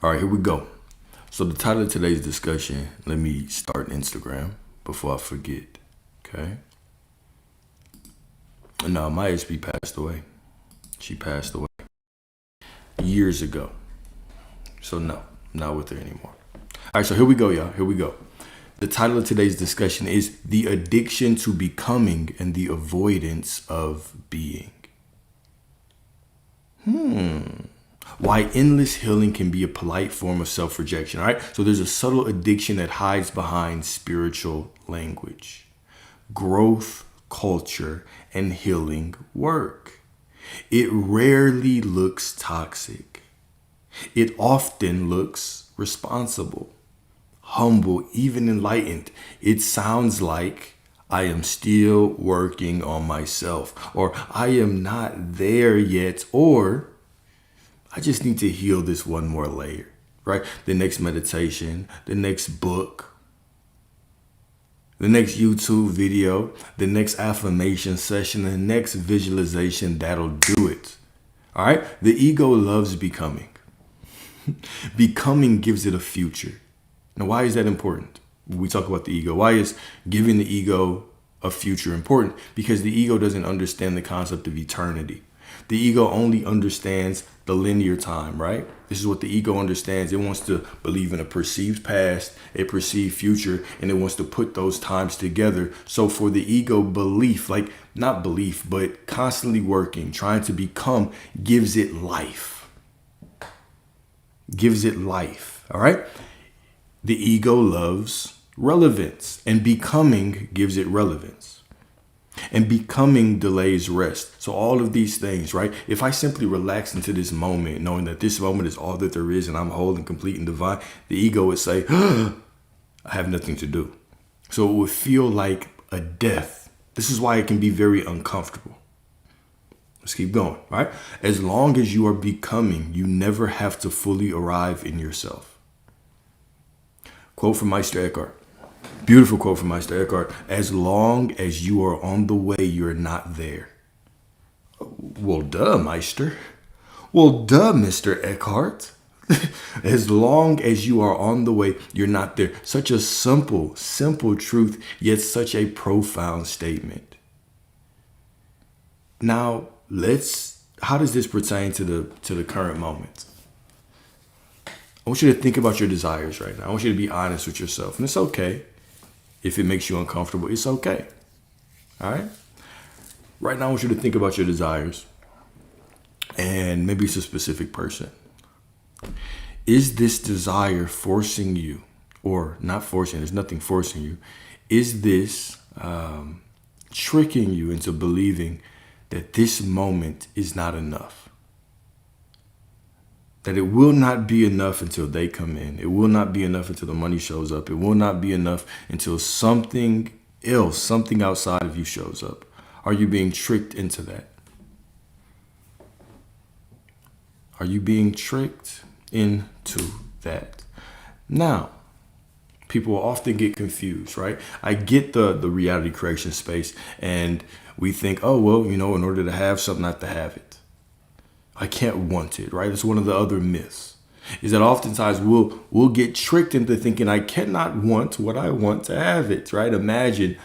All right, here we go. So the title of today's discussion, let me start Instagram before I forget. Okay. No, my HB passed away. She passed away years ago. So no, I'm not with her anymore. All right, so here we go, y'all. Here we go. The title of today's discussion is The Addiction to Becoming and the Avoidance of Being. Why endless healing can be a polite form of self-rejection. All right. So there's a subtle addiction that hides behind spiritual language, growth, culture, and healing work. It rarely looks toxic. It often looks responsible, humble, even enlightened. It sounds like I am still working on myself, or I am not there yet, or I just need to heal this one more layer, right? The next meditation, the next book, the next YouTube video, the next affirmation session, the next visualization, that'll do it. All right. The ego loves becoming. Becoming gives it a future. Now, why is that important? We talk about the ego. Why is giving the ego a future important? Because the ego doesn't understand the concept of eternity. The ego only understands the linear time, right? This is what the ego understands. It wants to believe in a perceived past, a perceived future, and it wants to put those times together. So for the ego, belief, like not belief, but constantly working, trying to become, gives it life. Gives it life, all right? The ego loves relevance, and becoming gives it relevance. And becoming delays rest. So all of these things, right? If I simply relax into this moment, knowing that this moment is all that there is and I'm whole and complete and divine, the ego would say, I have nothing to do. So it would feel like a death. This is why it can be very uncomfortable. Let's keep going, right? As long as you are becoming, you never have to fully arrive in yourself. Quote from Meister Eckhart. Beautiful quote from Meister Eckhart. As long as you are on the way, you're not there. Well, duh, Meister. Well, duh, Mr. Eckhart. As long as you are on the way, you're not there. Such a simple truth, yet such a profound statement. Now, how does this pertain to the current moment? I want you to think about your desires right now. I want you to be honest with yourself. And it's okay if it makes you uncomfortable. It's okay. All right? Right now, I want you to think about your desires. And maybe it's a specific person. Is this desire forcing you, or not forcing, there's nothing forcing you. Is this tricking you into believing that this moment is not enough? That it will not be enough until they come in. It will not be enough until the money shows up. It will not be enough until something else, something outside of you shows up. Are you being tricked into that? Are you being tricked into that? Now, people will often get confused, right? I get the reality creation space, and we think, oh, well, in order to have something, I have to have it. I can't want it, right? It's one of the other myths, is that oftentimes we'll get tricked into thinking I cannot want what I want to have it, right? Imagine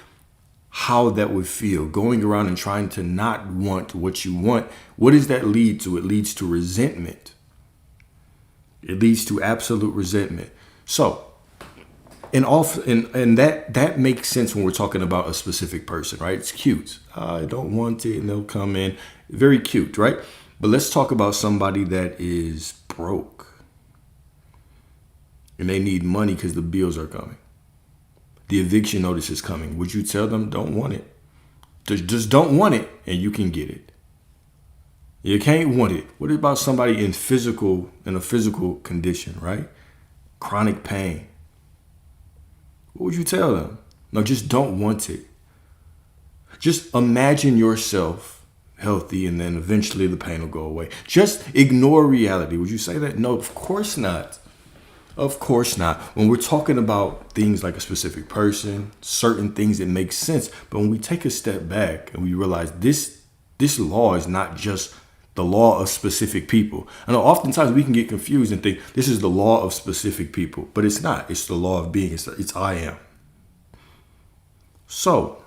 how that would feel, going around and trying to not want what you want. What does that lead to? It leads to resentment. It leads to absolute resentment. So, and that makes sense when we're talking about a specific person, right? It's cute. I don't want it, and they'll come in. Very cute, right? But let's talk about somebody that is broke and they need money because the bills are coming. The eviction notice is coming. Would you tell them don't want it? Just don't want it and you can get it. You can't want it. What about somebody in a physical condition, right? Chronic pain. What would you tell them? No, just don't want it. Just imagine yourself healthy, and then eventually the pain will go away. Just ignore reality. Would you say that? No, of course not. Of course not. When we're talking about things like a specific person, certain things, it makes sense. But when we take a step back and we realize this law is not just The law of specific people. I know oftentimes we can get confused and think this is the law of specific people, but it's not. It's the law of being. It's I am. So,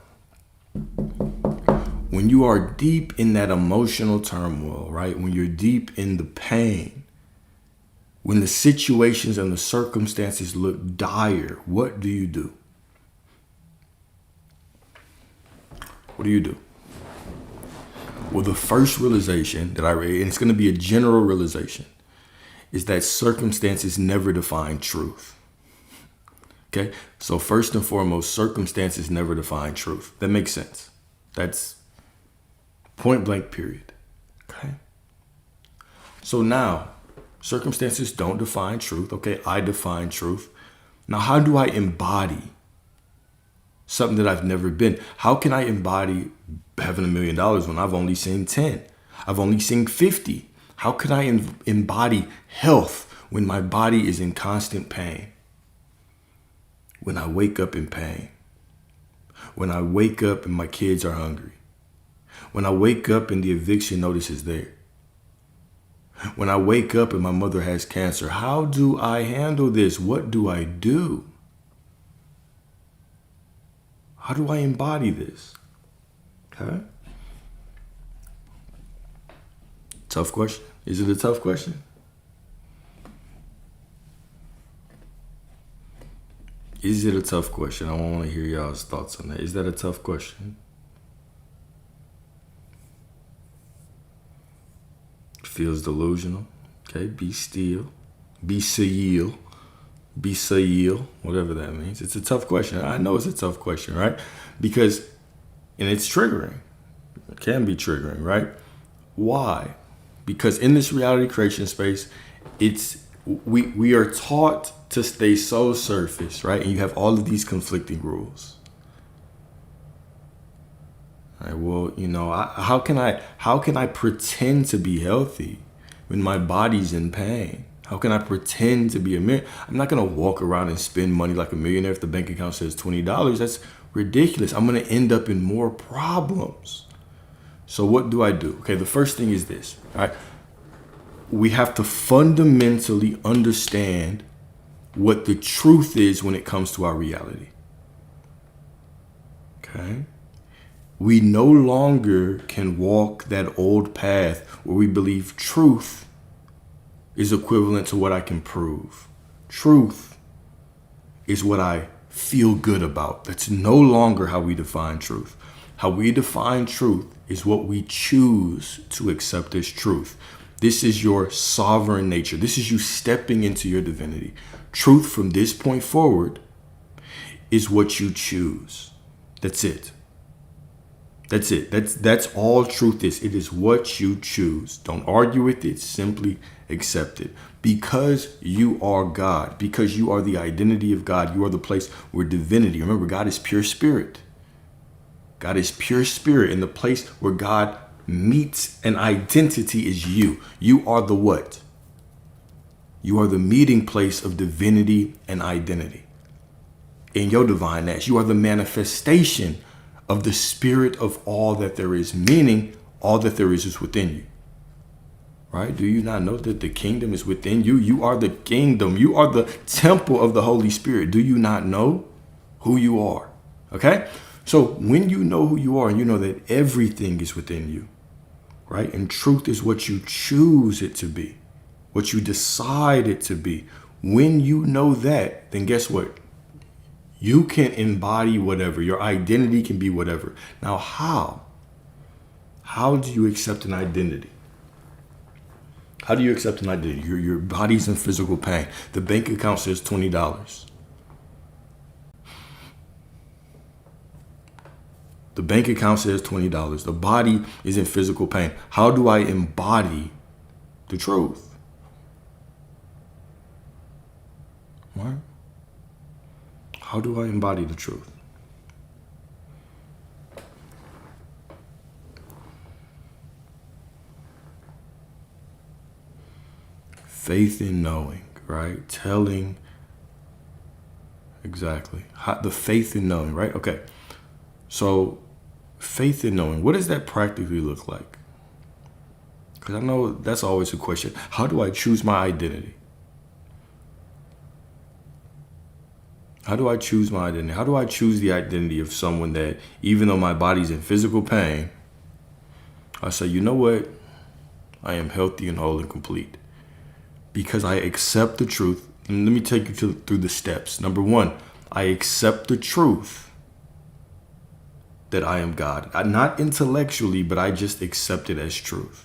when you are deep in that emotional turmoil, right? When you're deep in the pain, when the situations and the circumstances look dire, what do you do? What do you do? Well, the first realization that I read, and it's going to be a general realization, is that circumstances never define truth. Okay? So first and foremost, circumstances never define truth. That makes sense. That's point blank, period. Okay? So now, circumstances don't define truth. Okay, I define truth. Now, how do I embody something that I've never been? How can I embody having $1 million when I've only seen 10? I've only seen 50. How can I embody health when my body is in constant pain? When I wake up in pain. When I wake up and my kids are hungry. When I wake up and the eviction notice is there. When I wake up and my mother has cancer. How do I handle this? What do I do? How do I embody this? Okay. Tough question. Is it a tough question? Is it a tough question? I want to hear y'all's thoughts on that. Is that a tough question? Feels delusional. Okay, be still. Be still. Be still. Whatever that means. It's a tough question. I know it's a tough question, right? Because, and it's triggering. It can be triggering, right? Why? Because in this reality creation space, we are taught to stay so surface, right? And you have all of these conflicting rules. All right, well, you know, how can I pretend to be healthy when my body's in pain? How can I pretend to be a millionaire? I'm not gonna walk around and spend money like a millionaire if the bank account says $20. That's ridiculous. I'm gonna end up in more problems. So what do I do? Okay, the first thing is this, all right? We have to fundamentally understand what the truth is when it comes to our reality. Okay? We no longer can walk that old path where we believe truth is equivalent to what I can prove. Truth is what I feel good about. That's no longer how we define truth. How we define truth is what we choose to accept as truth. This is your sovereign nature. This is you stepping into your divinity. Truth from this point forward is what you choose. That's it. That's it. That's all truth is. It is what you choose. Don't argue with it. Simply accept it. Because you are God. Because you are the identity of God. You are the place where divinity. Remember, God is pure spirit. God is pure spirit. And the place where God meets an identity is you. You are the what? You are the meeting place of divinity and identity. In your divine nature, you are the manifestation of the spirit of all that there is, meaning all that there is within you. Right? Do you not know that the kingdom is within you? You are the kingdom. You are the temple of the Holy Spirit. Do you not know who you are? Okay? So when you know who you are and you know that everything is within you, right? And truth is what you choose it to be, what you decide it to be. When you know that, then guess what? You can embody whatever. Your identity can be whatever. Now, how? How do you accept an identity? How do you accept an identity? Your body's in physical pain. The bank account says $20. The bank account says $20. The body is in physical pain. How do I embody the truth? Right? How do I embody the truth? Faith in knowing, right? Telling. Exactly. The faith in knowing, right? Okay. So faith in knowing, what does that practically look like? Because I know that's always a question. How do I choose my identity? How do I choose my identity? How do I choose the identity of someone that, even though my body's in physical pain, I say, you know what? I am healthy and whole and complete. Because I accept the truth. And let me take you through the steps. Number one, I accept the truth that I am God. Not intellectually, but I just accept it as truth.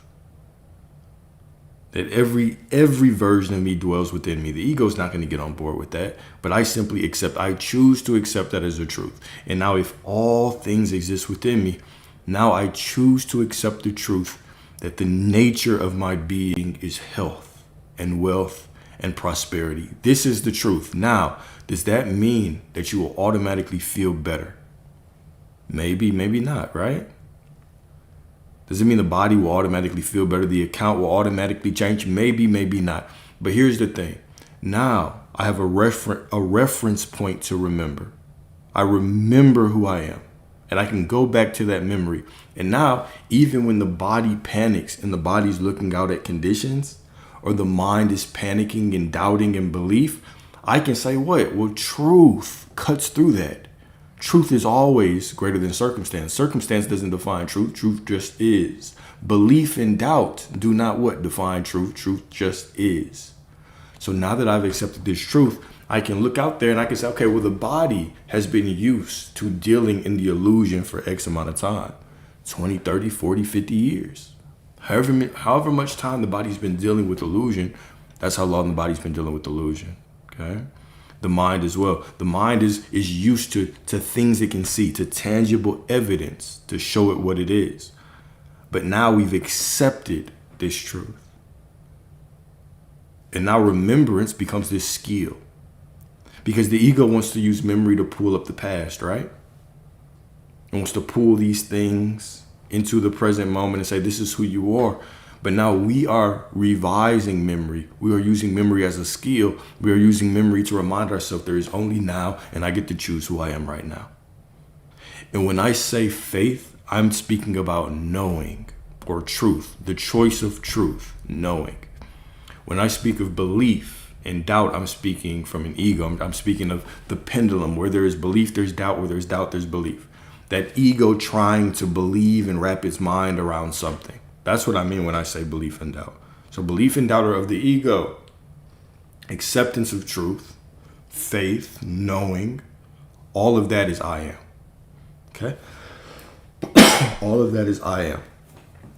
That every version of me dwells within me. The ego's not going to get on board with that, but I simply accept. I choose to accept that as the truth. And now if all things exist within me, now I choose to accept the truth that the nature of my being is health and wealth and prosperity. This is the truth. Now, does that mean that you will automatically feel better? Maybe, maybe not, right? Does it mean the body will automatically feel better? The account will automatically change? Maybe, maybe not. But here's the thing. Now I have a reference point to remember. I remember who I am. And I can go back to that memory. And now, even when the body panics and the body's looking out at conditions, or the mind is panicking and doubting and belief, I can say what? Well, truth cuts through that. Truth is always greater than circumstance. Circumstance doesn't define truth. Truth just is. Belief and doubt do not what? Define truth. Truth just is. So now that I've accepted this truth, I can look out there and I can say, okay, well, the body has been used to dealing in the illusion for X amount of time. 20, 30, 40, 50 years. However much time the body's been dealing with illusion, that's how long the body's been dealing with illusion. Okay? The mind as well. The mind is used to things it can see, to tangible evidence to show it what it is. But now we've accepted this truth. And now remembrance becomes this skill. Because the ego wants to use memory to pull up the past, right? It wants to pull these things into the present moment and say, this is who you are. But now we are revising memory. We are using memory as a skill. We are using memory to remind ourselves there is only now, and I get to choose who I am right now. And when I say faith, I'm speaking about knowing or truth, the choice of truth, knowing. When I speak of belief and doubt, I'm speaking from an ego. I'm speaking of the pendulum. Where there is belief, there's doubt. Where there's doubt, there's belief. That ego trying to believe and wrap its mind around something. That's what I mean when I say belief and doubt. So belief and doubt are of the ego. Acceptance of truth, faith, knowing, all of that is I am. Okay? All of that is I am.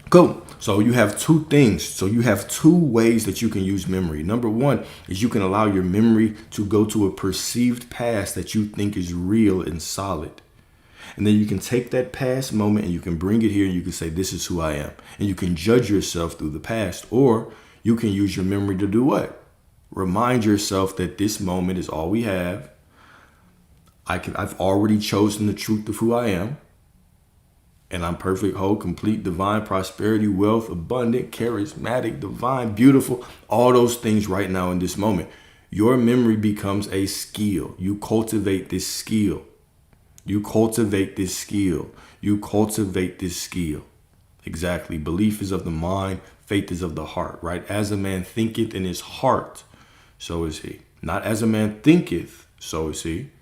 Cool. So you have two things. So you have two ways that you can use memory. Number one is you can allow your memory to go to a perceived past that you think is real and solid. And then you can take that past moment and you can bring it here and you can say, this is who I am. And you can judge yourself through the past. Or you can use your memory to do what? Remind yourself that this moment is all we have. I've already chosen the truth of who I am. And I'm perfect, whole, complete, divine, prosperity, wealth, abundant, charismatic, divine, beautiful. All those things right now in this moment. Your memory becomes a skill. You cultivate this skill. You cultivate this skill. You cultivate this skill. Exactly. Belief is of the mind. Faith is of the heart, right? As a man thinketh in his heart, so is he. Not as a man thinketh, so is he.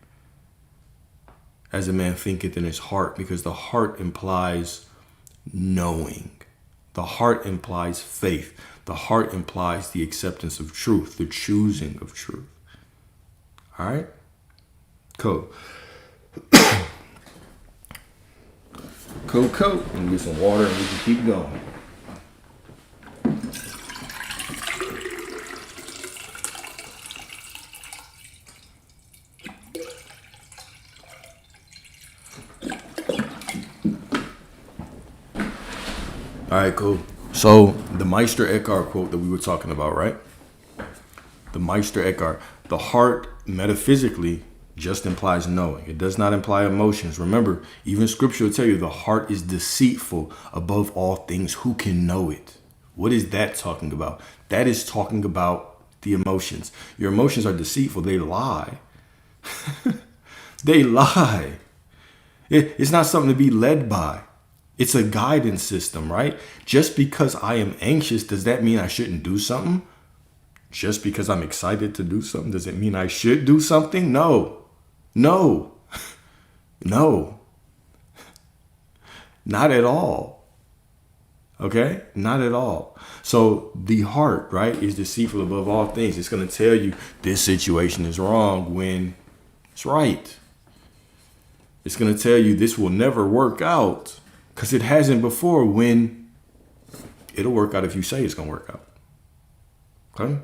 As a man thinketh in his heart, because the heart implies knowing. The heart implies faith. The heart implies the acceptance of truth, the choosing of truth. All right? Cool. Cool. Let me get some water and we can keep going. All right, cool. So the Meister Eckhart quote that we were talking about, right? The Meister Eckhart, the heart metaphysically just implies knowing. It does not imply emotions. Remember, even scripture will tell you the heart is deceitful above all things. Who can know it? What is that talking about? That is talking about the emotions. Your emotions are deceitful. They lie. They lie. It's not something to be led by. It's a guidance system, right? Just because I am anxious, does that mean I shouldn't do something? Just because I'm excited to do something, does it mean I should do something? No, no, no, not at all. Okay? Not at all. So the heart, right, is deceitful above all things. It's going to tell you this situation is wrong when it's right. It's going to tell you this will never work out because it hasn't before, when it'll work out if you say it's going to work out. Okay?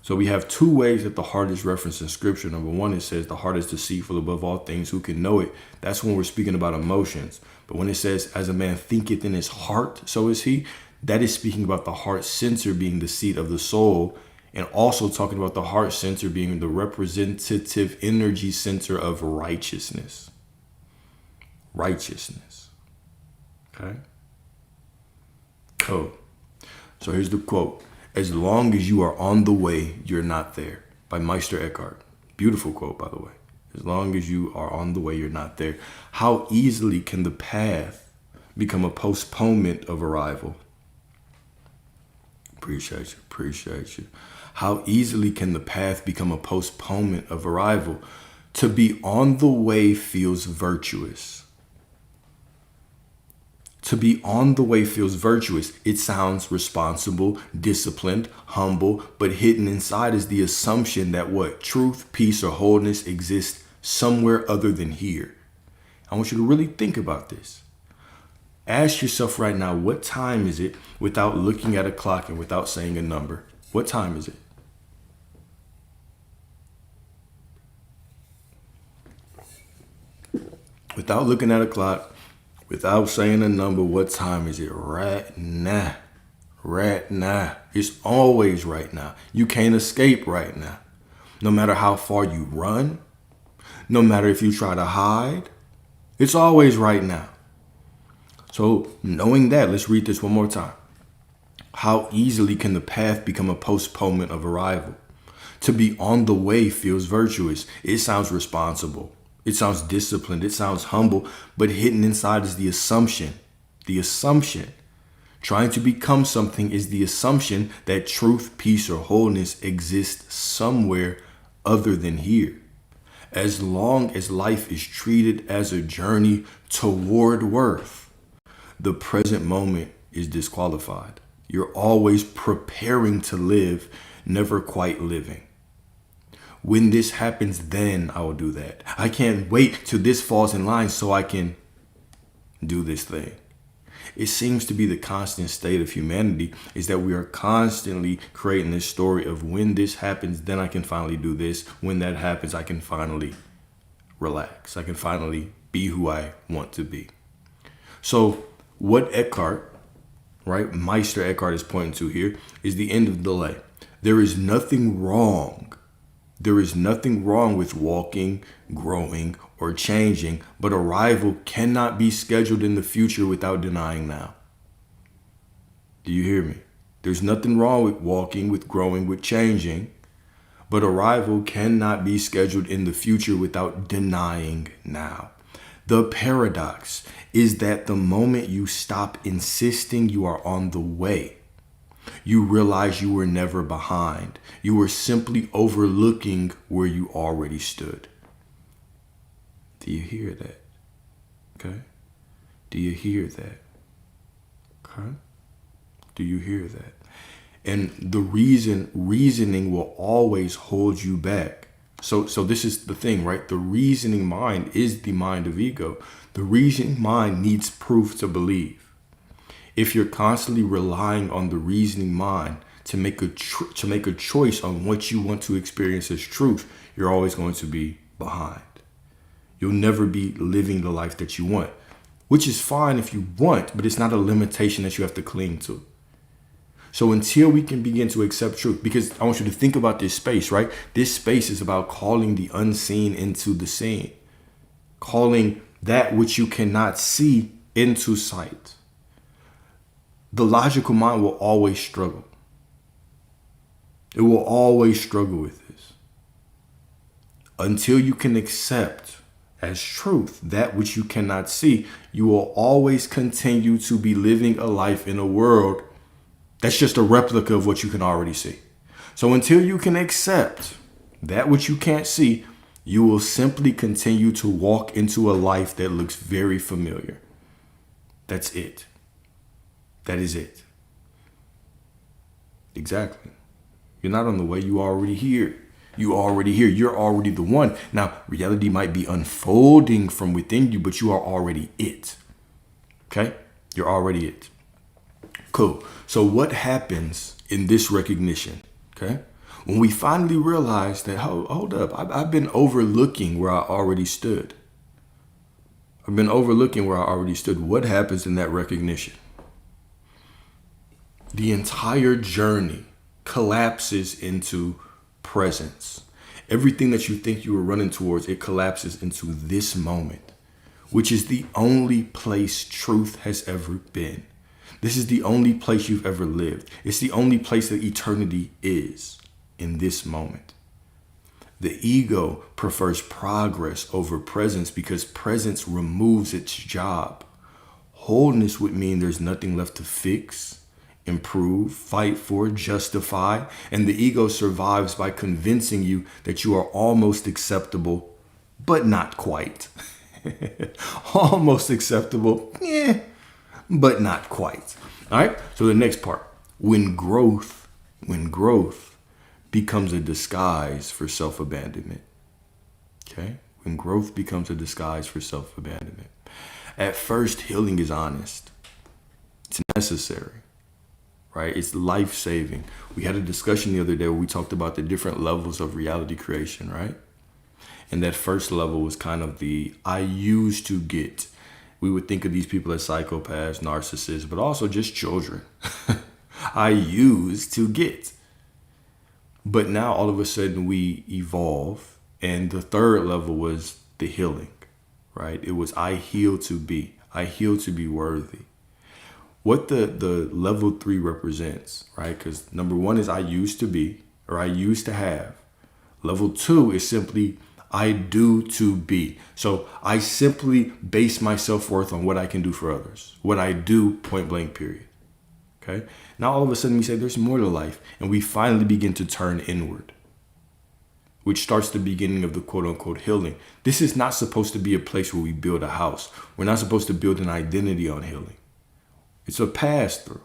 So we have two ways that the heart is referenced in scripture. Number one, it says the heart is deceitful above all things. Who can know it? That's when we're speaking about emotions. But when it says, as a man thinketh in his heart, so is he, that is speaking about the heart center being the seat of the soul, and also talking about the heart center being the representative energy center of righteousness. Righteousness. Okay? Cool. So here's the quote. As long as you are on the way, you're not there. By Meister Eckhart. Beautiful quote, by the way. As long as you are on the way, you're not there. How easily can the path become a postponement of arrival? Appreciate you. How easily can the path become a postponement of arrival? To be on the way feels virtuous. To be on the way feels virtuous. It sounds responsible, disciplined, humble, but hidden inside is the assumption that what? Truth, peace, or wholeness exists somewhere other than here. I want you to really think about this. Ask yourself right now, what time is it, without looking at a clock and without saying a number? What time is it? Without looking at a clock, without saying a number, what time is it? Right now. Right now. It's always right now. You can't escape right now. No matter how far you run, no matter if you try to hide, it's always right now. So knowing that, let's read this one more time. How easily can the path become a postponement of arrival? To be on the way feels virtuous. It sounds responsible. It sounds disciplined. It sounds humble, but hidden inside is the assumption. The assumption. Trying to become something is the assumption that truth, peace, or wholeness exists somewhere other than here. As long as life is treated as a journey toward worth, the present moment is disqualified. You're always preparing to live, never quite living. When this happens, then I will do that. I can't wait till this falls in line so I can do this thing. It seems to be the constant state of humanity, is that we are constantly creating this story of when this happens, then I can finally do this. When that happens, I can finally relax. I can finally be who I want to be. So what Eckhart, right, Meister Eckhart is pointing to here is the end of delay. There is nothing wrong. There is nothing wrong with walking, growing, or changing, but arrival cannot be scheduled in the future without denying now. Do you hear me? There's nothing wrong with walking, with growing, with changing, but arrival cannot be scheduled in the future without denying now. The paradox is that the moment you stop insisting you are on the way, you realize you were never behind. You were simply overlooking where you already stood. Do you hear that? Okay? Do you hear that? Okay? Do you hear that? And the reasoning will always hold you back. So this is the thing, right? The reasoning mind is the mind of ego. The reasoning mind needs proof to believe. If you're constantly relying on the reasoning mind to make a choice on what you want to experience as truth, you're always going to be behind. You'll never be living the life that you want, which is fine if you want, but it's not a limitation that you have to cling to. So until we can begin to accept truth, because I want you to think about this space, right? This space is about calling the unseen into the seen, calling that which you cannot see into sight. The logical mind will always struggle. It will always struggle with this. Until you can accept, as truth, that which you cannot see, you will always continue to be living a life in a world that's just a replica of what you can already see. So until you can accept that which you can't see, you will simply continue to walk into a life that looks very familiar. That's it. That is it. Exactly. You're not on the way. You already here. You already here. You're already the one. Now, reality might be unfolding from within you, but you are already it. Okay? You're already it. Cool. So what happens in this recognition? Okay? When we finally realize that, hold up, I've been overlooking where I already stood. I've been overlooking where I already stood. What happens in that recognition? The entire journey collapses into presence. Everything that you think you were running towards, it collapses into this moment, which is the only place truth has ever been. This is the only place you've ever lived. It's the only place that eternity is, in this moment. The ego prefers progress over presence because presence removes its job. Wholeness would mean there's nothing left to fix, improve, fight for, justify, and the ego survives by convincing you that you are almost acceptable, but not quite. Almost acceptable, but not quite. All right, so the next part, when growth becomes a disguise for self-abandonment. Okay, when growth becomes a disguise for self-abandonment. At first, healing is honest. It's necessary. Right? It's life-saving. We had a discussion the other day where we talked about the different levels of reality creation, right? And that first level was kind of the I used to get. We would think of these people as psychopaths, narcissists, but also just children. I used to get. But now all of a sudden we evolve. And the third level was the healing, right? It was I heal to be. I heal to be worthy. What the level 3 represents, right? Because number 1 is I used to be, or I used to have. Level 2 is simply I do to be. So I simply base my self-worth on what I can do for others. What I do, point blank, period. Okay? Now all of a sudden we say there's more to life, and we finally begin to turn inward, which starts the beginning of the quote unquote healing. This is not supposed to be a place where we build a house. We're not supposed to build an identity on healing. It's a pass through.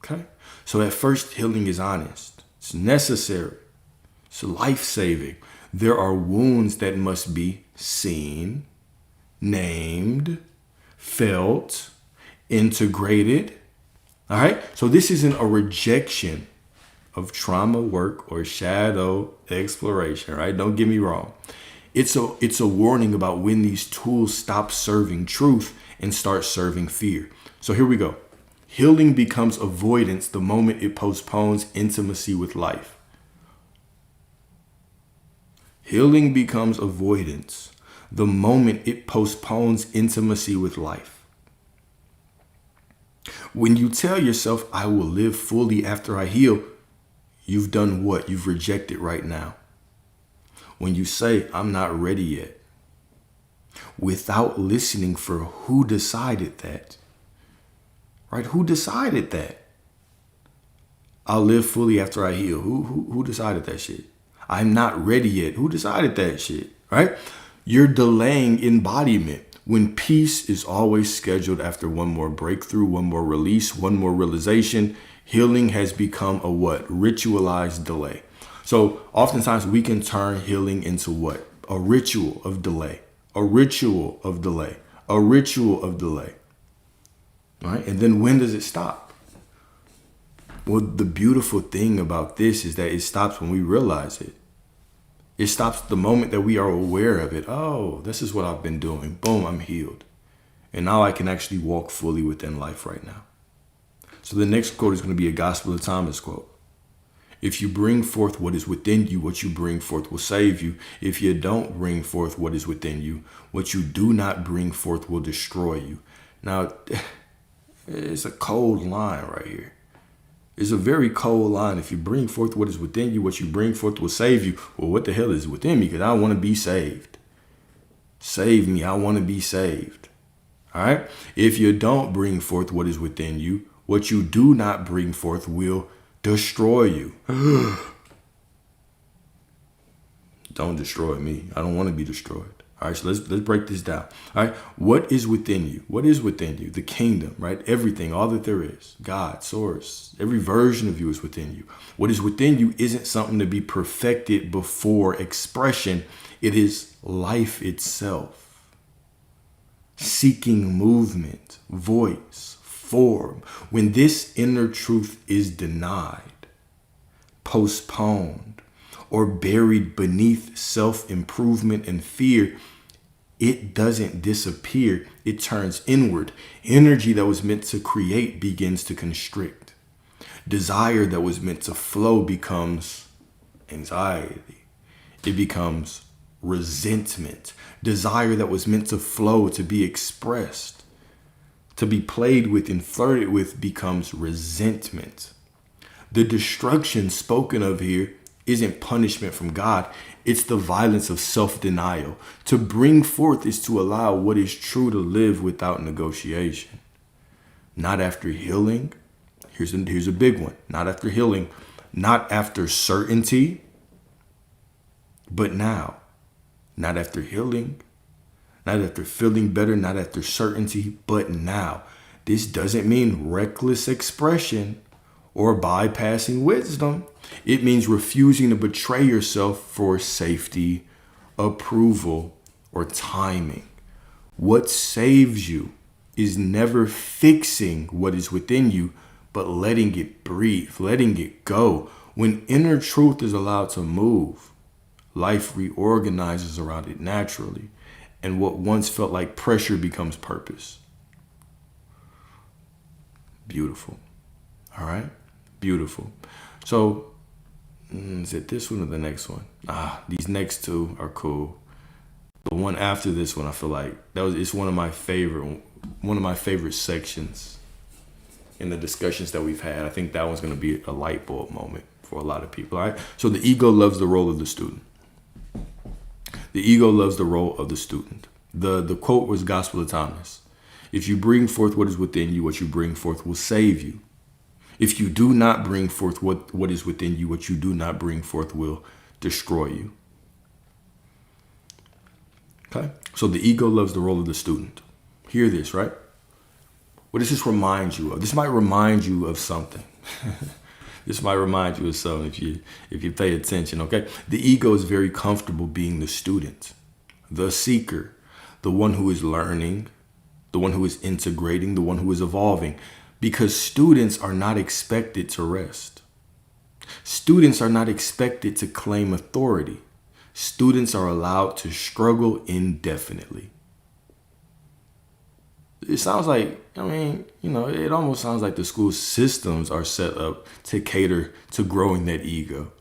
Okay? So at first, healing is honest. It's necessary. It's life-saving. There are wounds that must be seen, named, felt, integrated. All right? So this isn't a rejection of trauma work or shadow exploration, right? Don't get me wrong. It's a warning about when these tools stop serving truth and start serving fear. So here we go. Healing becomes avoidance the moment it postpones intimacy with life. Healing becomes avoidance the moment it postpones intimacy with life. When you tell yourself, I will live fully after I heal, you've done what? You've rejected right now. When you say, I'm not ready yet, without listening for who decided that, right? Who decided that? I'll live fully after I heal. Who decided that shit? I'm not ready yet. Who decided that shit? Right? You're delaying embodiment when peace is always scheduled after one more breakthrough, one more release, one more realization. Healing has become a what? Ritualized delay. So oftentimes we can turn healing into what? A ritual of delay. A ritual of delay. A ritual of delay. Right? And then when does it stop? Well, the beautiful thing about this is that it stops when we realize it. It stops the moment that we are aware of it. Oh, this is what I've been doing. Boom, I'm healed. And now I can actually walk fully within life right now. So the next quote is going to be a Gospel of Thomas quote. If you bring forth what is within you, what you bring forth will save you. If you don't bring forth what is within you, what you do not bring forth will destroy you. Now, it's a cold line right here. It's a very cold line. If you bring forth what is within you, what you bring forth will save you. Well, what the hell is within me? Because I want to be saved. Save me. I want to be saved. All right. If you don't bring forth what is within you, what you do not bring forth will destroy you. Don't destroy me. I don't want to be destroyed. All right, so let's break this down. All right, what is within you? What is within you? The kingdom, right? Everything, all that there is. God, source, every version of you is within you. What is within you isn't something to be perfected before expression. It is life itself. Seeking movement, voice, form. When this inner truth is denied, postponed, or buried beneath self-improvement and fear, it doesn't disappear. It turns inward. Energy that was meant to create begins to constrict. Desire that was meant to flow becomes anxiety. It becomes resentment. Desire that was meant to flow, to be expressed, to be played with and flirted with becomes resentment. The destruction spoken of here isn't punishment from God. It's the violence of self-denial. To bring forth is to allow what is true to live without negotiation. Not after healing. Here's a big one. Not after healing. Not after certainty. But now. Not after healing. Not after feeling better. Not after certainty. But now. This doesn't mean reckless expression or bypassing wisdom. It means refusing to betray yourself for safety, approval, or timing. What saves you is never fixing what is within you, but letting it breathe, letting it go. When inner truth is allowed to move, life reorganizes around it naturally, and what once felt like pressure becomes purpose. Beautiful. All right? Beautiful. So, is it this one or the next one? These next two are cool. The one after this one, I feel like it's one of my favorite sections in the discussions that we've had. I think that one's going to be a light bulb moment for a lot of people. All right. So the ego loves the role of the student. The ego loves the role of the student. The quote was Gospel of Thomas. If you bring forth what is within you, what you bring forth will save you. If you do not bring forth what is within you, what you do not bring forth will destroy you. Okay? So the ego loves the role of the student. Hear this, right? What does this remind you of? This might remind you of something. This might remind you of something if you pay attention, okay? The ego is very comfortable being the student, the seeker, the one who is learning, the one who is integrating, the one who is evolving. Because students are not expected to rest. Students are not expected to claim authority. Students are allowed to struggle indefinitely. It sounds like, it almost sounds like the school systems are set up to cater to growing that ego.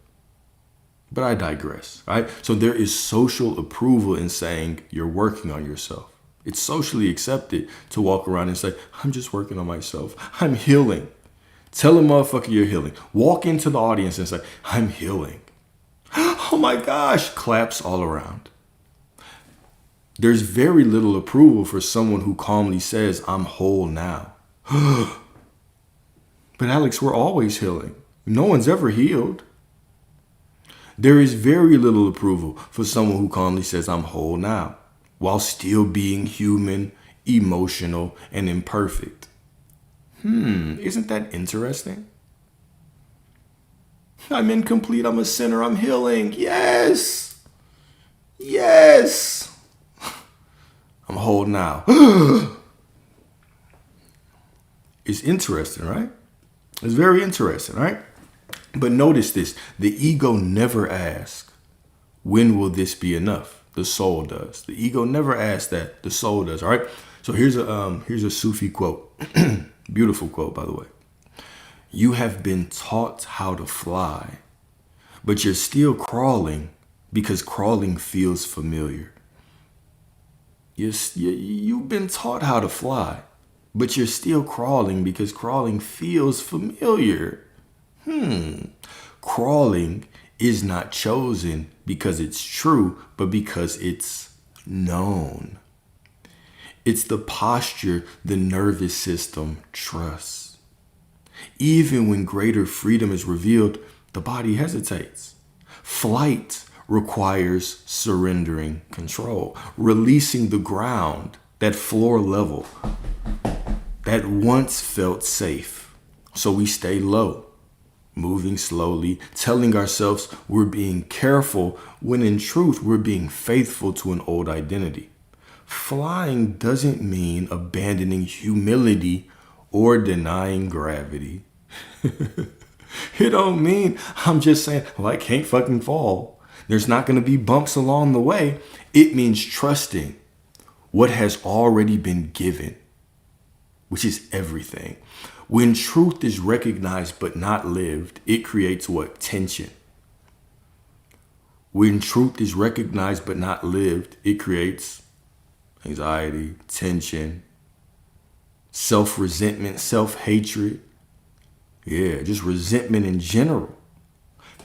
But I digress, right? So there is social approval in saying you're working on yourself. It's socially accepted to walk around and say, I'm just working on myself. I'm healing. Tell a motherfucker you're healing. Walk into the audience and say, I'm healing. Oh my gosh, claps all around. There's very little approval for someone who calmly says, I'm whole now. But Alex, we're always healing. No one's ever healed. There is very little approval for someone who calmly says, I'm whole now, while still being human, emotional, and imperfect. Isn't that interesting? I'm incomplete, I'm a sinner, I'm healing. Yes. I'm whole now. It's interesting, right? It's very interesting, right? But notice this, the ego never asks, when will this be enough? The soul does. The ego never asks that. The soul does. All right. So here's a Sufi quote. Beautiful quote, by the way. You have been taught how to fly, but you're still crawling because crawling feels familiar. You've been taught how to fly, but you're still crawling because crawling feels familiar. Crawling is not chosen because it's true, but because it's known. It's the posture the nervous system trusts. Even when greater freedom is revealed, the body hesitates. Flight requires surrendering control, releasing the ground, that floor level that once felt safe. So we stay low, moving slowly, telling ourselves we're being careful when in truth we're being faithful to an old identity. Flying doesn't mean abandoning humility or denying gravity. It don't mean I'm just saying, well, I can't fucking fall. There's not going to be bumps along the way. It means trusting what has already been given, which is everything. When truth is recognized but not lived, it creates what? Tension. When truth is recognized but not lived, it creates anxiety, tension, self-resentment, self-hatred. Yeah, just resentment in general.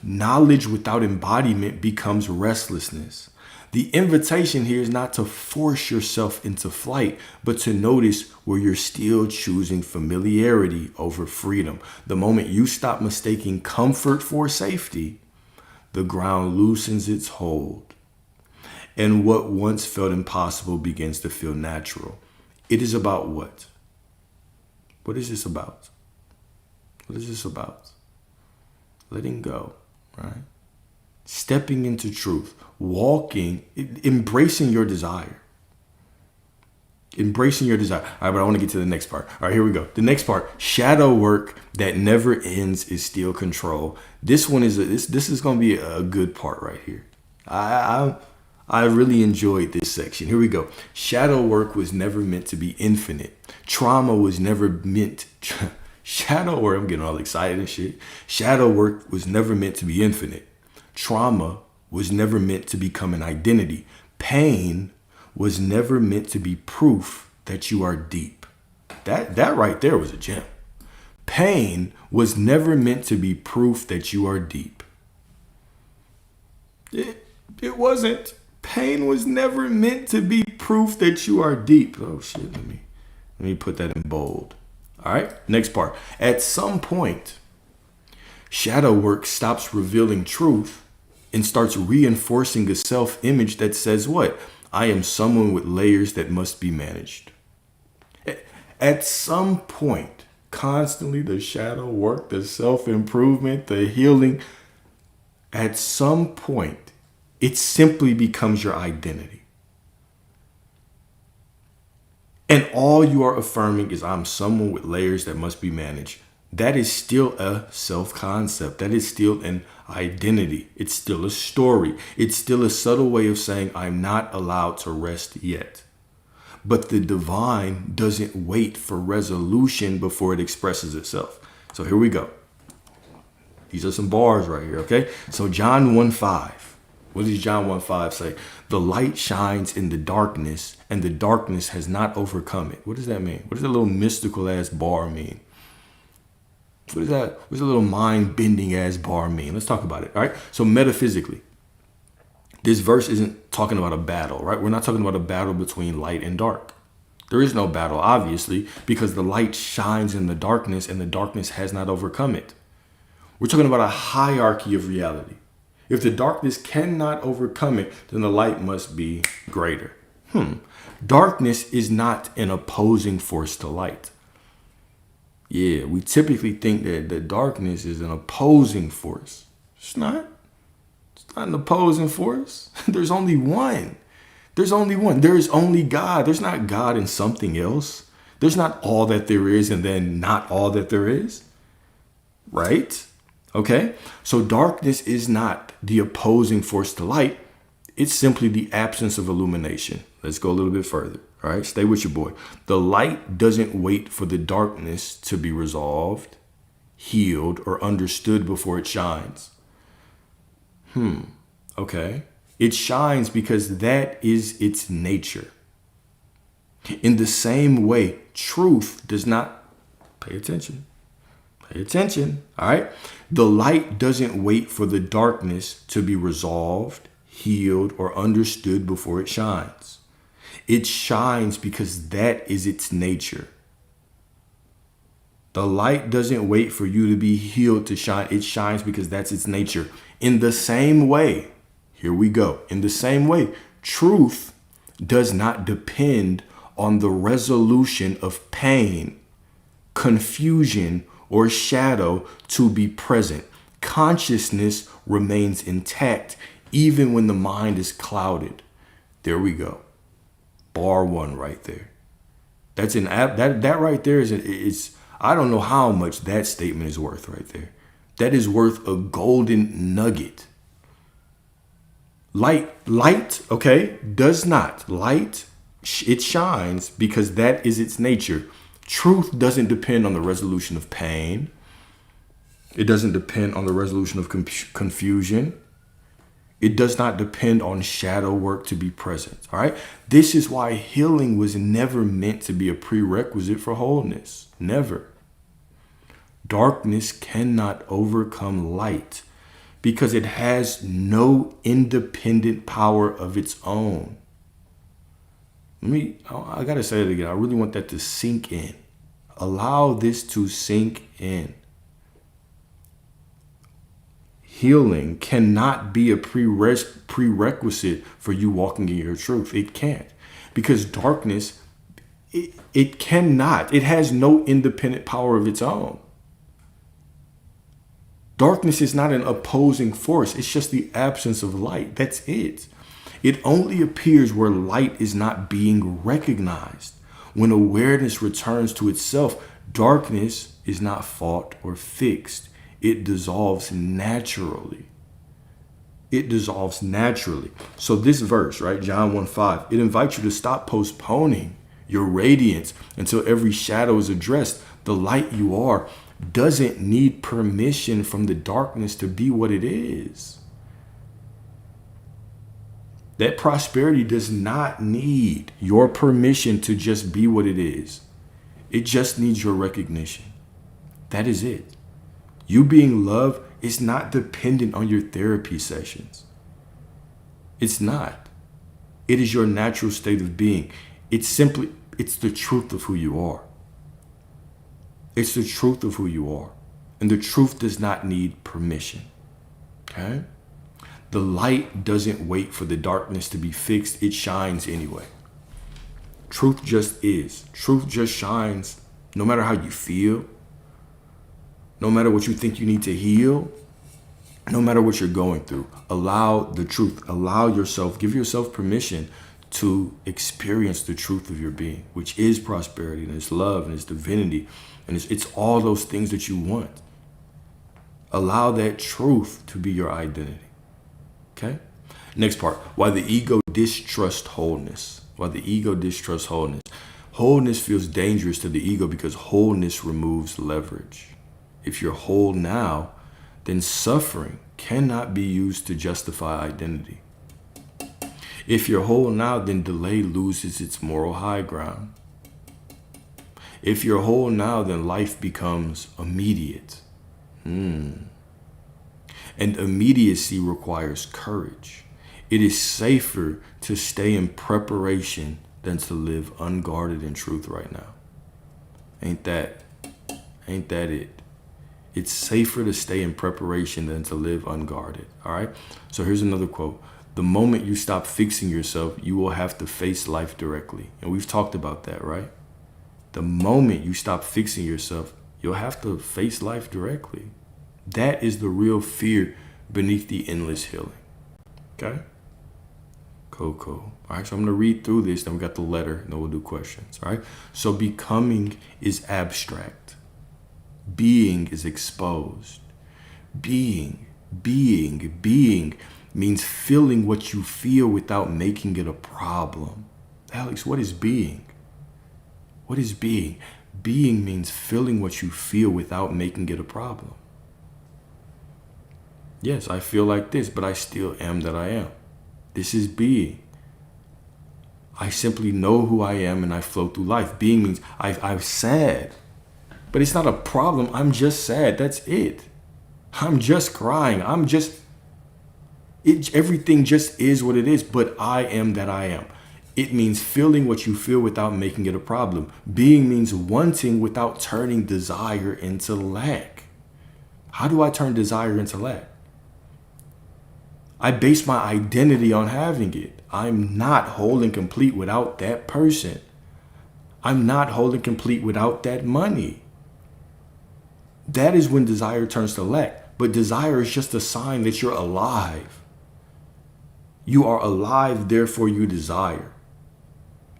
Knowledge without embodiment becomes restlessness. The invitation here is not to force yourself into flight, but to notice where you're still choosing familiarity over freedom. The moment you stop mistaking comfort for safety, the ground loosens its hold, and what once felt impossible begins to feel natural. It is about what? What is this about? What is this about? Letting go, right? Stepping into truth, walking, embracing your desire. Embracing your desire. All right, but I want to get to the next part. All right, here we go. The next part, shadow work that never ends is still control. This one is this is going to be a good part right here. I really enjoyed this section. Here we go. Shadow work was never meant to be infinite. Trauma was never meant. Shadow work. I'm getting all excited and shit. Shadow work was never meant to be infinite. Trauma was never meant to become an identity. Pain was never meant to be proof that you are deep. That right there was a gem. Pain was never meant to be proof that you are deep. It wasn't. Pain was never meant to be proof that you are deep. Oh shit, let me put that in bold. All right, next part. At some point, shadow work stops revealing truth and starts reinforcing a self-image that says what? I am someone with layers that must be managed. At some point, constantly the shadow work, the self-improvement, the healing, at some point, it simply becomes your identity. And all you are affirming is I'm someone with layers that must be managed. That is still a self-concept. That is still an identity. It's still a story. It's still a subtle way of saying I'm not allowed to rest yet. But the divine doesn't wait for resolution before it expresses itself. So here we go. These are some bars right here, okay? So John 1:5. What does John 1:5 say? The light shines in the darkness, and the darkness has not overcome it. What does that mean? What does that little mystical ass bar mean? What is that? What's a little mind-bending ass bar mean? Let's talk about it. All right. So metaphysically, this verse isn't talking about a battle, right? We're not talking about a battle between light and dark. There is no battle, obviously, because the light shines in the darkness and the darkness has not overcome it. We're talking about a hierarchy of reality. If the darkness cannot overcome it, then the light must be greater. Darkness is not an opposing force to light. Yeah, we typically think that the darkness is an opposing force. It's not. It's not an opposing force. There's only one. There's only one. There is only God. There's not God and something else. There's not all that there is and then not all that there is. Right? Okay? So darkness is not the opposing force to light. It's simply the absence of illumination. Let's go a little bit further. All right, stay with your boy. The light doesn't wait for the darkness to be resolved, healed, or understood before it shines. Okay. It shines because that is its nature. In the same way, truth does not, pay attention. Pay attention. All right. The light doesn't wait for the darkness to be resolved, healed, or understood before it shines. It shines because that is its nature. The light doesn't wait for you to be healed to shine. It shines because that's its nature. In the same way, here we go. In the same way, truth does not depend on the resolution of pain, confusion, or shadow to be present. Consciousness remains intact even when the mind is clouded. There we go. Bar one right there. That's an app. That right there is I don't know how much that statement is worth right there. That is worth a golden nugget. Light, okay, does not. Light, it shines because that is its nature. Truth doesn't depend on the resolution of pain. It doesn't depend on the resolution of confusion. It does not depend on shadow work to be present. All right. This is why healing was never meant to be a prerequisite for wholeness. Never. Darkness cannot overcome light because it has no independent power of its own. I got to say it again. I really want that to sink in. Allow this to sink in. Healing cannot be a prerequisite for you walking in your truth. It can't. Because darkness, it cannot. It has no independent power of its own. Darkness is not an opposing force. It's just the absence of light. That's it. It only appears where light is not being recognized. When awareness returns to itself, darkness is not fought or fixed. It dissolves naturally. It dissolves naturally. So this verse, right, John 1:5, it invites you to stop postponing your radiance until every shadow is addressed. The light you are doesn't need permission from the darkness to be what it is. That prosperity does not need your permission to just be what it is. It just needs your recognition. That is it. You being loved is not dependent on your therapy sessions. It's not. It is your natural state of being. It's the truth of who you are. It's the truth of who you are. And the truth does not need permission. Okay? The light doesn't wait for the darkness to be fixed. It shines anyway. Truth just is. Truth just shines no matter how you feel. No matter what you think you need to heal, no matter what you're going through, allow the truth, give yourself permission to experience the truth of your being, which is prosperity and it's love and it's divinity and it's all those things that you want. Allow that truth to be your identity. Okay? Next part, why the ego distrusts wholeness. Wholeness feels dangerous to the ego because wholeness removes leverage. If you're whole now, then suffering cannot be used to justify identity. If you're whole now, then delay loses its moral high ground. If you're whole now, then life becomes immediate. And immediacy requires courage. It is safer to stay in preparation than to live unguarded in truth right now. Ain't that it? It's safer to stay in preparation than to live unguarded. All right. So here's another quote. The moment you stop fixing yourself, you will have to face life directly. And we've talked about that, right? The moment you stop fixing yourself, you'll have to face life directly. That is the real fear beneath the endless healing. Okay. Cool. All right. So I'm going to read through this. Then we got the letter and then we'll do questions. All right. So becoming is abstract. Being is exposed. Being means feeling what you feel without making it a problem. Alex, what is being? What is being? Being means feeling what you feel without making it a problem. Yes, I feel like this, but I still am that I am. This is being. I simply know who I am and I flow through life. Being means I'm sad. But it's not a problem. I'm just sad. That's it. I'm just crying. Everything just is what it is, but I am that I am. It means feeling what you feel without making it a problem. Being means wanting without turning desire into lack. How do I turn desire into lack? I base my identity on having it. I'm not whole and complete without that person. I'm not whole and complete without that money. That is when desire turns to lack. But desire is just a sign that you're alive. You are alive, therefore you desire.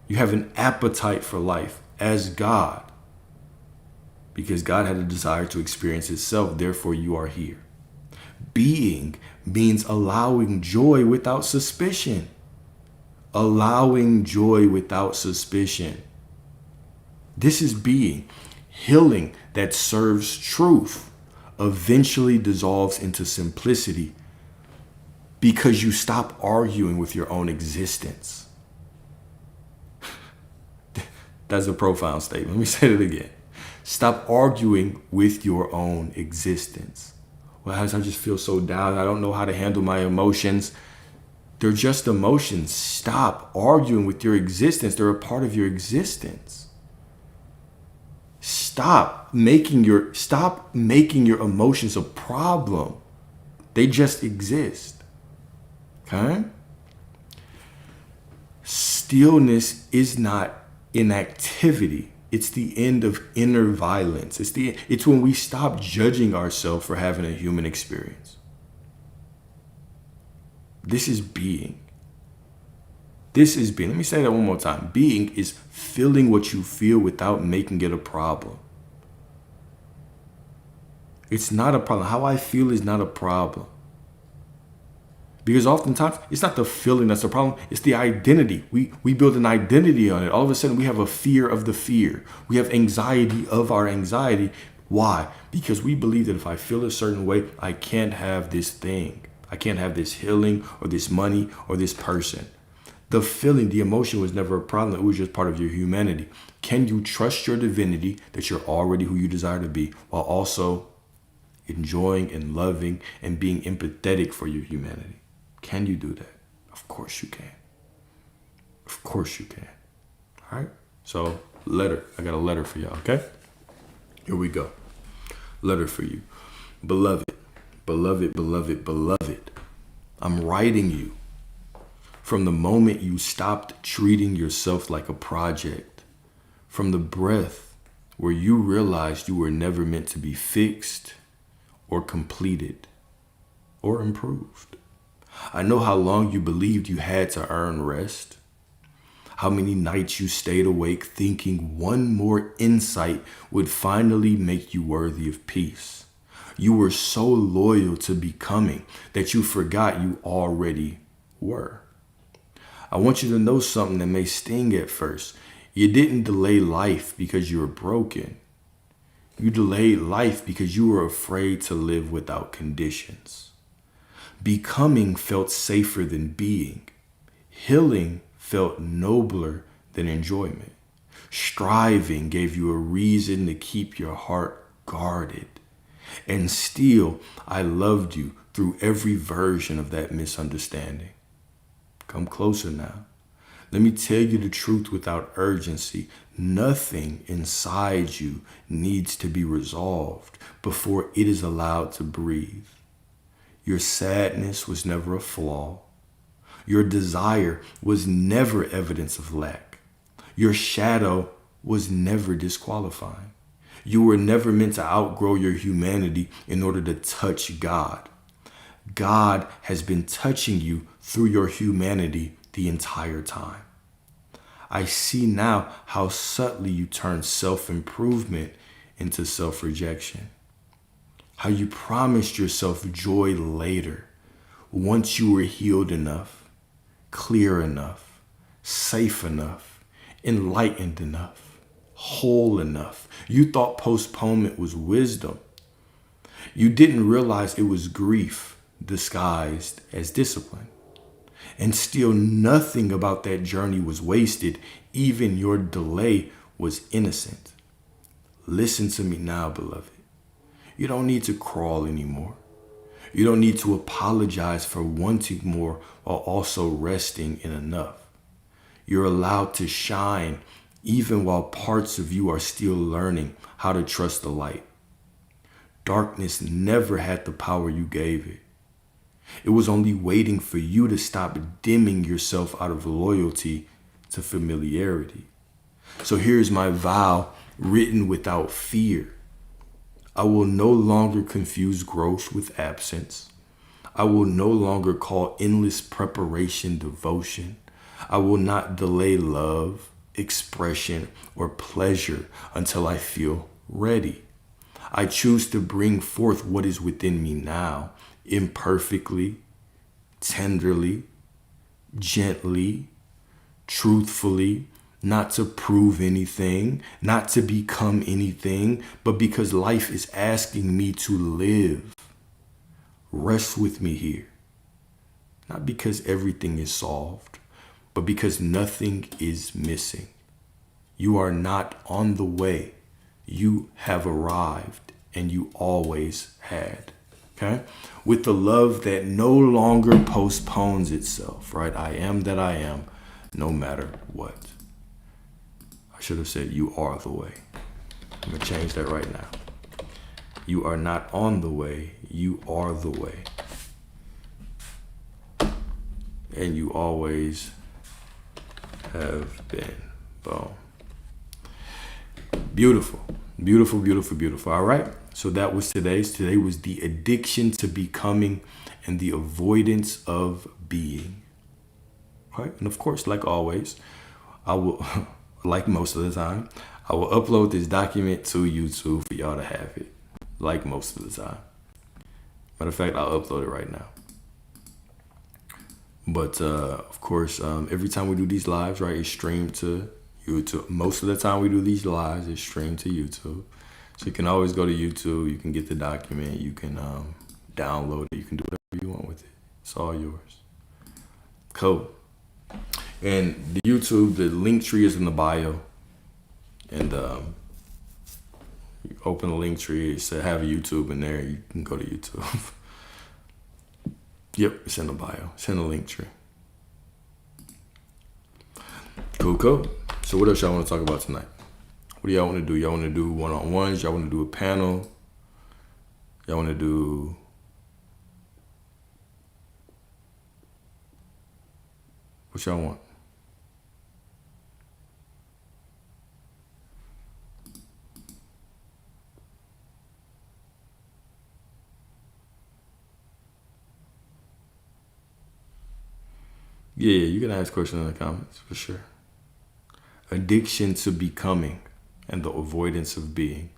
You have an appetite for life as God. Because God had a desire to experience itself, therefore you are here. Being means allowing joy without suspicion. Allowing joy without suspicion. This is being. Healing that serves truth eventually dissolves into simplicity because you stop arguing with your own existence. That's a profound statement. Let me say it again. Stop arguing with your own existence. Well, I just feel so down. I don't know how to handle my emotions. They're just emotions. Stop arguing with your existence. They're a part of your existence. Stop making your emotions a problem. They just exist. Okay? Stillness is not inactivity. It's the end of inner violence. It's when we stop judging ourselves for having a human experience. This is being. This is being. Let me say that one more time. Being is feeling what you feel without making it a problem. It's not a problem. How I feel is not a problem. Because oftentimes, it's not the feeling that's the problem. It's the identity. We build an identity on it. All of a sudden, we have a fear of the fear. We have anxiety of our anxiety. Why? Because we believe that if I feel a certain way, I can't have this thing. I can't have this healing or this money or this person. The feeling, the emotion was never a problem. It was just part of your humanity. Can you trust your divinity that you're already who you desire to be while also enjoying and loving and being empathetic for your humanity? Can you do that? Of course you can. Of course you can. All right. So letter. I got a letter for y'all. Okay. Here we go. Letter for you. Beloved, beloved, beloved, beloved. I'm writing you from the moment you stopped treating yourself like a project, from the breath where you realized you were never meant to be fixed or completed or improved. I know how long you believed you had to earn rest, how many nights you stayed awake thinking one more insight would finally make you worthy of peace. You were so loyal to becoming that you forgot you already were. I want you to know something that may sting at first. You didn't delay life because you were broken. You delayed life because you were afraid to live without conditions. Becoming felt safer than being. Healing felt nobler than enjoyment. Striving gave you a reason to keep your heart guarded. And still, I loved you through every version of that misunderstanding. Come closer now. Let me tell you the truth without urgency. Nothing inside you needs to be resolved before it is allowed to breathe. Your sadness was never a flaw. Your desire was never evidence of lack. Your shadow was never disqualifying. You were never meant to outgrow your humanity in order to touch God. God has been touching you through your humanity the entire time. I see now how subtly you turn self-improvement into self-rejection. How you promised yourself joy later, once you were healed enough, clear enough, safe enough, enlightened enough, whole enough. You thought postponement was wisdom. You didn't realize it was grief disguised as discipline. And still nothing about that journey was wasted. Even your delay was innocent. Listen to me now, beloved. You don't need to crawl anymore. You don't need to apologize for wanting more while also resting in enough. You're allowed to shine even while parts of you are still learning how to trust the light. Darkness never had the power you gave it. It was only waiting for you to stop dimming yourself out of loyalty to familiarity. So here's my vow written without fear. I will no longer confuse growth with absence. I will no longer call endless preparation devotion. I will not delay love, expression, or pleasure until I feel ready. I choose to bring forth what is within me now, imperfectly, tenderly, gently, truthfully, not to prove anything, not to become anything, but because life is asking me to live. Rest with me here. Not because everything is solved, but because nothing is missing. You are not on the way. You have arrived, and you always had. Okay? With the love that no longer postpones itself, right? I am that I am, no matter what. I should have said you are the way. I'm going to change that right now. You are not on the way. You are the way. And you always have been. Boom. Beautiful. Beautiful, beautiful, beautiful. All right. So that was today's. Today was the addiction to becoming and the avoidance of being. All right. And of course, like always, I will, like most of the time, I will upload this document to YouTube for y'all to have it. Like most of the time. Matter of fact, I'll upload it right now. But of course, every time we do these lives, right, it's streamed to YouTube. Most of the time we do these lives, it's streamed to YouTube. So you can always go to YouTube. You can get the document. You can download it. You can do whatever you want with it. It's all yours. Cool. And the YouTube, the link tree is in the bio. And you open the link tree. It says have a YouTube in there. You can go to YouTube. Yep, it's in the bio. It's in the link tree. Cool. So what else y'all want to talk about tonight? What do y'all want to do? Y'all want to do one-on-ones? Y'all want to do a panel? Y'all want to do... What y'all want? Yeah, you can ask questions in the comments for sure. Addiction to becoming and the avoidance of being.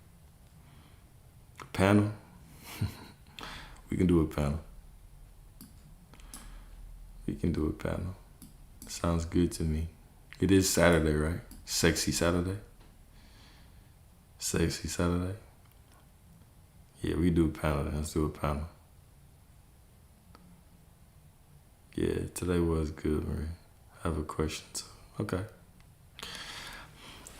A panel? We can do a panel. We can do a panel. Sounds good to me. It is Saturday, right? Sexy Saturday? Sexy Saturday? Yeah, we do a panel then. Let's do a panel. Yeah, today was good, Marie. I have a question too. Okay.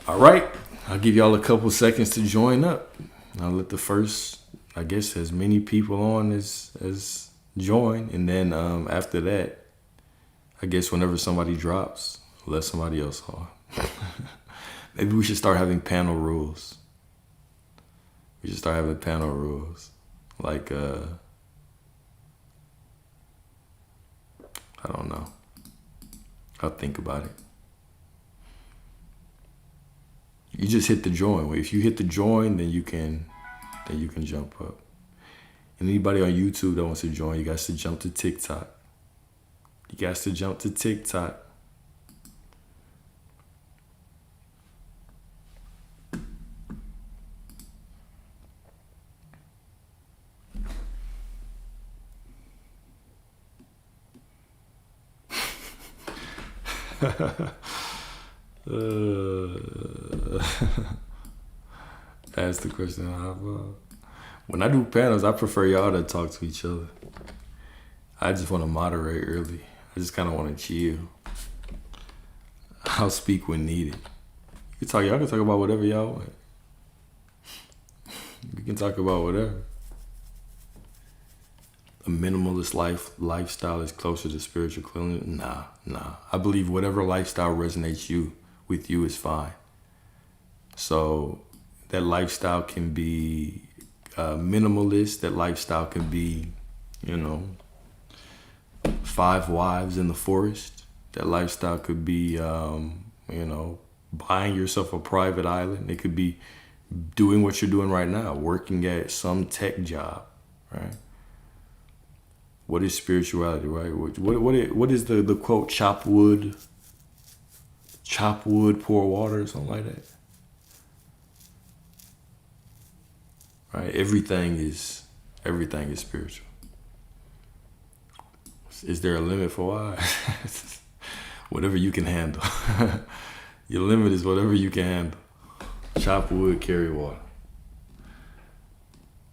All right. I'll give y'all a couple seconds to join up. I'll let the first, I guess, as many people on as join. And then after that, I guess whenever somebody drops, let somebody else on. Maybe we should start having panel rules. We should start having panel rules. Like, I don't know. I'll think about it. You just hit the join. If you hit the join, then you can jump up. And anybody on YouTube that wants to join, you guys to jump to TikTok. You guys to jump to TikTok. That's the question I have. When I do panels, I prefer y'all to talk to each other. I just want to moderate early. I just kind of want to chill. I'll speak when needed. Y'all can talk about whatever y'all want. We can talk about whatever. A minimalist lifestyle is closer to spiritual cleanliness. Nah. I believe whatever lifestyle resonates with you is fine. So that lifestyle can be minimalist. That lifestyle can be, 5 wives in the forest. That lifestyle could be, buying yourself a private island. It could be doing what you're doing right now, working at some tech job, right? What is spirituality, right? What is the quote? Chop wood, pour water, or something like that. Right? Everything is spiritual. Is there a limit for why? Whatever you can handle. Your limit is whatever you can handle. Chop wood, carry water.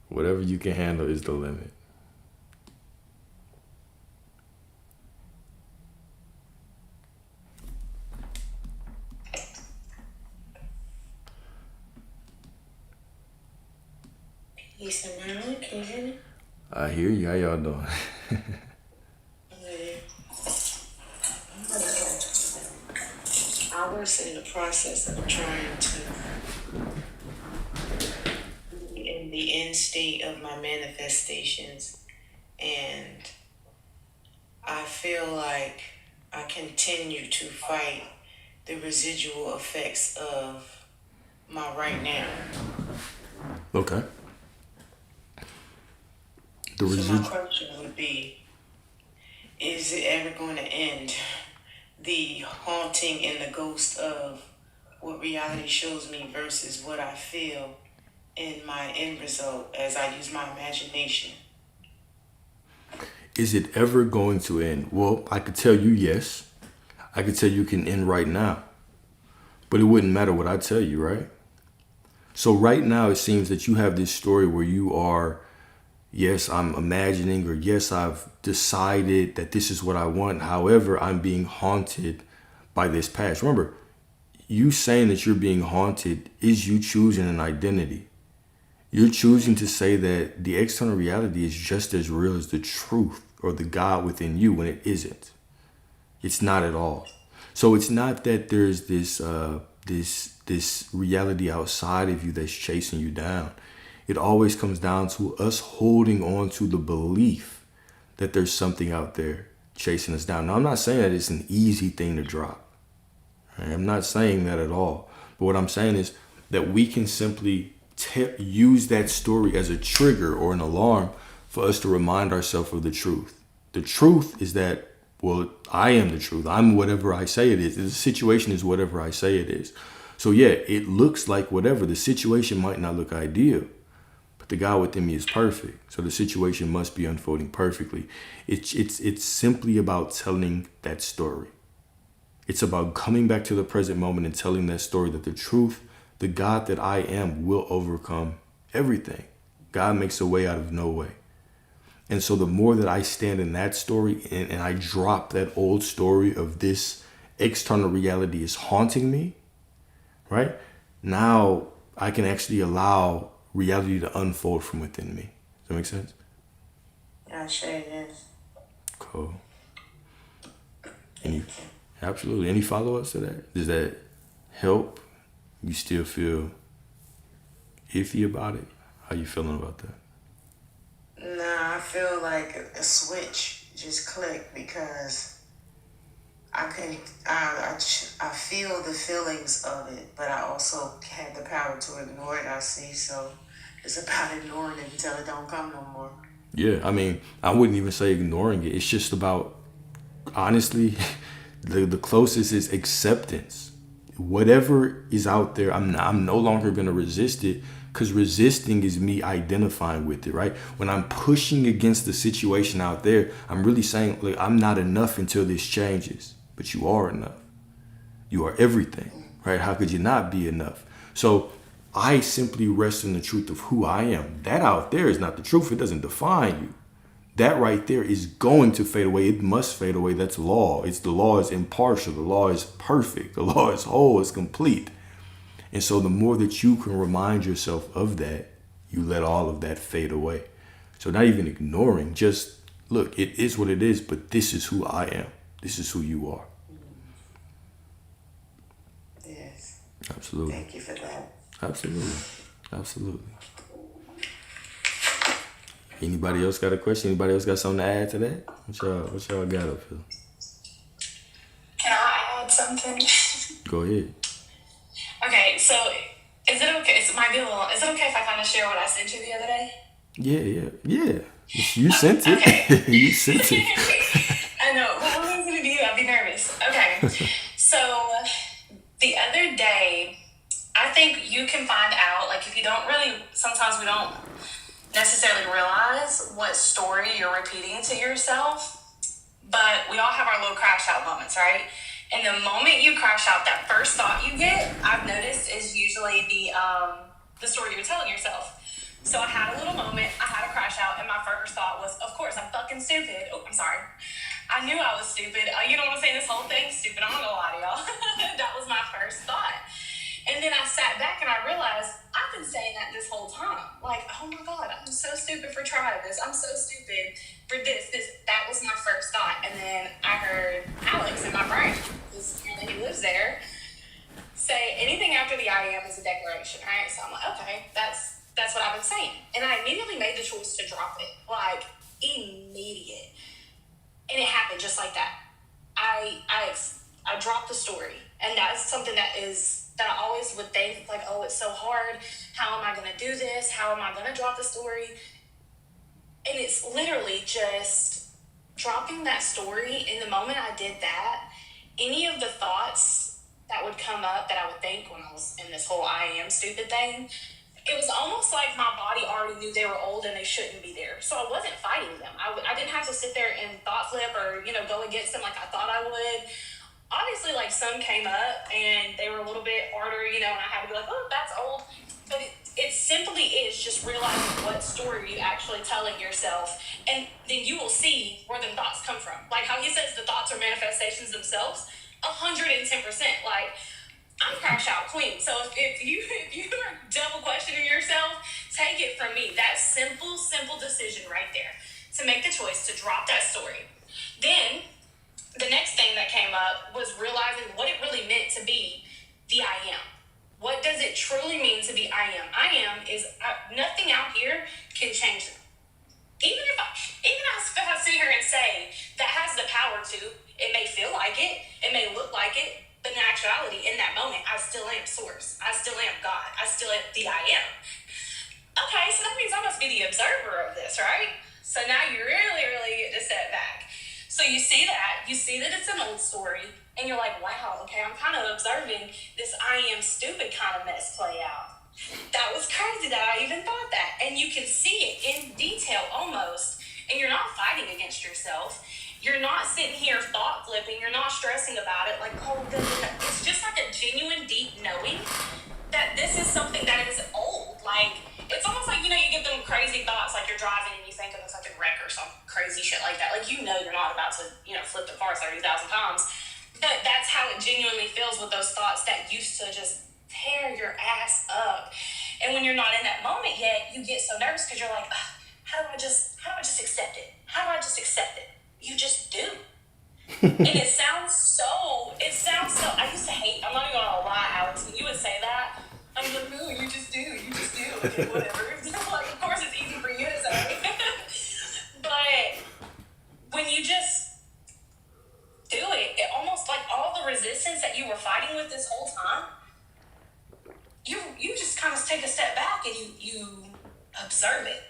Whatever you can handle is the limit. Peace and Maryland, can you hear me? I hear you. How y'all doing? I was in the process of trying to be in the end state of my manifestations, and I feel like I continue to fight the residual effects of my right now. Okay. So my question would be, is it ever going to end? The haunting and the ghost of what reality shows me versus what I feel in my end result as I use my imagination. Is it ever going to end? Well, I could tell you yes. I could tell you it can end right now. But it wouldn't matter what I tell you, right? So right now it seems that you have this story where you are, yes, I'm imagining, or yes, I've decided that this is what I want. However, I'm being haunted by this past. Remember, you saying that you're being haunted is you choosing an identity. You're choosing to say that the external reality is just as real as the truth or the God within you, when it isn't. It's not at all. So it's not that there's this reality outside of you that's chasing you down. It always comes down to us holding on to the belief that there's something out there chasing us down. Now, I'm not saying that it's an easy thing to drop. Right? I'm not saying that at all. But what I'm saying is that we can simply use that story as a trigger or an alarm for us to remind ourselves of the truth. The truth is that, well, I am the truth. I'm whatever I say it is. The situation is whatever I say it is. So yeah, it looks like whatever. The situation might not look ideal, but the God within me is perfect. So the situation must be unfolding perfectly. It's simply about telling that story. It's about coming back to the present moment and telling that story that the truth, the God that I am, will overcome everything. God makes a way out of no way. And so the more that I stand in that story and I drop that old story of this external reality is haunting me, right? Now I can actually allow reality to unfold from within me. Does that make sense? Yeah, sure it is. Cool. Absolutely. Any follow-ups to that? Does that help? You still feel iffy about it? How you feeling about that? Nah, I feel like a switch just clicked because I feel the feelings of it, but I also had the power to ignore it, I see. So it's about ignoring it until it don't come no more. Yeah, I mean, I wouldn't even say ignoring it. It's just about, honestly, the closest is acceptance. Whatever is out there, I'm no longer going to resist it, because resisting is me identifying with it, right? When I'm pushing against the situation out there, I'm really saying, look, I'm not enough until this changes. But you are enough. You are everything, right? How could you not be enough? So I simply rest in the truth of who I am. That out there is not the truth. It doesn't define you. That right there is going to fade away. It must fade away. That's law. The law is impartial. The law is perfect. The law is whole. It's complete. And so the more that you can remind yourself of that, you let all of that fade away. So not even ignoring, just look, it is what it is, but this is who I am. This is who you are. Yes. Absolutely. Thank you for that. Absolutely. Absolutely. Anybody else got a question? Anybody else got something to add to that? What y'all got up here? Can I add something? Go ahead. Okay, so is it okay? It might be a little. Is it okay if I kind of share what I sent you the other day? Yeah. You sent it. Okay. You sent it. I know. What was I going to do? I'd be nervous. Okay. So the other day, I think you can find out, like, if you don't really, sometimes we don't necessarily realize what story you're repeating to yourself, but we all have our little crash out moments, right? And the moment you crash out, that first thought you get, I've noticed, is usually the story you're telling yourself. So I had a little moment, I had a crash out, and my first thought was, of course, I'm fucking stupid. Oh, I'm sorry. I knew I was stupid. You know what I'm saying? This whole thing, stupid. I'm not gonna lie to y'all. That was my first thought. And then I sat back and I realized I've been saying that this whole time. Like, oh my God, I'm so stupid for trying this. I'm so stupid for this. That was my first thought. And then I heard Alex in my brain, because apparently he lives there, say anything after the I am is a declaration, right? So I'm like, okay, that's what I've been saying. And I immediately made the choice to drop it. Like, immediate. And it happened just like that. I dropped the story. And that's something that I always would think, like, oh, it's so hard. How am I going to do this? How am I going to drop the story? And it's literally just dropping that story. In the moment I did that, any of the thoughts that would come up that I would think when I was in this whole I am stupid thing, it was almost like my body already knew they were old and they shouldn't be there. So I wasn't fighting them. I didn't have to sit there and thought flip or, go against them like I thought I would. Obviously, like, some came up and they were a little bit harder, and I had to be like, oh, that's old. But it simply is just realizing what story are you actually telling yourself. And then you will see where the thoughts come from. Like how he says the thoughts are manifestations themselves, 110%. Like, I'm crash out queen. So if you are double questioning yourself, take it from me. That simple decision right there to make the choice to drop that story. Then the next thing that came up was realizing what it really meant to be the I am. What does it truly mean to be I am? I am is nothing out here can change them. Even if I sit here and say that has the power to, it may feel like it may look like it, but in actuality, in that moment, I still am source. I still am God. I still am the I am. Okay, so that means I must be the observer of this, right? So now you really, really get to step back. So you see that it's an old story, and you're like, wow, okay, I'm kind of observing this I am stupid kind of mess play out. That was crazy that I even thought that. And you can see it in detail almost, and you're not fighting against yourself. You're not sitting here thought flipping. You're not stressing about it like, oh, it's just like a genuine deep knowing that this is something that is old. Like, it's almost like, you get them crazy thoughts, like you're driving and you think of a fucking wreck or some crazy shit like that. Like, you're not about to, flip the car 30,000 times. But that's how it genuinely feels with those thoughts that used to just tear your ass up. And when you're not in that moment yet, you get so nervous because you're like, how do I just accept it? How do I just accept it? You just do. And it sounds so, I used to hate, I'm not even gonna lie, Alex, when you would say that, I'm like, no, you just do. Okay, whatever. Like, of course it's easy for you to say. But when you just do it almost like all the resistance that you were fighting with this whole time, you just kind of take a step back and you observe it.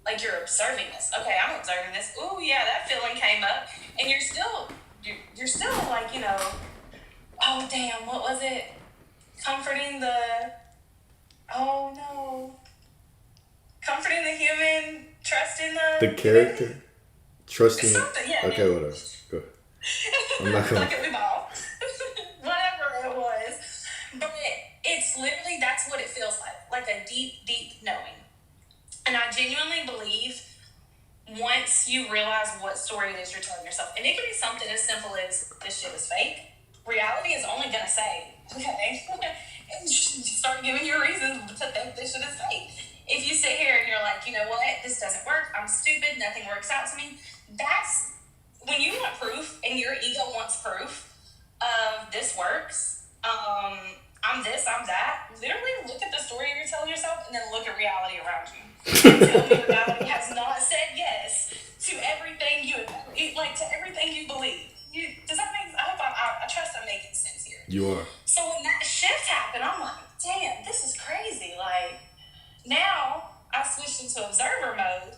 Like, you're observing this. Okay, I'm observing this. Ooh, yeah, that feeling came up. And you're still like, oh, damn, what was it? Comforting the human, trusting the character, trusting something, yeah. Okay, whatever. Go ahead. I'm not gonna. Look at me ball. Whatever it was. But it's literally, that's what it feels like a deep, deep knowing. And I genuinely believe once you realize what story it is you're telling yourself, and it can be something as simple as this shit is fake. Reality is only gonna say, okay, and start giving you reasons to think this shit is fake. If you sit here and you're like, you know what, this doesn't work, I'm stupid, nothing works out to me, that's when you want proof and your ego wants proof of this works. I'm this, I'm that. Literally look at the story you're telling yourself and then look at reality around you. And tell me reality has not said yes to everything to everything you believe. Does that make? I trust I'm making sense here. You are. So when that shift happened, I'm like, damn, this is crazy. Like now I switched into observer mode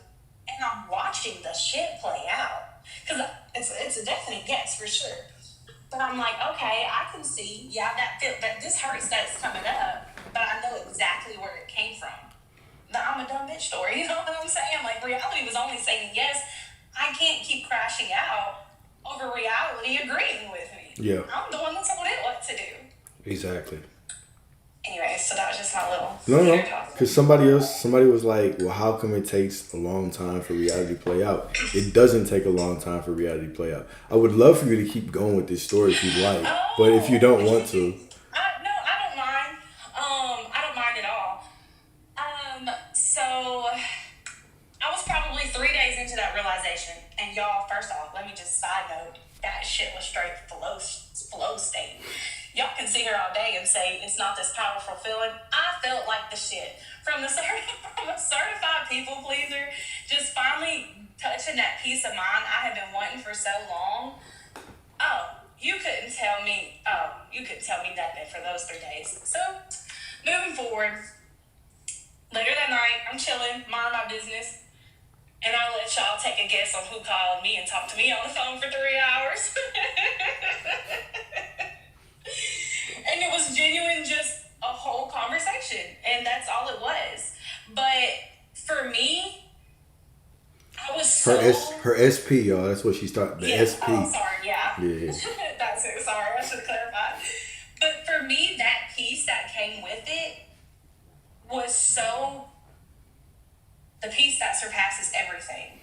and I'm watching the shit play out because it's a definite yes for sure. But I'm like, okay, I can see, yeah, that this hurts that it's coming up, but I know exactly where it came from. The I'm a dumb bitch story, you know what I'm saying? Like reality was only saying yes. I can't keep crashing out over reality agreeing with me. Yeah. I'm the one that told it what to do. Exactly. Anyway, so that was just my little No, because somebody was like, well, how come it takes a long time for reality to play out? It doesn't take a long time for reality to play out. I would love for you to keep going with this story if you'd like, but if you don't want to. I don't mind. I don't mind at all. So I was probably 3 days into that realization, and y'all, first off, let me just side note, that shit was straight flow state. Y'all can sit here all day and say it's not this powerful feeling. I felt like the shit from a certified people pleaser, just finally touching that peace of mind I had been wanting for so long. You couldn't tell me nothing for those 3 days. So moving forward, later that night, I'm chilling, mind my business. And I let y'all take a guess on who called me and talked to me on the phone for 3 hours. And it was genuine, just a whole conversation. And that's all it was. But for me, I was so... Her SP, y'all. That's what she started. The SP. Oh, sorry, yeah. Yeah. That's it. Sorry, I should have clarified. But for me, that piece that came with it was so... the piece that surpasses everything.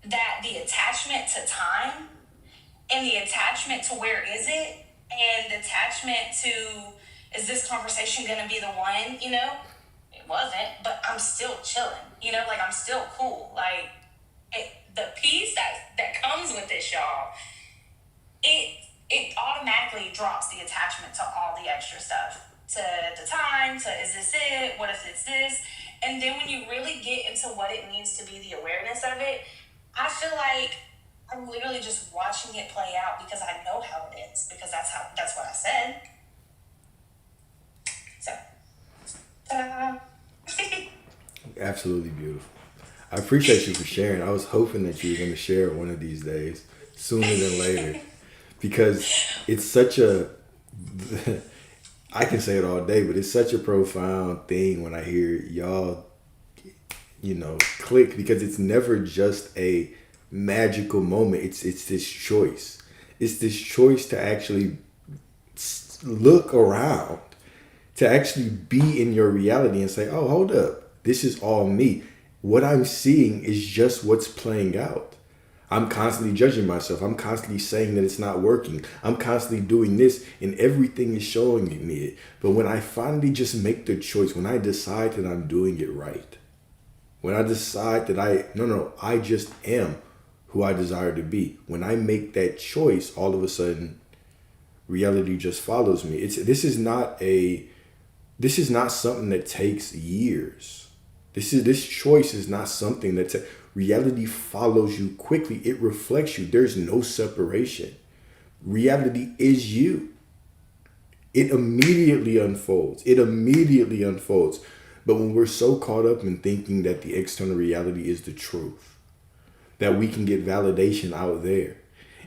That the attachment to time and the attachment to where is it and the attachment to is this conversation going to be the one, you know? It wasn't, but I'm still chilling, you know? Like, I'm still cool. Like, the piece that comes with this, y'all, it automatically drops the attachment to all the extra stuff. To the time, to is this it? What if it's this? And then when you really get into what it needs to be, the awareness of it, I feel like I'm literally just watching it play out because I know how it is, because that's what I said. So, Absolutely beautiful. I appreciate you for sharing. I was hoping that you were going to share it one of these days, sooner than later, because it's such a... I can say it all day, but it's such a profound thing when I hear y'all, click, because it's never just a magical moment. It's this choice. It's this choice to actually look around, to actually be in your reality and say, oh, hold up. This is all me. What I'm seeing is just what's playing out. I'm constantly judging myself. I'm constantly saying that it's not working. I'm constantly doing this and everything is showing me it. But when I finally just make the choice, when I decide that I'm doing it right, when I decide that I just am who I desire to be. When I make that choice, all of a sudden, reality just follows me. This is not something that takes years. This choice is not something that reality follows you quickly. It reflects you. There's no separation. Reality is you. It immediately unfolds. But when we're so caught up in thinking that the external reality is the truth, that we can get validation out there,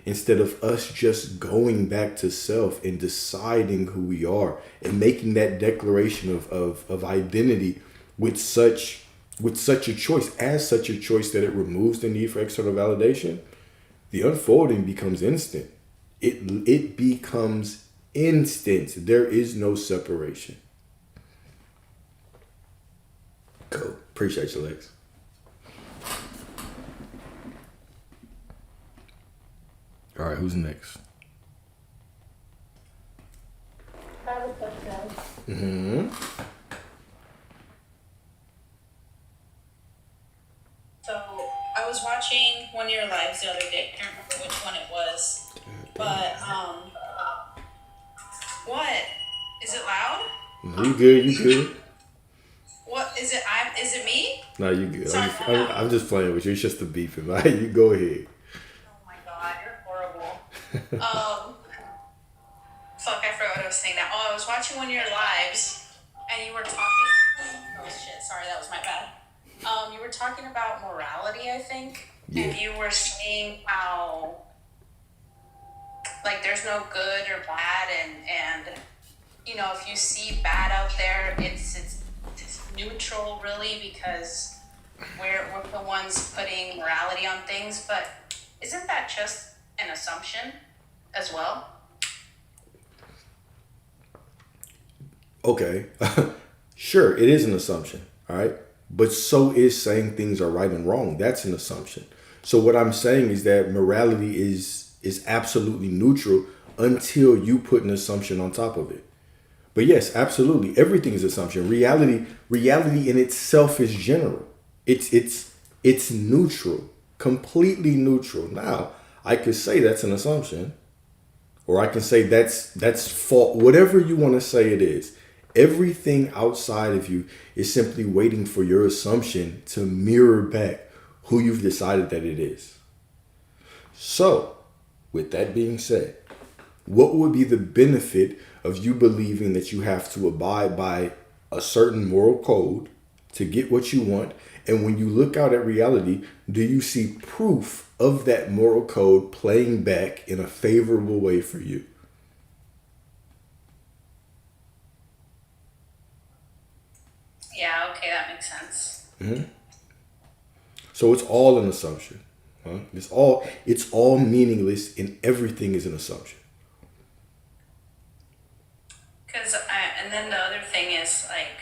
instead of us just going back to self and deciding who we are and making that declaration of identity with such a choice, that it removes the need for external validation, the unfolding becomes instant. It becomes instant. There is no separation. Cool. Appreciate you, Lex. All right, who's next? I have a question. Mm-hmm. watching one of your lives the other day. I can't remember which one it was, but what is it loud? No, you good? You good? What is it? Is it me? No, you good. Sorry, no, no. I'm just playing with you. It's just the beeping. Right? You go ahead. Oh my god, you're horrible. Fuck, I forgot what I was saying now. Oh, I was watching one of your lives, and you were talking. Oh shit, sorry, that was my bad. You were talking about morality, I think, Yeah. and you were saying how like there's no good or bad, and you know if you see bad out there, it's neutral really because we're the ones putting morality on things. But isn't that just an assumption as well? Okay. Sure, it is an assumption. All right. But so is saying things are right and wrong. That's an assumption. So what I'm saying is that morality is absolutely neutral until you put an assumption on top of it. But yes, absolutely. Everything is assumption. Reality in itself is general. It's neutral, completely neutral. Now, I could say that's an assumption, or I can say that's fault. Whatever you want to say it is. Everything outside of you is simply waiting for your assumption to mirror back who you've decided that it is. So, with that being said, what would be the benefit of you believing that you have to abide by a certain moral code to get what you want? And when you look out at reality, do you see proof of that moral code playing back in a favorable way for you? Yeah, okay, that makes sense. So it's all an assumption. Huh? It's all meaningless, and everything is an assumption. And then the other thing is like,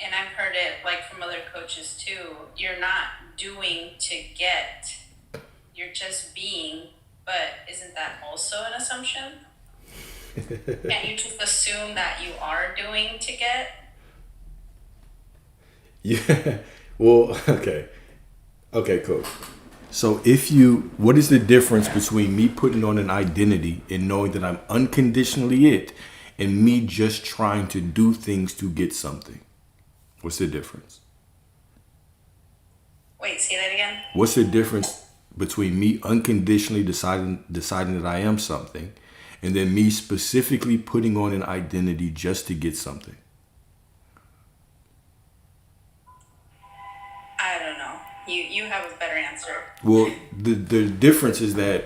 and I've heard it like from other coaches too, you're not doing to get, you're just being, but isn't that also an assumption? Can't you just assume that you are doing to get? Yeah. Well, okay. Okay, cool. So what is the difference between me putting on an identity and knowing that I'm unconditionally it and me just trying to do things to get something? What's the difference? Wait, say that again? What's the difference between me unconditionally deciding that I am something and then me specifically putting on an identity just to get something? I don't know. You have a better answer. Well, the difference is that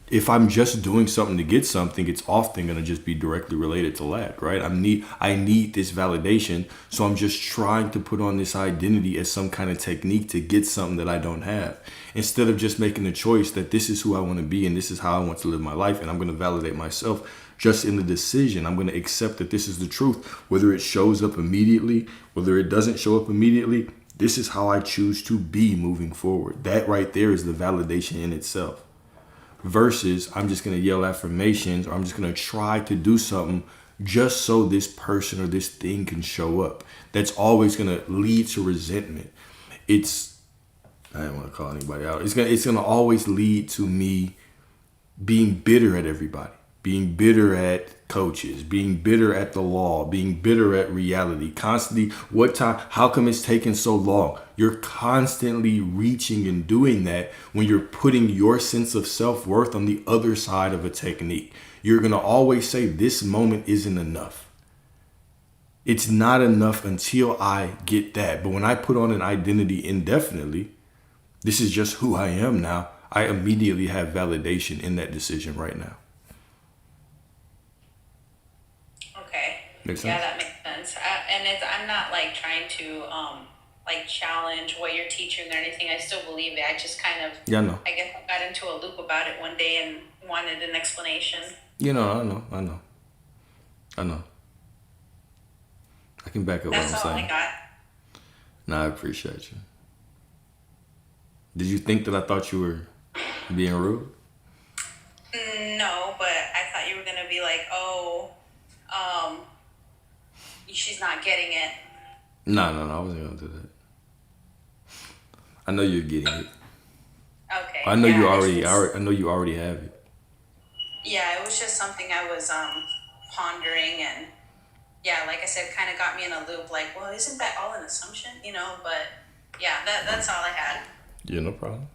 if I'm just doing something to get something, it's often going to just be directly related to lack, right? I need this validation, so I'm just trying to put on this identity as some kind of technique to get something that I don't have. Instead of just making the choice that this is who I want to be and this is how I want to live my life, and I'm going to validate myself just in the decision. I'm going to accept that this is the truth, whether it shows up immediately, whether it doesn't show up immediately. This is how I choose to be moving forward. That right there is the validation in itself. Versus I'm just going to yell affirmations, or I'm just going to try to do something just so this person or this thing can show up. That's always going to lead to resentment. I don't want to call anybody out. It's going to always lead to me being bitter at everybody, being bitter at coaches, being bitter at the law, being bitter at reality, constantly, how come it's taking so long? You're constantly reaching and doing that when you're putting your sense of self-worth on the other side of a technique. You're going to always say this moment isn't enough. It's not enough until I get that. But when I put on an identity indefinitely, this is just who I am now. I immediately have validation in that decision right now. Makes sense? Yeah, that makes sense. I'm not like trying to like challenge what you're teaching or anything. I still believe it. I just kind of, Yeah, I know. I guess I got into a loop about it one day and wanted an explanation. I know. I can back up That's what I'm all saying. I got. Nah, I appreciate you. Did you think that I thought you were being rude? No, but I thought you were gonna be like, oh, she's not getting it. No, I wasn't gonna do that. I know you're getting it. I know you Yeah, it's already. just I know you already have it. yeah, it was just something I was pondering, and yeah, like I said, kind of got me in a loop. Like, well, isn't that all an assumption, you know? But yeah, that's all I had. Yeah, no problem.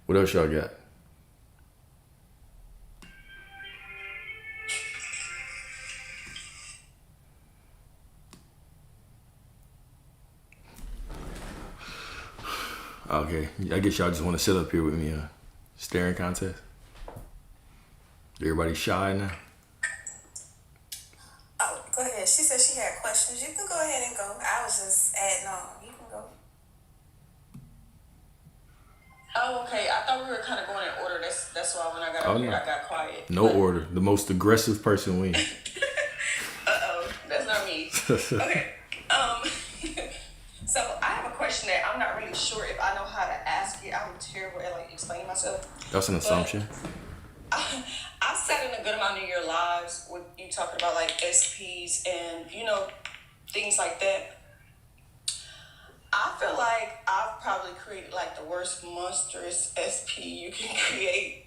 What else y'all got? Okay, I guess y'all just want to sit up here with me, huh? Staring contest. Everybody shy now. Oh, go ahead. She said she had questions. You can go ahead and go. I was just adding on. You can go. Oh, okay. I thought we were kind of going in order. That's why when I got Oh up here, no, I got quiet. no But order. The most aggressive person wins. uh-oh, that's not me. Okay. Um, so I have a question that I'm not really sure if I know how to ask it. I'm terrible at like explaining myself. That's an But assumption. I've sat in a good amount of your lives with you talking about like SPs and things like that. I feel like I've probably created like the worst monstrous SP you can create.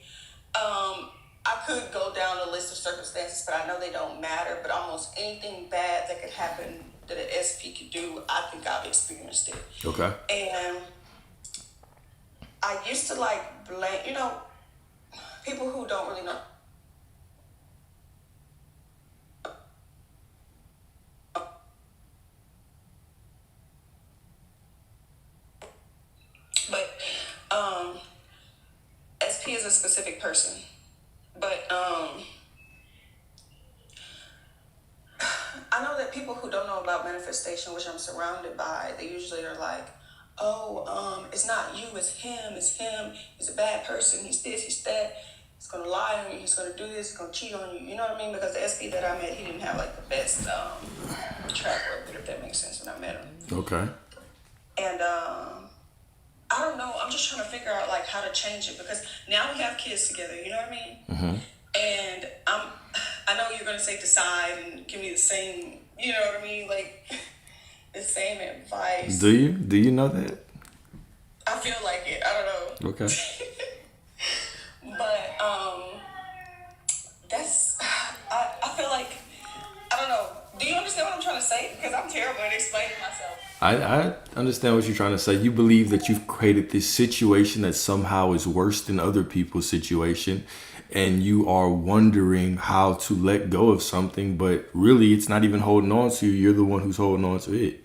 I could go down a list of circumstances, but I know they don't matter. But almost anything bad that could happen that an SP could do, I think I've experienced it. Okay. And I used to like blame, people who don't really know. But SP is a specific person. But I know that people who don't know about manifestation, which I'm surrounded by, they usually are like, oh, it's not you, it's him, he's a bad person, he's this, he's that, he's gonna lie on you, he's gonna do this, he's gonna cheat on you, you know what I mean? Because the SP that I met, he didn't have like the best track record, if that makes sense, when I met him. Okay. And I don't know, I'm just trying to figure out like how to change it, because now we have kids together, you know what I mean? Mm-hmm. And I know you're gonna say decide and give me the same, you know what I mean, like the same advice. Do you? Do you know that? I feel like it. I don't know. Okay. But that's I feel like I don't know. Do you understand what I'm trying to say? Because I'm terrible at explaining myself. I understand what you're trying to say. You believe that you've created this situation that somehow is worse than other people's situation, and you are wondering how to let go of something, but really it's not even holding on to you. You're the one who's holding on to it.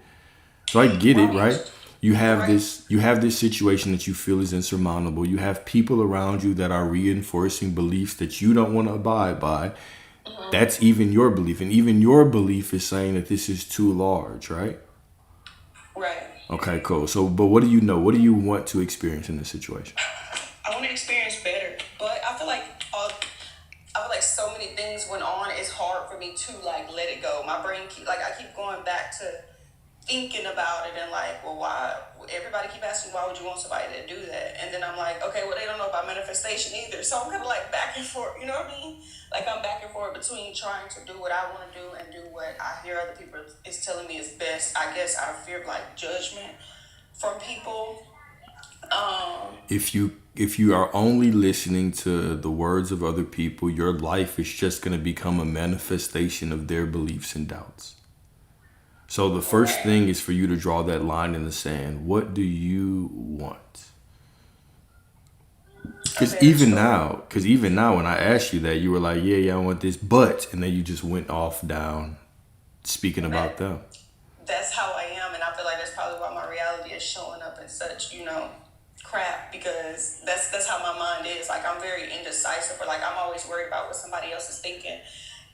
So I get it, right? You have this situation that you feel is insurmountable. You have people around you that are reinforcing beliefs that you don't want to abide by. Mm-hmm. That's even your belief, and even your belief is saying that this is too large, right? Right. Okay, cool. So, but what do you know? What do you want to experience in this situation? I want to experience better, but I feel like so many things went on. It's hard for me to like let it go. My brain I keep going back to thinking about it and like, well, why? Everybody keep asking, why would you want somebody to do that? And then I'm like, okay, well, they don't know about manifestation either. So I'm kind of like back and forth. You know what I mean? Like I'm back and forth between trying to do what I want to do and do what I hear other people is telling me is best. I guess I fear like judgment from people. If you are only listening to the words of other people, your life is just going to become a manifestation of their beliefs and doubts. So the first thing is for you to draw that line in the sand. What do you want? Because even now, when I asked you that, you were like, yeah, I want this, but, and then you just went off down speaking about them. That's how I am, and I feel like that's probably why my reality is showing up in such, crap, because that's how my mind is. Like I'm very indecisive, or like I'm always worried about what somebody else is thinking.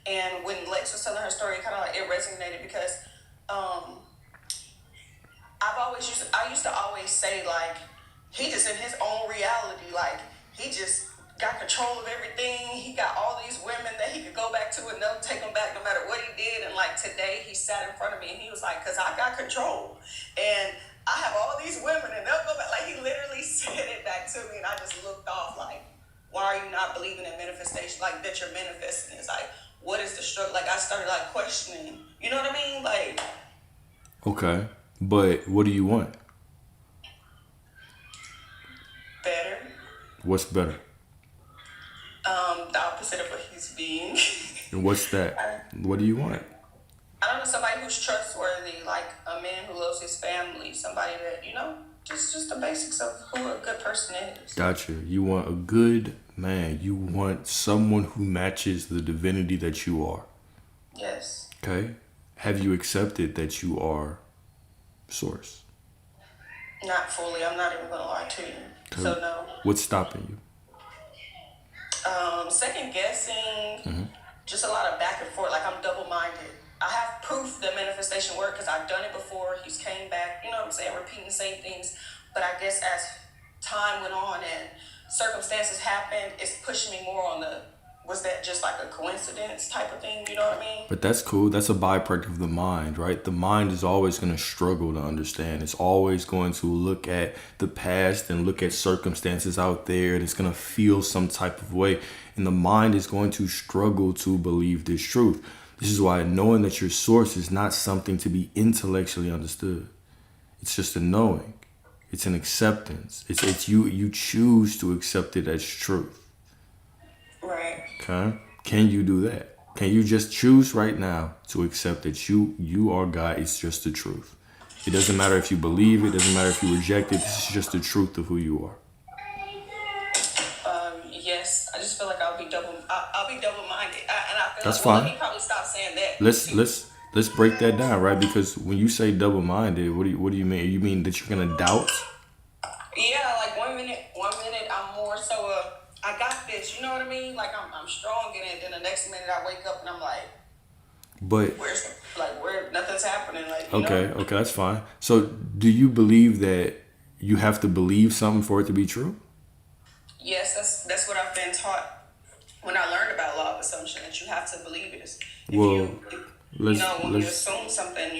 And when Lex was telling her story, it resonated because I used to always say like he just in his own reality, like he just got control of everything. He got all these women that he could go back to and they'll take him back no matter what he did. And like today he sat in front of me and he was like, cause I got control and I have all these women and they'll go back. Like he literally said it back to me and I just looked off like, why are you not believing in manifestation? Like that you're manifesting. It's like, what is the struggle? Like I started like questioning, you know what I mean? Like, okay. But what do you want? Better. What's better? The opposite of what he's being. And what's that? What do you want? I don't know, somebody who's trustworthy, like a man who loves his family, somebody that, just the basics of who a good person is. Gotcha. You want a good man. You want someone who matches the divinity that you are. Yes. Okay? Have you accepted that you are source? Not fully. I'm not even going to lie to you. Okay. So, no. What's stopping you? Second guessing, just a lot of back and forth. Like, I'm double-minded. I have proof that manifestation works because I've done it before. He's came back, you know what I'm saying, repeating the same things. But I guess as time went on and circumstances happened, it's pushing me more on was that just like a coincidence type of thing? You know what I mean? But that's cool. That's a byproduct of the mind, right? The mind is always going to struggle to understand. It's always going to look at the past and look at circumstances out there, and it's going to feel some type of way. And the mind is going to struggle to believe this truth. This is why knowing that your source is not something to be intellectually understood. It's just a knowing. It's an acceptance. It's you choose to accept it as truth. Right. Okay? Can you do that? Can you just choose right now to accept that you are God? It's just the truth. It doesn't matter if you believe it. It doesn't matter if you reject it. This is just the truth of who you are. Yes. I just feel like I'll be double-minded. And I feel That's like, fine. let me probably stop saying that. Let's break that down, right? Because when you say double-minded, what do you mean? You mean that you're gonna doubt? Yeah, like one minute I'm more so I got this, you know what I mean? Like I'm strong in it, then the next minute I wake up and I'm like, But where nothing's happening, like okay, that's fine. So do you believe that you have to believe something for it to be true? Yes, that's what I've been taught when I learned about law of assumption, that you have to believe it. When you assume something,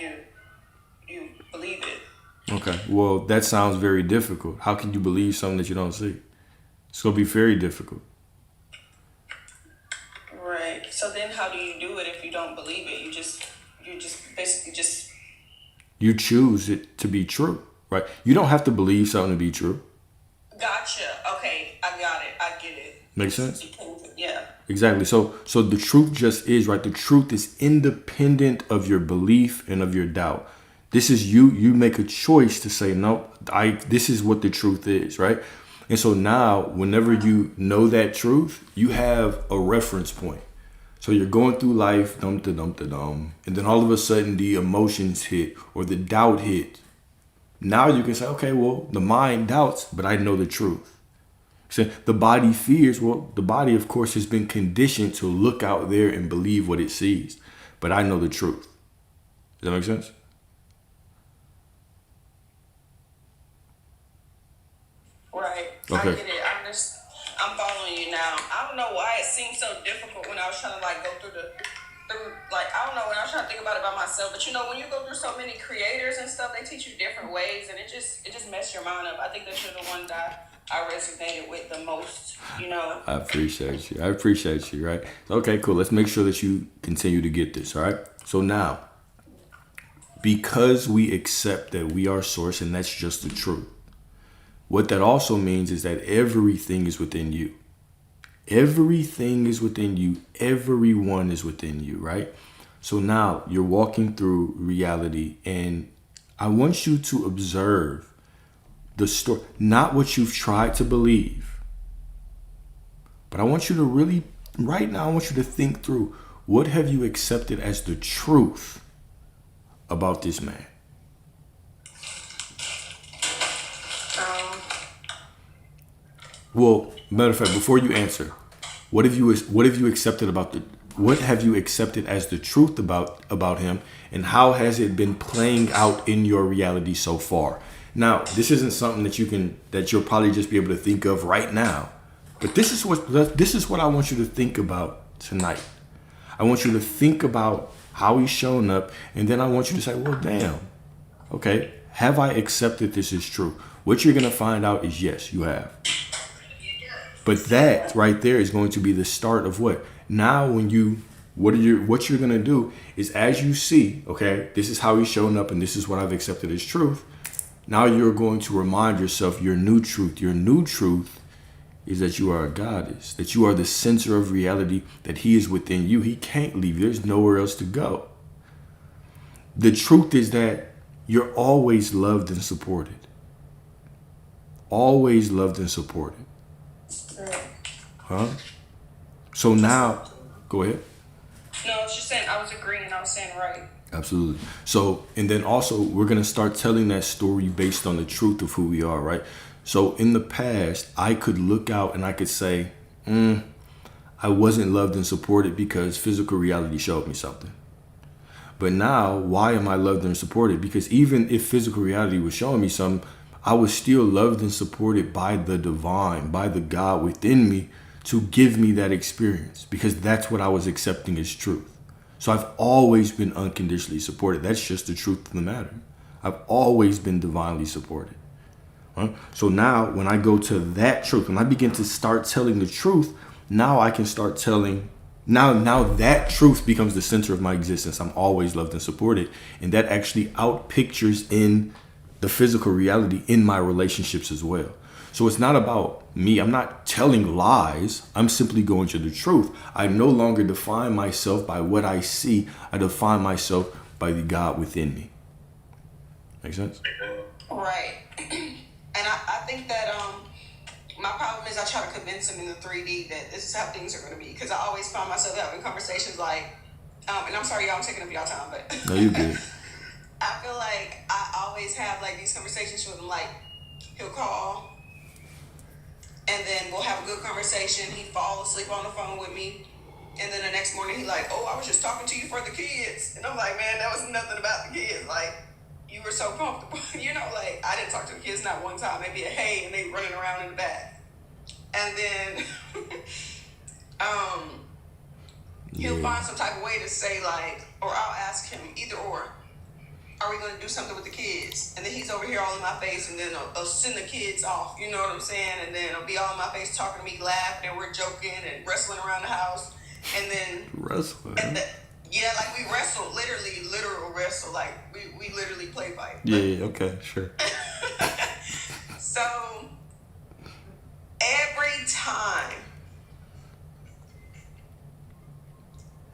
you believe it. Okay. Well, that sounds very difficult. How can you believe something that you don't see? It's gonna be very difficult. Right. So then how do you do it if you don't believe it? You just basically just You choose it to be true, right? You don't have to believe something to be true. gotcha. Okay, I got it. I get it. Make sense? Yeah. Exactly. So the truth just is, right? The truth is independent of your belief and of your doubt. This is you make a choice to say, no, this is what the truth is, right? And so now whenever you know that truth, you have a reference point. So you're going through life, dum-da-dum-da-dum, and then all of a sudden the emotions hit or the doubt hit. Now you can say, okay, well, the mind doubts, but I know the truth. So the body fears. Well, the body, of course, has been conditioned to look out there and believe what it sees. But I know the truth. Does that make sense? Right. Okay. I get it. I'm following you now. I don't know why it seemed so difficult when I was trying to like go through I don't know, when I was trying to think about it by myself. But when you go through so many creators and stuff, they teach you different ways, and it just messed your mind up. I think that you're the one that I resonated with the most, I appreciate you, right? Okay, cool. Let's make sure that you continue to get this, all right? So now, because we accept that we are source and that's just the truth, what that also means is that everything is within you. Everything is within you. Everyone is within you, right? So now you're walking through reality, and I want you to observe the story, not what you've tried to believe, but I want you to really, right now, I want you to think through, what have you accepted as the truth about this man? Well, matter of fact, before you answer, what have you accepted what have you accepted as the truth about him, and how has it been playing out in your reality so far? Now, this isn't something that you'll probably just be able to think of right now, but this is what I want you to think about tonight. I want you to think about how he's shown up, and then I want you to say, well, damn, okay, have I accepted this as true? What you're gonna find out is yes, you have. But that right there is going to be the start of what? Now when you what you're gonna do is, as you see, okay, this is how he's showing up and this is what I've accepted as truth. Now you're going to remind yourself your new truth. Your new truth is that you are a goddess, that you are the center of reality, that he is within you. He can't leave you. There's nowhere else to go. The truth is that you're always loved and supported. Always loved and supported. Huh? So now, go ahead. No, I was just saying, I was agreeing, I was saying right. Absolutely. So, and then also we're going to start telling that story based on the truth of who we are, right? So in the past, I could look out and I could say, I wasn't loved and supported because physical reality showed me something. But now, why am I loved and supported? Because even if physical reality was showing me something, I was still loved and supported by the divine, by the God within me to give me that experience, because that's what I was accepting as truth. So I've always been unconditionally supported. That's just the truth of the matter. I've always been divinely supported. So now when I go to that truth, when I begin to start telling the truth, now I can start telling, now that truth becomes the center of my existence. I'm always loved and supported. And that actually outpictures in the physical reality in my relationships as well. So it's not about me. I'm not telling lies. I'm simply going to the truth. I no longer define myself by what I see. I define myself by the God within me. Make sense? Right. And I think that my problem is I try to convince him in the 3D that this is how things are going to be. Because I always find myself having conversations like, and I'm sorry, y'all, I'm taking up y'all time, but No, you're good. I feel like I always have like these conversations with him. Like, he'll call, and then we'll have a good conversation. He fall asleep on the phone with me. And then the next morning he like, oh, I was just talking to you for the kids. And I'm like, man, that was nothing about the kids. Like, you were so comfortable. You know, like, I didn't talk to the kids not one time. Maybe a hey, and they running around in the back. And then he'll find some type of way to say like, or I'll ask him either or, are we going to do something with the kids? And then he's over here all in my face, and then I'll send the kids off. You know what I'm saying? And then he'll be all in my face talking to me, laughing, and we're joking and wrestling around the house. And then Wrestling. Yeah, like we wrestle, literal wrestle. Like we literally play fight. Yeah, okay, sure. So every time,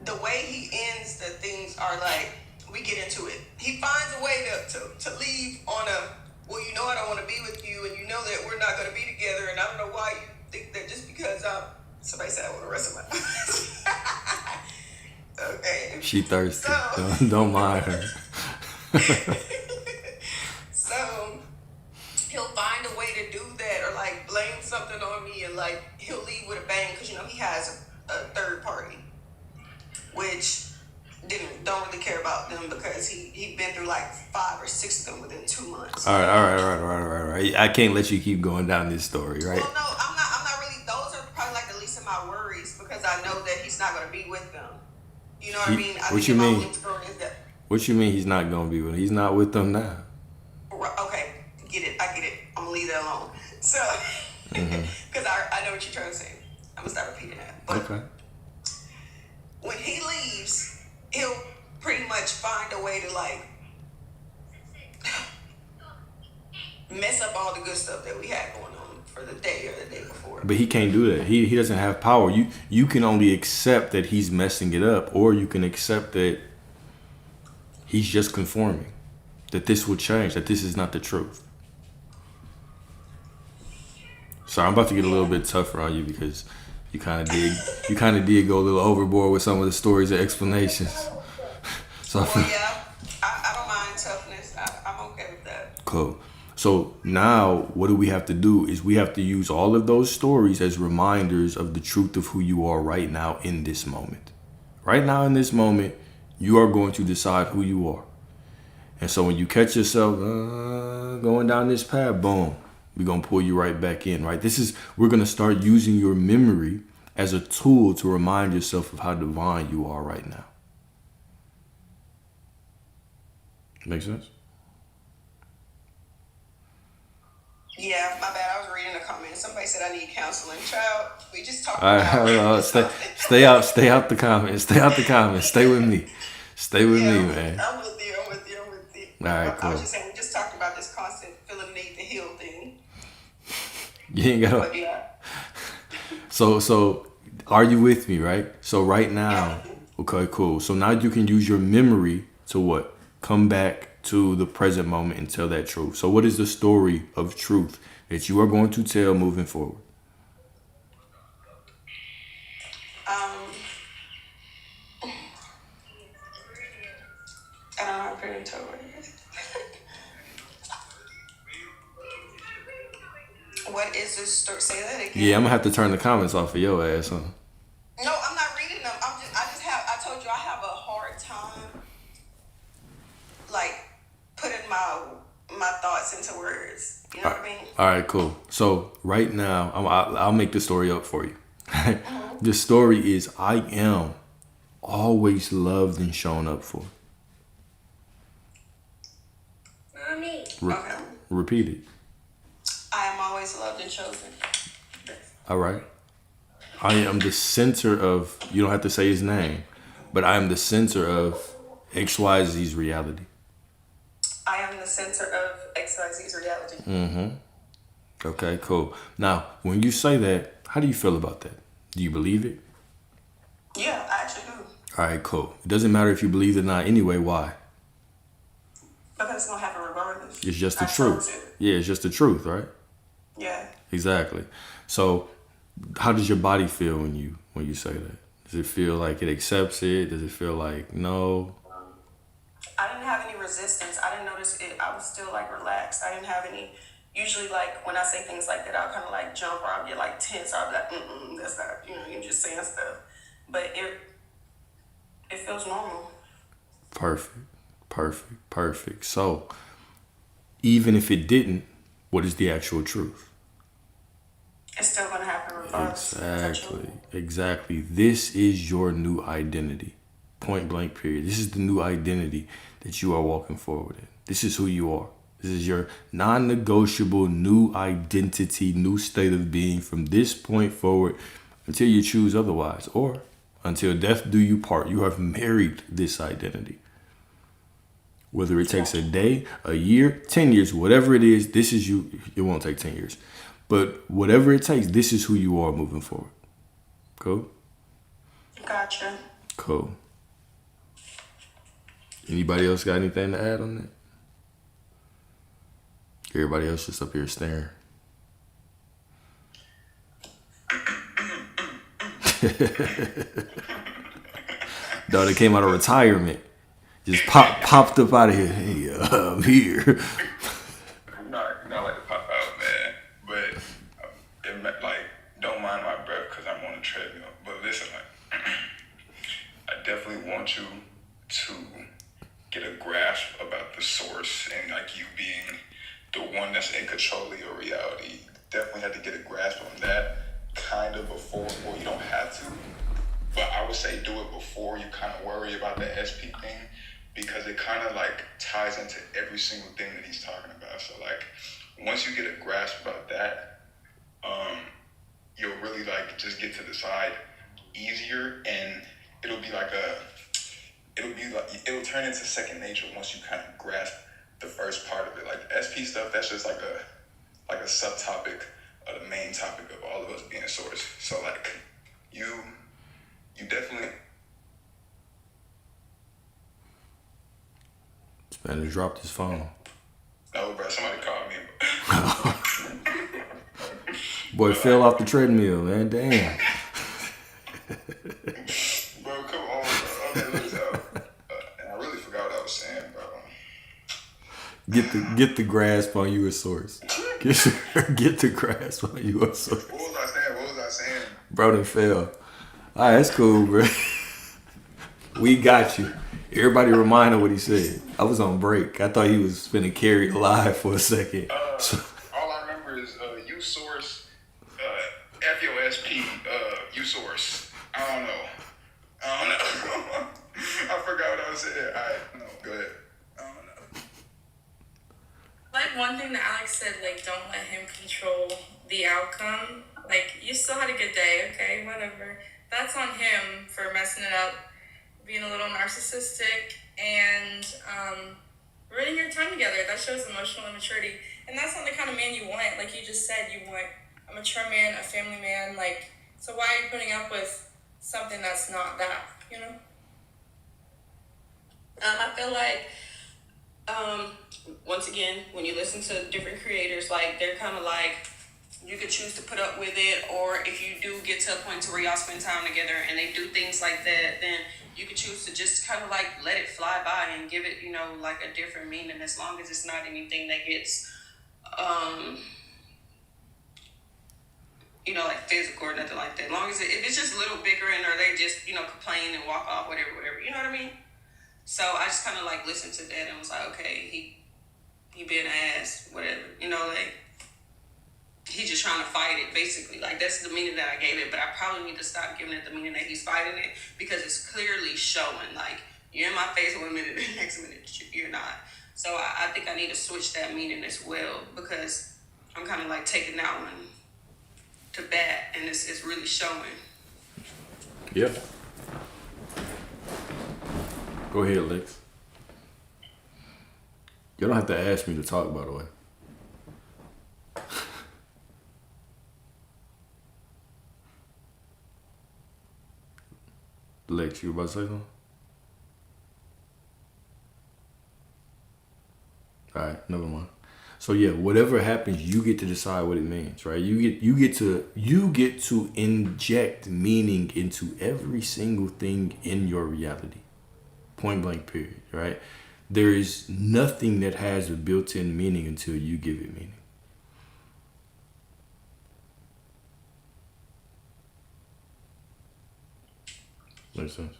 the way he ends the things are like, we get into it. He finds a way to leave on a, well, you know I don't want to be with you, and you know that we're not going to be together, and I don't know why you think that just because somebody said I want to wrestle my okay. She thirsty. So, don't mind her. So he'll find a way to do that, or like blame something on me, and like he'll leave with a bang because, you know, he has a third party, which don't really care about them because he'd been through like 5 or 6 of them within 2 months. All right. I can't let you keep going down this story, right? Well, no, I'm not really. Those are probably like the least of my worries because I know that he's not going to be with them. You know what I mean? What you mean? What you mean he's not going to be with them? He's not with them now. Okay, get it. I get it. I'm gonna leave that alone. So, because I know what you're trying to say. I'm gonna start repeating that. But Okay. when he leaves, he'll pretty much find a way to like mess up all the good stuff that we had going on for the day or the day before. But he can't do that. He doesn't have power. You can only accept that he's messing it up, or you can accept that he's just conforming, that this will change, that this is not the truth. Sorry, I'm about to get a little bit tougher on you because you kind of did go a little overboard with some of the stories and explanations. So Well, yeah, I don't mind toughness. I'm okay with that. Cool. So now what do we have to do is we have to use all of those stories as reminders of the truth of who you are right now in this moment. Right now in this moment, you are going to decide who you are. And so when you catch yourself going down this path, boom, we're going to pull you right back in, right? We're going to start using your memory as a tool to remind yourself of how divine you are right now. Make sense? Yeah. Yeah, my bad. I was reading the comments. Somebody said I need counseling. Child, we just talked All right, about hold on. Stay out the comments. Stay out the comments. Stay with me. Stay with me, man. I'm with you. I'm with you. I'm with you. All right, I was cool. just saying, we just talked about this constant feeling the need to heal thing. You ain't got But to. yeah. So, are you with me, right? So right now, okay, cool. So now you can use your memory to what? Come back to the present moment and tell that truth. So what is the story of truth that you are going to tell moving forward? I don't know how to put it into words. What is this story? Say that again. Yeah, I'm gonna have to turn the comments off of your ass, huh? No, I'm not reading them. I told you I have a hard time, like, putting my thoughts into words. You know what I mean? All right, cool. So right now, I'll make the story up for you. The story is I am always loved and shown up for. Mommy. Okay. Repeat it. I am always loved and chosen. All right. I am the center of, you don't have to say his name, but I am the center of XYZ's reality. I am the center of XYZ's reality. Mm-hmm. Okay, cool. Now, when you say that, how do you feel about that? Do you believe it? Yeah, I actually do. All right, cool. It doesn't matter if you believe it or not anyway. Why? Because it's going to happen regardless. It's just the I truth. chose it. Yeah, it's just the truth, right? Yeah. Exactly. So, how does your body feel when you say that? Does it feel like it accepts it? Does it feel like no? I didn't have any resistance. I didn't notice it. I was still like relaxed. I didn't have any. Usually, like when I say things like that, I'll kind of like jump or I'll get like tense. I'll be like, that's not, you're just saying stuff. But it feels normal. Perfect. So, even if it didn't, what is the actual truth? It's still going to happen regardless. Exactly. This is your new identity. Point blank, period. This is the new identity that you are walking forward in. This is who you are. This is your non-negotiable new identity, new state of being from this point forward until you choose otherwise, or until death do you part. You have married this identity. Whether it takes a day, a year, 10 years, whatever it is, this is you. It won't take 10 years. But whatever it takes, this is who you are moving forward. Cool? Gotcha. Cool. Anybody else got anything to add on that? Everybody else just up here staring. No, they came out of retirement. Just popped up out of here. Hey, I'm here. Not like to pop out, man. But it meant, like, don't mind my breath because I'm on a treadmill. But listen, like, I definitely want you to get a grasp about the source and like you being the one that's in control of your reality. You definitely have to get a grasp on that kind of before, or you don't have to. But I would say do it before you kind of worry about the SP thing, because it kind of like ties into every single thing that he's talking about. So like once you get a grasp about that, you'll really like just get to the side easier, and it'll it'll turn into second nature once you kind of grasp the first part of it. Like the SP stuff, that's just like a subtopic of the main topic of all of us being source. So like you definitely. This man just dropped his phone. No, bro, somebody called me. Boy fell off the treadmill, man. Damn. Bro, come on, bro. Okay, look this out. And I really forgot what I was saying, bro. Get the grasp on you a source. Get the grasp on you a source. What was I saying? Bro done fell. Alright, that's cool, bro. We got you. Everybody remind him what he said. I was on break. I thought he was finna carry alive for a second. All I remember is U source, FUSP, U source. I don't know. I forgot what I was saying. Alright, no, go ahead. I don't know. one thing that Alex said, like, don't let him control the outcome. Like, you still had a good day, okay, whatever. That's on him for messing it up, being a little narcissistic, and ruining your time together. That shows emotional immaturity. And that's not the kind of man you want. Like you just said, you want a mature man, a family man. Like, so why are you putting up with something that's not that, you know? I feel like, once again, when you listen to different creators, like, they're kind of like, you could choose to put up with it, or if you do get to a point to where y'all spend time together and they do things like that, then you could choose to just kind of like let it fly by and give it, like a different meaning, as long as it's not anything that gets, like physical or nothing like that. As long as if it's just a little bickering or they just, complain and walk off, whatever, you know what I mean? So I just kind of like listened to that and was like, okay, he being an ass, whatever, like, he's just trying to fight it, basically. Like, that's the meaning that I gave it, but I probably need to stop giving it the meaning that he's fighting it, because it's clearly showing, like, you're in my face one minute, the next minute you're not. So I think I need to switch that meaning as well, because I'm kind of like taking that one to bat, and it's really showing. Yeah. Go ahead, Lex. You don't have to ask me to talk, by the way. Lex, you about to say something? All right, never mind. So yeah, whatever happens, you get to decide what it means, right? You get to inject meaning into every single thing in your reality. Point blank, period, right? There is nothing that has a built-in meaning until you give it meaning. Makes sense.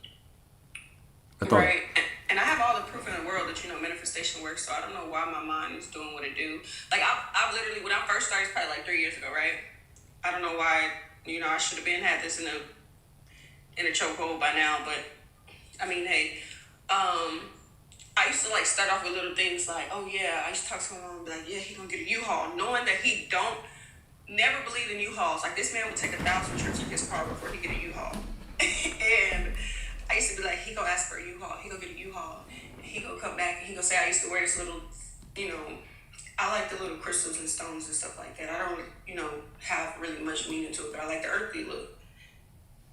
Right. And I have all the proof in the world that, manifestation works, so I don't know why my mind is doing what it do. Like, I've literally, when I first started, it's probably like 3 years ago, right? I don't know why, I should have had this in a chokehold by now, but, I mean, hey, I used to, like, start off with little things like, oh, yeah, I used to talk to my mom and be like, yeah, he gonna get a U-Haul, knowing that he never believed in U-Hauls. Like, this man would take 1,000 trips in his car before he get a U-Haul. And I used to be like, he gonna ask for a U-Haul, he gonna get a U-Haul, and he gonna come back and he gonna say, I used to wear this little, I like the little crystals and stones and stuff like that. I don't, have really much meaning to it, but I like the earthly look.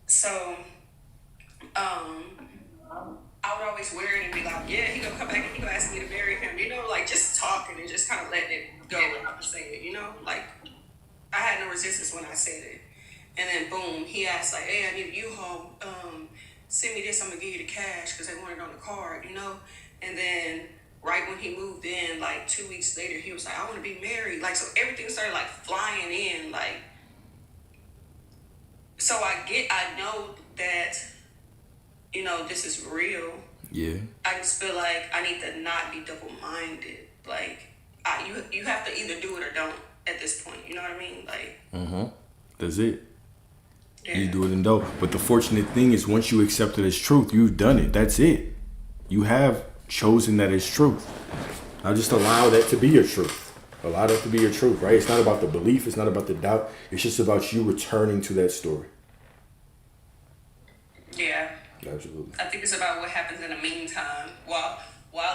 So, I would always wear it and be like, yeah, he gonna come back and he gonna ask me to marry him, like, just talking and just kind of letting it go and not say it, like, I had no resistance when I said it. And then boom, he asked like, hey, I need a U-Haul, send me this, I'm gonna give you the cash, because they want it on the card, and then right when he moved in, like 2 weeks later, he was like, I want to be married. Like, so everything started like flying in, like, so I know that, this is real. Yeah. I just feel like I need to not be double-minded. Like, you have to either do it or don't at this point. You know what I mean? Like, That's it. yeah. You do it and don't. But the fortunate thing is, once you accept it as truth, you've done it. That's it. You have chosen that as truth. Now just allow that to be your truth. Allow that to be your truth, right? It's not about the belief. It's not about the doubt. It's just about you returning to that story. Yeah. Absolutely. I think it's about what happens in the meantime while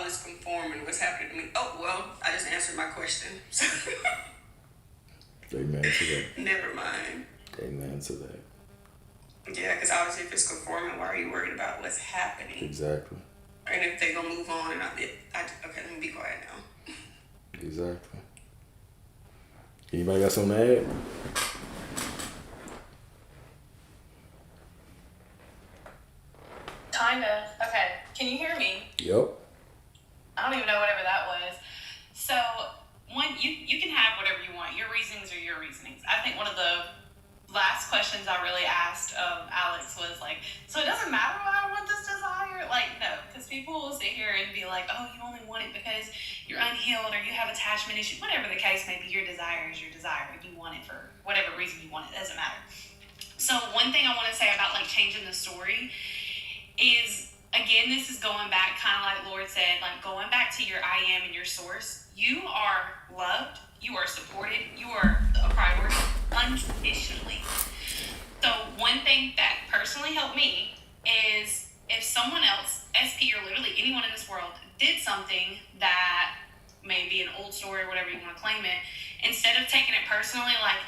it's conforming, what's happening to me. Oh, well, I just answered my question. Amen to that. Never mind. Amen to that. Yeah, because obviously if it's conforming, why are you worried about what's happening? Exactly. And if they gonna move on and okay, let me be quiet now. Exactly. Anybody got something to add? Kinda. Okay. Can you hear me? Yep. I don't even know whatever that was. So, one, you can have whatever you want. Your reasonings are your reasonings. I think one of the last questions I really asked Alex was like, so it doesn't matter why I want this desire? Like, no, because people will sit here and be like, oh, you only want it because you're unhealed or you have attachment issues. Whatever the case may be, your desire is your desire. You want it for whatever reason you want it. It doesn't matter. So one thing I want to say about like changing the story is, again, this is going back, kind of like Lord said, like going back to your I am and your source. You are loved whatever you want to claim it, instead of taking it personally, like,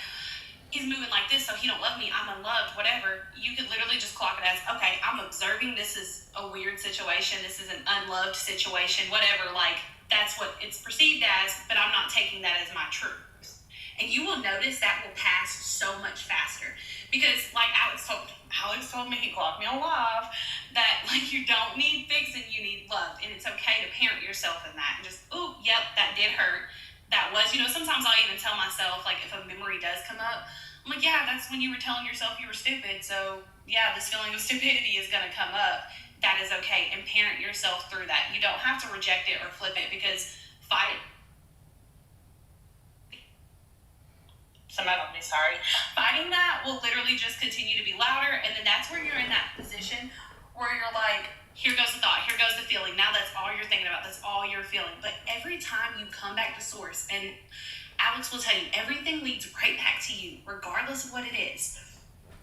he's moving like this, so he don't love me, I'm unloved, whatever, you could literally just clock it as, okay, I'm observing, this is a weird situation, this is an unloved situation, whatever, like, that's what it's perceived as, but I'm not taking that as my truth. And you will notice that will pass so much faster. Because, like Alex told me, he clocked me on live, that, like, you don't need fixing, you need love. And it's okay to parent yourself in that. And just, ooh, yep, that did hurt. That was, sometimes I'll even tell myself, like, if a memory does come up, I'm like, yeah, that's when you were telling yourself you were stupid. So, yeah, this feeling of stupidity is going to come up. That is okay. And parent yourself through that. You don't have to reject it or flip it, because fighting that will literally just continue to be louder, and then that's where you're in that position where you're like, here goes the thought, here goes the feeling, now that's all you're thinking about, that's all you're feeling. But every time you come back to source, and Alex will tell you, everything leads right back to you, regardless of what it is.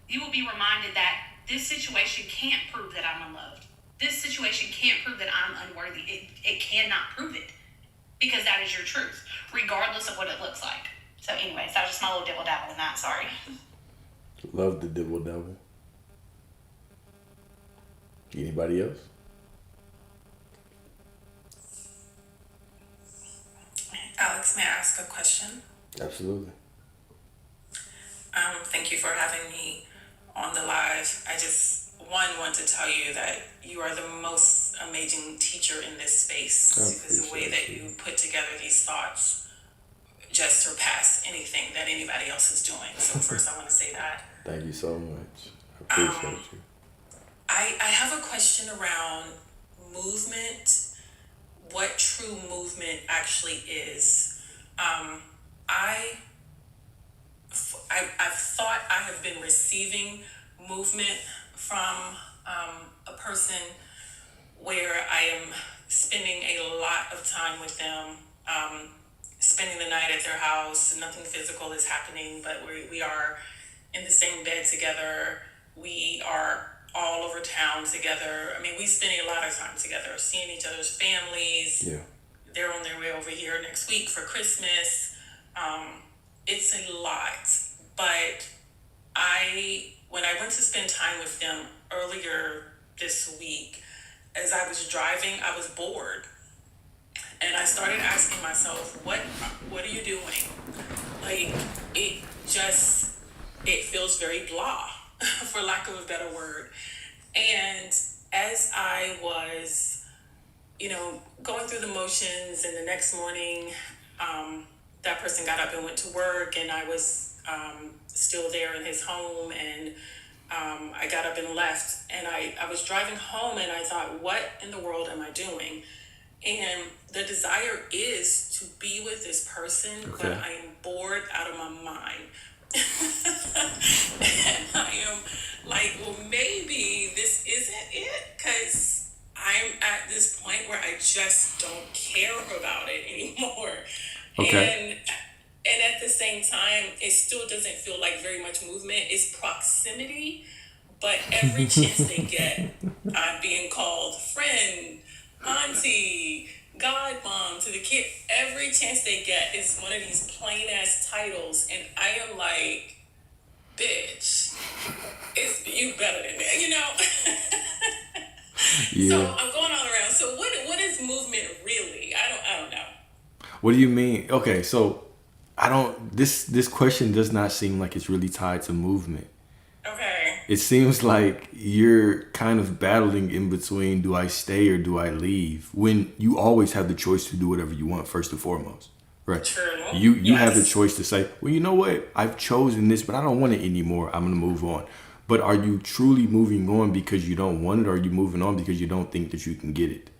You will be reminded that this situation can't prove that I'm unloved. This situation can't prove that I'm unworthy. It cannot prove it, because that is your truth, regardless of what it looks like. So anyways, that was just my little dibble dabble in that, sorry. Love the dibble dabble. Anybody else? Alex, may I ask a question? Absolutely. Thank you for having me on the live. I just, want to tell you that you are the most amazing teacher in this space, because the way that you put together these thoughts just surpass anything that anybody else is doing. So first I want to say that. Thank you so much. I appreciate you. I have a question around movement, what true movement actually is. I've thought I have been receiving movement from a person where I am spending a lot of time with them, spending the night at their house. Nothing physical is happening, but we are in the same bed together. We are all over town together. I mean, we spend a lot of time together, seeing each other's families. Yeah. They're on their way over here next week for Christmas. It's a lot. But when I went to spend time with them earlier this week, as I was driving, I was bored. And I started asking myself, what are you doing? Like, it feels very blah, for lack of a better word. And as I was, going through the motions, and the next morning, that person got up and went to work, and I was still there in his home, and I got up and left, and I was driving home, and I thought, what in the world am I doing? And the desire is to be with this person, okay, but I am bored out of my mind. And I am like, well, maybe this isn't it, because I'm at this point where I just don't care about it anymore. Okay. And at the same time, it still doesn't feel like very much movement. It's proximity, but every chance they get, I'm being called friend, auntie, godmom to the kid. Every chance they get is one of these plain ass titles, and I am like, bitch, you better than that, Yeah. So I'm going all around. So what is movement really? I don't know. What do you mean? Okay, so this question does not seem like it's really tied to movement. Okay. It seems like you're kind of battling in between, do I stay or do I leave? When you always have the choice to do whatever you want, first and foremost. Right. True. You have the choice to say, well, you know what? I've chosen this, but I don't want it anymore. I'm going to move on. But are you truly moving on because you don't want it, or are you moving on because you don't think that you can get it?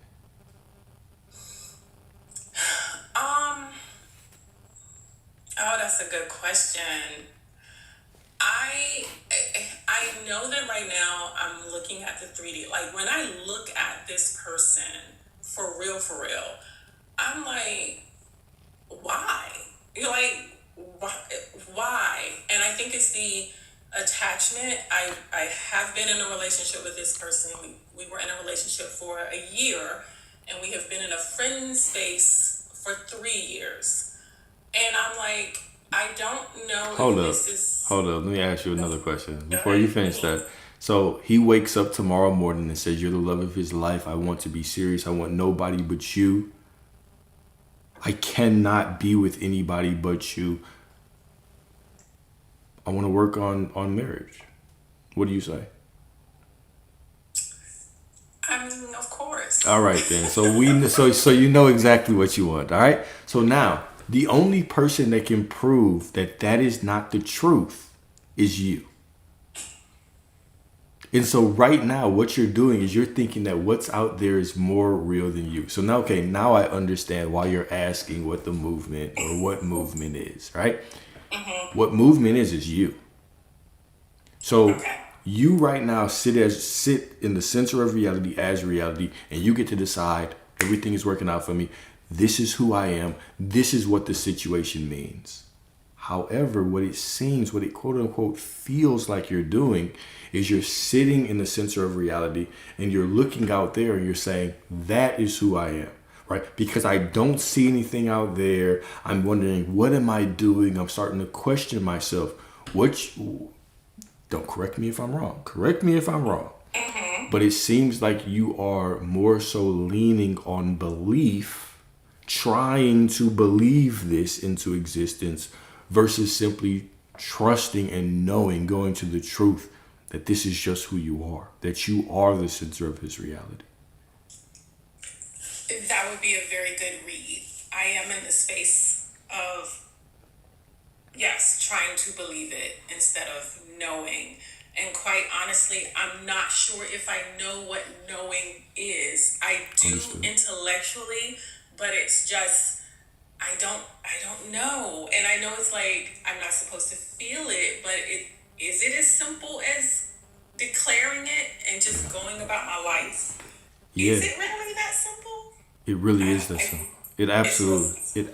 Oh, that's a good question. I know that right now I'm looking at the 3D. Like, when I look at this person, for real, I'm like, why? You're like, why? And I think it's the attachment. I have been in a relationship with this person. We were in a relationship for a year, and we have been in a friend space for 3 years. know Hold if up. this is. Hold up. Let me ask you another question before ahead. you finish that. So he wakes up tomorrow morning and says, "You're the love of his life. I want to be serious. I want nobody but you. I cannot be with anybody but you. I want to work on marriage." What do you say? I mean, of course. All right then. So you know exactly what you want. All right. So now the only person that can prove that that is not the truth is you. And so right now, what you're doing is you're thinking that what's out there is more real than you. So now, okay, now I understand why you're asking what the movement or what movement is, right? What movement is you. So Okay. you right now sit in the center of reality as reality, and you get to decide everything is working out for me. This is who I am. This is what the situation means. However, what it seems, what it quote unquote feels like you're doing is you're sitting in the center of reality and you're looking out there and you're saying, that is who I am, right? Because I don't see anything out there. I'm wondering, what am I doing? I'm starting to question myself. Don't correct me if I'm wrong. Correct me if I'm wrong. But it seems like you are more so leaning on belief, trying to believe this into existence versus simply trusting and knowing, going to the truth that this is just who you are, that you are the center of his reality. That would be a very good read. I am in the space of, yes, trying to believe it instead of knowing. And quite honestly, I'm not sure if I know what knowing is. I do Understood. intellectually, but it's just I don't know. And I know it's like I'm not supposed to feel it, but is it as simple as declaring it and just going about my life? Yeah. Is it really that simple? It really is that simple. It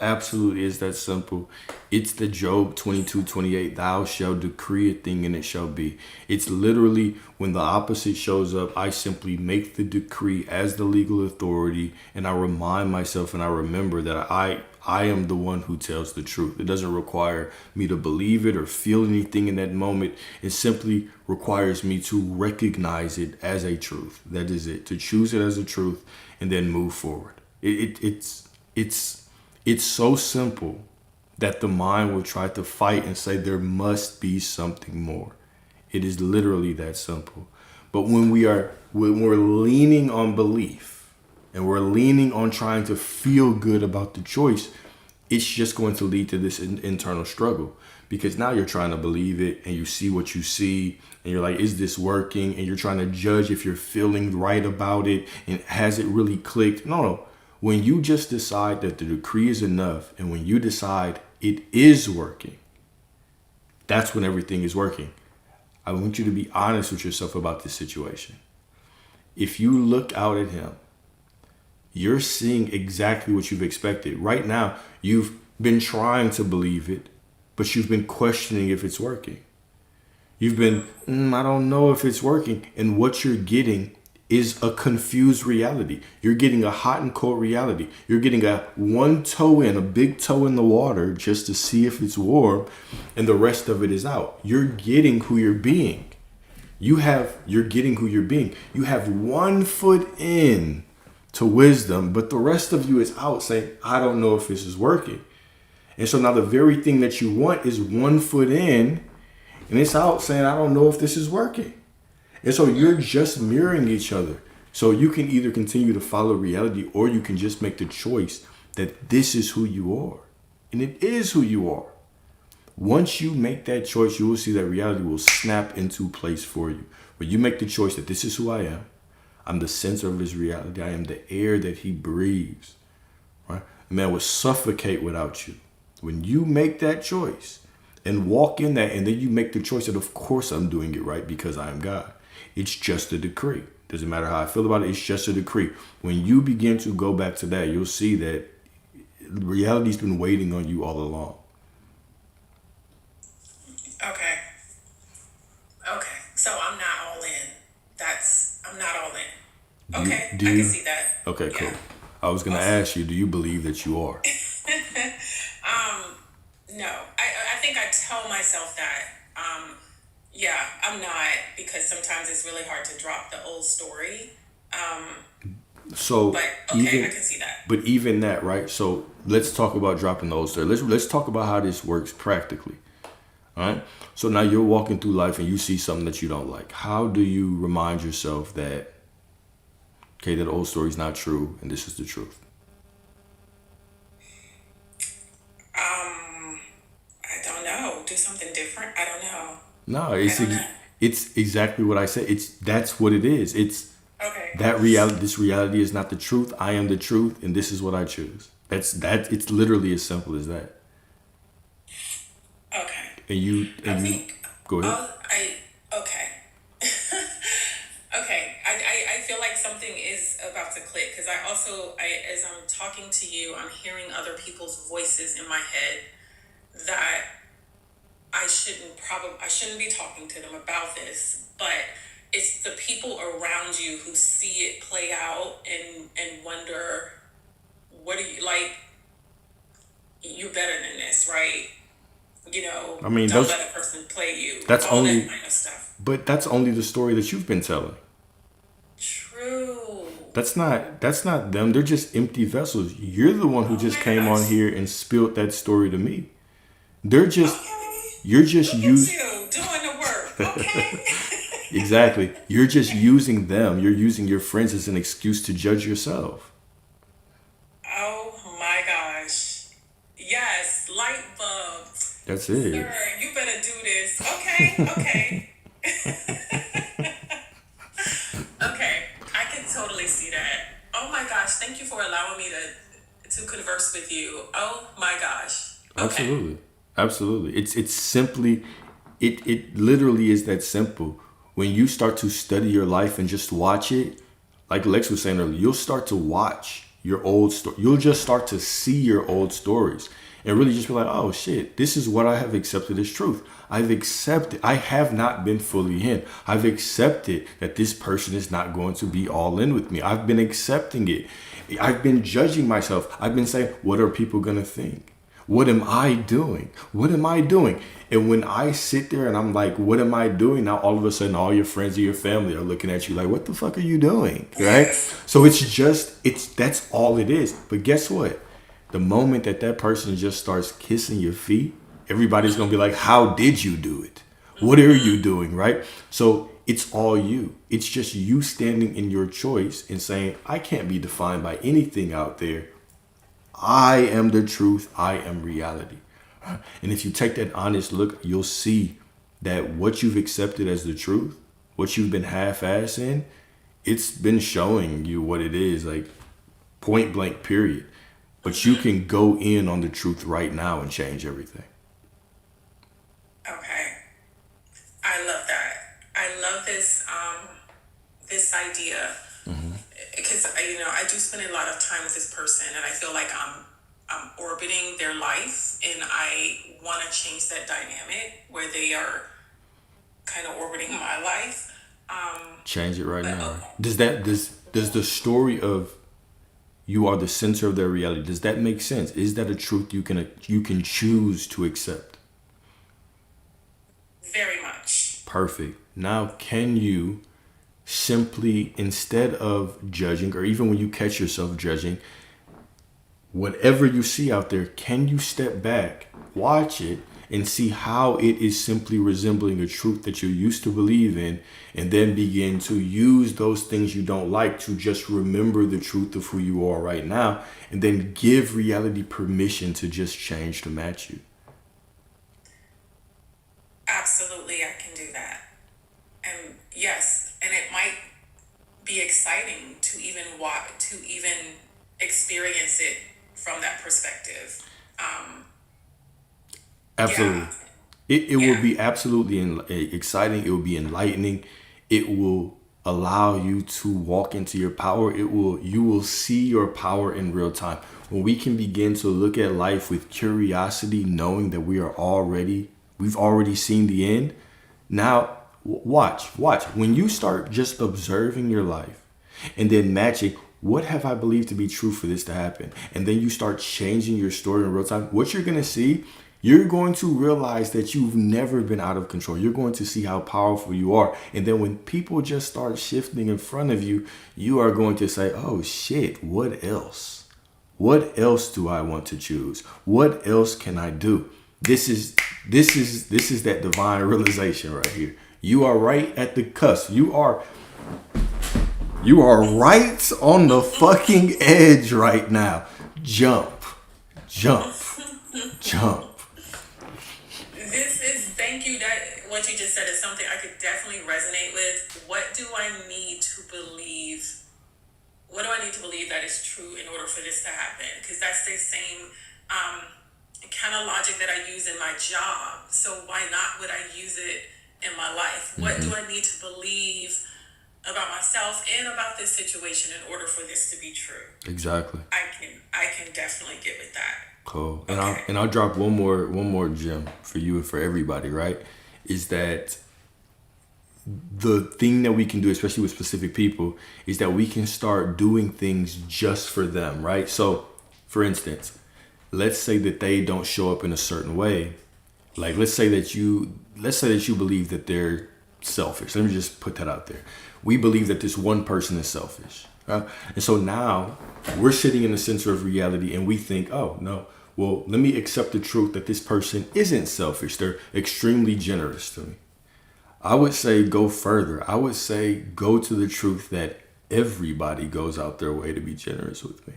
absolutely is that simple. It's the Job 22:28. Thou shalt decree a thing and it shall be. It's literally when the opposite shows up, I simply make the decree as the legal authority and I remind myself and I remember that I am the one who tells the truth. It doesn't require me to believe it or feel anything in that moment. It simply requires me to recognize it as a truth. That is it. To choose it as a truth and then move forward. It's so simple that the mind will try to fight and say there must be something more. It is literally that simple. But when we're leaning on belief and we're leaning on trying to feel good about the choice, it's just going to lead to this internal struggle because now you're trying to believe it and you see what you see and you're like, is this working? And you're trying to judge if you're feeling right about it and has it really clicked? No. When you just decide that the decree is enough and when you decide it is working, that's when everything is working. I want you to be honest with yourself about this situation. If you look out at him, you're seeing exactly what you've expected. Right now, you've been trying to believe it, but you've been questioning if it's working. You've been, I don't know if it's working. And what you're getting is a confused reality. You're getting a hot and cold reality. You're getting a big toe in the water just to see if it's warm, and the rest of it is out. You're getting who you're being. You're getting who you're being. You have 1 foot in to wisdom, but the rest of you is out saying, I don't know if this is working. And so now the very thing that you want is 1 foot in, and it's out saying, I don't know if this is working. And so you're just mirroring each other. So you can either continue to follow reality or you can just make the choice that this is who you are. And it is who you are. Once you make that choice, you will see that reality will snap into place for you. But you make the choice that this is who I am. I'm the center of his reality. I am the air that he breathes. Right? A man would suffocate without you. When you make that choice and walk in that, and then you make the choice that of course I'm doing it right because I am God. It's just a decree. Doesn't matter how I feel about it. It's just a decree. When you begin to go back to that, you'll see that reality's been waiting on you all along. Okay. So I'm not all in. I'm not all in. Okay. I can see that. Okay, cool. Yeah. I was going to ask you, do you believe that you are? No. I think think I tell myself that. Yeah, I'm not, because sometimes it's really hard to drop the old story. So But okay, I even can see that. but even that, right? So let's talk about dropping the old story. Let's talk about how this works practically. All right. So now you're walking through life and you see something that you don't like. How do you remind yourself that, okay, that old story is not true and this is the truth? I don't know. Do something different. I don't know. No, I don't know. it's exactly what I said. That's what it is. It's Okay. that reality. This reality is not the truth. I am the truth, and this is what I choose. That. It's literally as simple as that. Okay. I And you think go ahead. okay. Okay. I feel like something is about to click, because as I'm talking to you, I'm hearing other people's voices in my head that I shouldn't be talking to them about this, but it's the people around you who see it play out and wonder, what do you like? You're better than this, right? I mean, Don't let a person play you. that's All that only, kind of stuff. but that's only the story that you've been telling. True. That's not them. They're just empty vessels. You're the one who Oh just my came on gosh. here and spilled that story to me. They're just Okay. you're just Look at used you doing the work. Okay. exactly. You're just using them. You're using your friends as an excuse to judge yourself. Oh my gosh. Yes, light bulb. That's it. Sir, you better do this. Okay, okay. Okay, I can totally see that. Oh my gosh, thank you for allowing me to converse with you. Oh my gosh. Okay. Absolutely. Absolutely. It's simply it literally is that simple. When you start to study your life and just watch it, like Lex was saying earlier, you'll start to watch your old story. You'll just start to see your old stories and really just be like, oh shit, this is what I have accepted as truth. I have not been fully in. I've accepted that this person is not going to be all in with me. I've been accepting it. I've been judging myself. I've been saying, what are people going to think? What am I doing? What am I doing? And when I sit there and I'm like, what am I doing? Now all of a sudden all your friends or your family are looking at you like, what the fuck are you doing? Right? So that's all it is. But guess what? The moment that person just starts kissing your feet, everybody's going to be like, how did you do it? What are you doing? Right? So it's all you. It's just you standing in your choice and saying, I can't be defined by anything out there. I am the truth. I am reality. And if you take that honest look, you'll see that what you've accepted as the truth, what you've been half-assed in, it's been showing you what it is, like point blank, period. But you can go in on the truth right now and change everything. Okay. I love that. I love this idea, because I do spend a lot of time with this person, and I feel like I'm orbiting their life, and I want to change that dynamic where they are kind of orbiting my life. Change it right But now. okay. Does the story of you are the center of their reality, does that make sense? Is that a truth you can choose to accept? Very much. Perfect. Now, can you simply, instead of judging, or even when you catch yourself judging, whatever you see out there, can you step back, watch it, and see how it is simply resembling a truth that you used to believe in, and then begin to use those things you don't like to just remember the truth of who you are right now, and then give reality permission to just change to match you? Absolutely, I can do that. And yes, and it might be exciting to even experience it from that perspective. Absolutely. Yeah, It will yeah, be absolutely exciting. It will be enlightening. It will allow you to walk into your power. You will see your power in real time. When we can begin to look at life with curiosity, knowing that we've already seen the end. Now, watch. When you start just observing your life and then matching, what have I believed to be true for this to happen? And then you start changing your story in real time. What you're going to see, You're going to realize that you've never been out of control. You're going to see how powerful you are. And then when people just start shifting in front of you, you are going to say, oh shit, what else? What else do I want to choose? What else can I do? This is that divine realization right here. You are right at the cusp. You are right on the fucking edge right now. Jump. Thank you. That what you just said is something I could definitely resonate with. What do I need to believe? What do I need to believe that is true in order for this to happen? Because that's the same kind of logic that I use in my job. So why not would I use it in my life? Mm-hmm. What do I need to believe about myself and about this situation in order for this to be true? Exactly. I can definitely get with that. Cool. And I'll drop one more gem for you and for everybody, right? Is that the thing that we can do, especially with specific people, is that we can start doing things just for them, right? So, for instance, let's say that they don't show up in a certain way. Like, let's say that you believe that they're selfish. Let me just put that out there. We believe that this one person is selfish. And so now we're sitting in the center of reality and we think, oh, no, well, let me accept the truth that this person isn't selfish. They're extremely generous to me. I would say go further. I would say go to the truth that everybody goes out their way to be generous with me.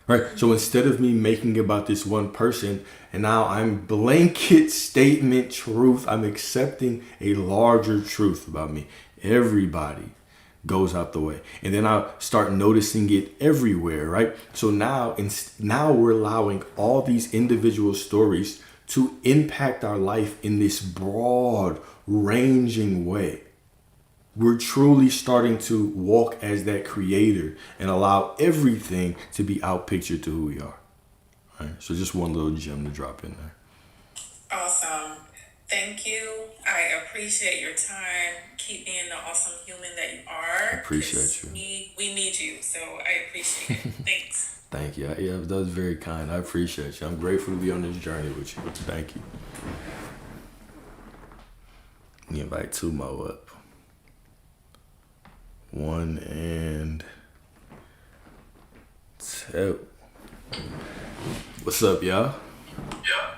Right? So instead of me making it about this one person, and now I'm blanket statement truth, I'm accepting a larger truth about me. Everybody goes out the way. And then I'll start noticing it everywhere, right? So now we're allowing all these individual stories to impact our life in this broad, ranging way. We're truly starting to walk as that creator and allow everything to be outpictured to who we are. Right? So just one little gem to drop in there. Awesome. Thank you. I appreciate your time. Keep being the awesome human that you are. I appreciate you. We need you, so I appreciate it. Thanks. Thank you. Yeah, that was very kind. I appreciate you. I'm grateful to be on this journey with you. Thank you. Let me invite two more up. One and two. What's up, y'all? Yeah.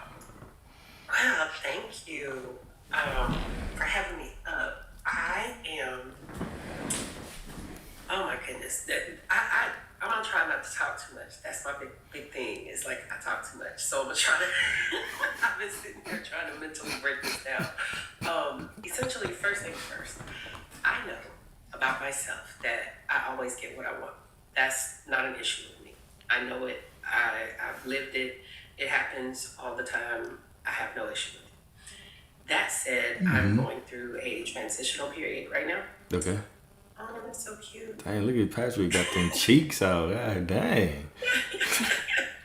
Well, thank you for having me up. I am. Oh my goodness, I'm gonna try not to talk too much. That's my big thing. It's like I talk too much, so I'm gonna try to. I've been sitting here trying to mentally break this down. Essentially, first things first. I know about myself that I always get what I want. That's not an issue with me. I know it. I've lived it. It happens all the time. I have no issue with it. That said, I'm going through a transitional period right now. Okay. Oh, that's so cute. Dang, look at Patrick got them cheeks out. God dang.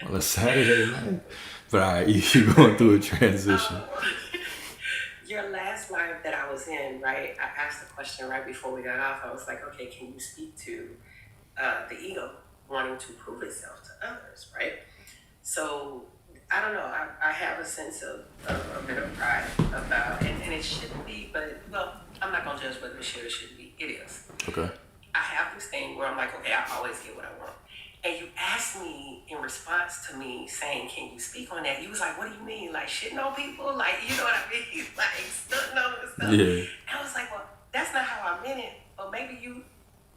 On a Saturday night. But all right, you're going through a transition. Your last live that I was in, right? I asked the question right before we got off. I was like, okay, can you speak to the ego wanting to prove itself to others, right? So, I don't know. I have a sense of a bit of pride about, and it shouldn't be, but, well, I'm not going to judge whether it should or shouldn't be. It is. Okay. I have this thing where I'm like, okay, I always get what I want. And you asked me in response to me saying, can you speak on that? You was like, what do you mean? Like shitting on people? Like, you know what I mean? Like stunting on them and stuff. Yeah. And I was like, well, that's not how I meant it. But maybe you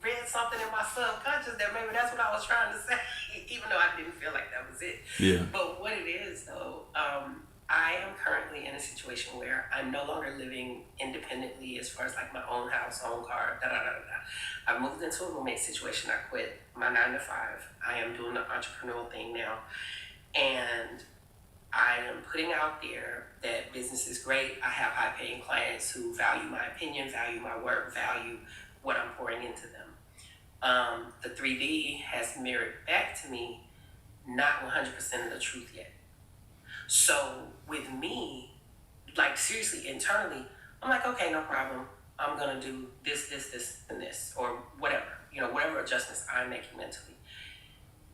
read something in my subconscious that maybe that's what I was trying to say, even though I didn't feel like that was it. Yeah. But what it is, though, I am currently in a situation where I'm no longer living independently as far as like my own house, own car, I've moved into a roommate situation. I quit my 9-to-5. I am doing the entrepreneurial thing now. And I am putting out there that business is great. I have high paying clients who value my opinion, value my work, value what I'm pouring into them. The 3D has mirrored back to me not 100% of the truth yet. So with me, like seriously, internally, I'm like, okay, no problem. I'm going to do this, and this, or whatever, whatever adjustments I'm making mentally.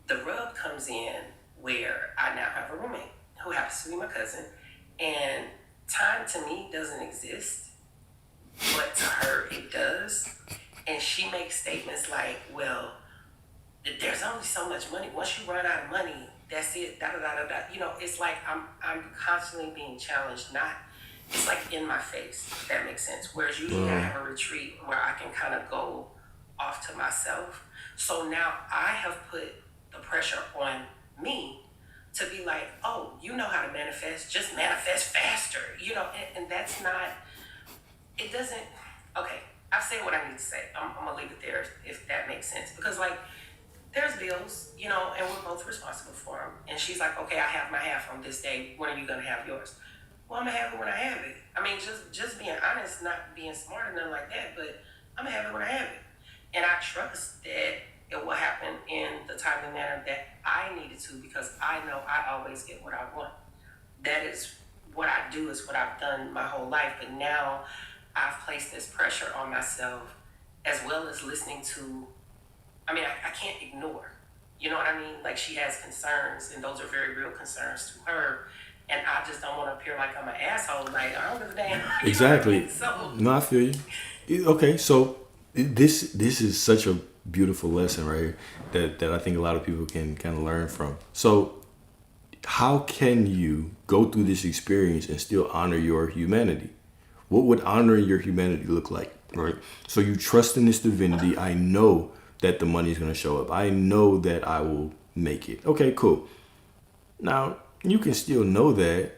The rub comes in where I now have a roommate who happens to be my cousin, And time to me doesn't exist, but to her it does. And she makes statements like, well, there's only so much money. Once you run out of money, that's it. Da da da da da. You know, it's like I'm constantly being challenged. Not, it's like in my face. If that makes sense. Whereas usually I have a retreat where I can kind of go off to myself. So now I have put the pressure on me to be like, oh, you know how to manifest. Just manifest faster. You know, and that's not. It doesn't. Okay, I've said what I need to say. I'm gonna leave it there if that makes sense. Because like, there's bills, you know, and we're both responsible for them. And she's like, okay, I have my half on this day. When are you gonna have yours? Well, I'm gonna have it when I have it. I mean, just being honest, not being smart or nothing like that, but I'm gonna have it when I have it. And I trust that it will happen in the timely manner that I needed to, because I know I always get what I want. That is what I do, is what I've done my whole life. But now I've placed this pressure on myself, as well as listening to, I mean, I can't ignore. You know what I mean? Like, she has concerns, and those are very real concerns to her. And I just don't want to appear like I'm an asshole. Like, I don't give a damn. Exactly. You know what I mean? So, No, I feel you. Okay, so this is such a beautiful lesson right here that I think a lot of people can kind of learn from. So how can you go through this experience and still honor your humanity? What would honoring your humanity look like, right? So you trust in this divinity. I know that the money is going to show up. I know that I will make it. Okay, cool. Now, you can still know that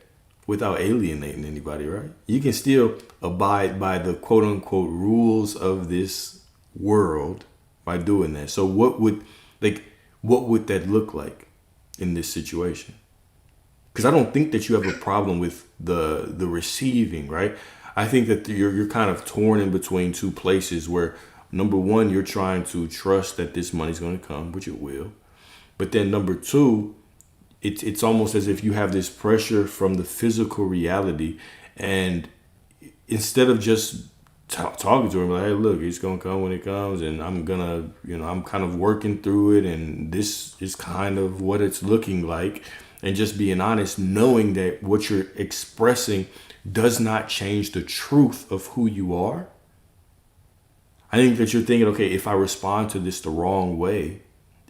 without alienating anybody, right? You can still abide by the quote unquote rules of this world by doing that. So what would that look like in this situation? Because I don't think that you have a problem with the receiving, right? I think that you're kind of torn in between two places where, number one, you're trying to trust that this money's going to come, which it will. But then number two, it's almost as if you have this pressure from the physical reality, and instead of just talking to him like, hey, look, it's gonna come when it comes, and I'm gonna, I'm kind of working through it, and this is kind of what it's looking like, and just being honest, knowing that what you're expressing does not change the truth of who you are. I think that you're thinking, okay, if I respond to this the wrong way